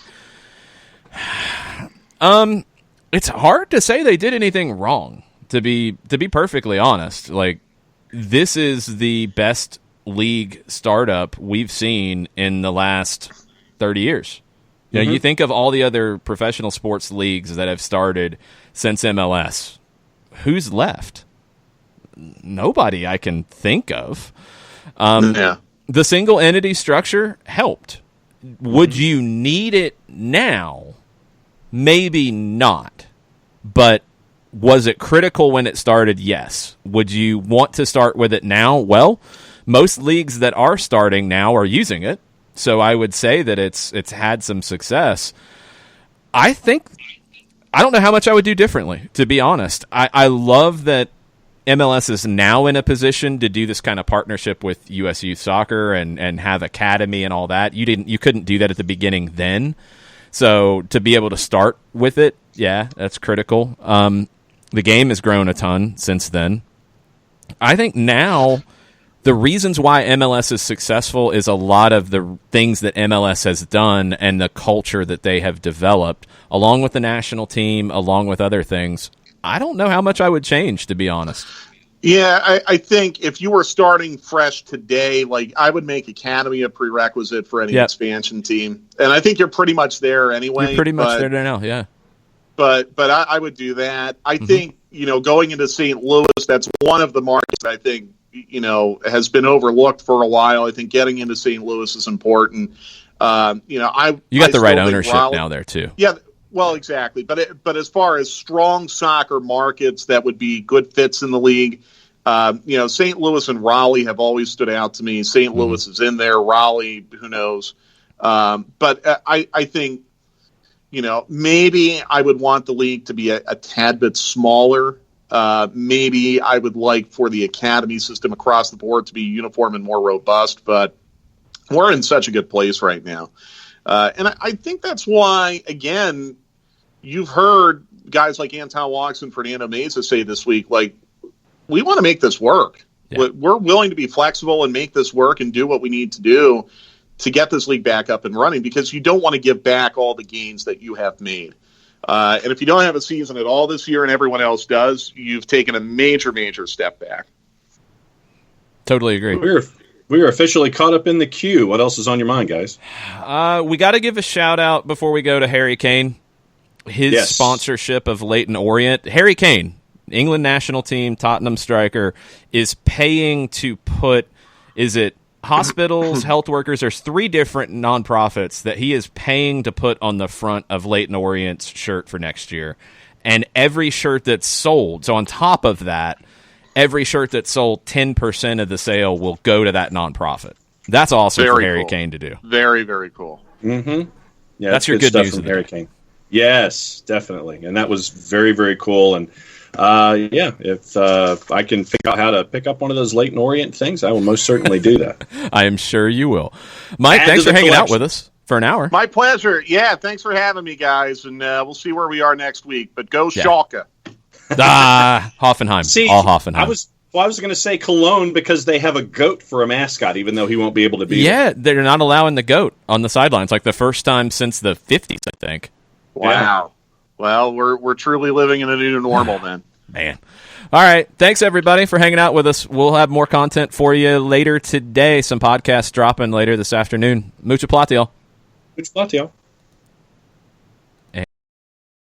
[SPEAKER 1] it's hard to say they did anything wrong, to be perfectly honest. Like, this is the best league startup we've seen in the last 30 years. You know, you think of all the other professional sports leagues that have started since MLS. Who's left? Nobody I can think of. The single entity structure helped. Would you need it now? Maybe not. But was it critical when it started? Yes. Would you want to start with it now? Well, most leagues that are starting now are using it. So I would say that it's had some success. I don't know how much I would do differently, to be honest. I love that MLS is now in a position to do this kind of partnership with US Youth Soccer and have academy and all that. You couldn't do that at the beginning then. So to be able to start with it, yeah, that's critical. The game has grown a ton since then. I think now the reasons why MLS is successful is a lot of the things that MLS has done and the culture that they have developed, along with the national team, along with other things. I don't know how much I would change, to be honest.
[SPEAKER 4] Yeah, I think if you were starting fresh today, like, I would make academy a prerequisite for any expansion team. And I think you're pretty much there anyway.
[SPEAKER 1] You're pretty much there now, yeah.
[SPEAKER 4] But I would do that. I think, going into St. Louis, that's one of the markets I think, has been overlooked for a while. I think getting into St. Louis is important. You got
[SPEAKER 1] the right ownership now there, too.
[SPEAKER 4] Yeah, well, exactly. But as far as strong soccer markets that would be good fits in the league, St. Louis and Raleigh have always stood out to me. St. Louis is in there. Raleigh, who knows? But I think, maybe I would want the league to be a tad bit smaller. Maybe I would like for the academy system across the board to be uniform and more robust. But we're in such a good place right now. And I think that's why, again, you've heard guys like Anton Walks and Fernando Meza say this week, like, we want to make this work. Yeah. We're willing to be flexible and make this work and do what we need to do to get this league back up and running, because you don't want to give back all the gains that you have made. And if you don't have a season at all this year and everyone else does, you've taken a major, major step back.
[SPEAKER 1] Totally agree.
[SPEAKER 2] We are officially caught up in the queue. What else is on your mind, guys?
[SPEAKER 1] We got to give a shout-out before we go to Harry Kane. His sponsorship of Leyton Orient. Harry Kane, England national team, Tottenham striker, is paying to put, is it hospitals, health workers. There's 3 different nonprofits that he is paying to put on the front of Leyton Orient's shirt for next year. And every shirt that's sold, so on top of that, every shirt that's sold, 10% of the sale will go to that nonprofit. That's awesome for Harry Kane to do.
[SPEAKER 4] Very, very cool.
[SPEAKER 2] Mm-hmm. Yeah,
[SPEAKER 1] that's your good
[SPEAKER 2] stuff
[SPEAKER 1] news
[SPEAKER 2] from Harry Kane. Yes, definitely. And that was very, very cool. And if I can figure out how to pick up one of those Leyton Orient things, I will most certainly do that.
[SPEAKER 1] I am sure you will. Mike, thanks for hanging out with us for an hour.
[SPEAKER 4] My pleasure. Yeah, thanks for having me, guys. And we'll see where we are next week. But go Schalke.
[SPEAKER 1] Hoffenheim.
[SPEAKER 2] See,
[SPEAKER 1] all Hoffenheim.
[SPEAKER 2] I was going to say Cologne because they have a goat for a mascot, even though he won't be able to be
[SPEAKER 1] there. They're not allowing the goat on the sidelines, like the first time since the 50s, I think.
[SPEAKER 4] Wow. Yeah. Well, we're truly living in a new normal then.
[SPEAKER 1] Man. All right. Thanks, everybody, for hanging out with us. We'll have more content for you later today. Some podcasts dropping later this afternoon. Mucho platiel.
[SPEAKER 2] Mucho platiel.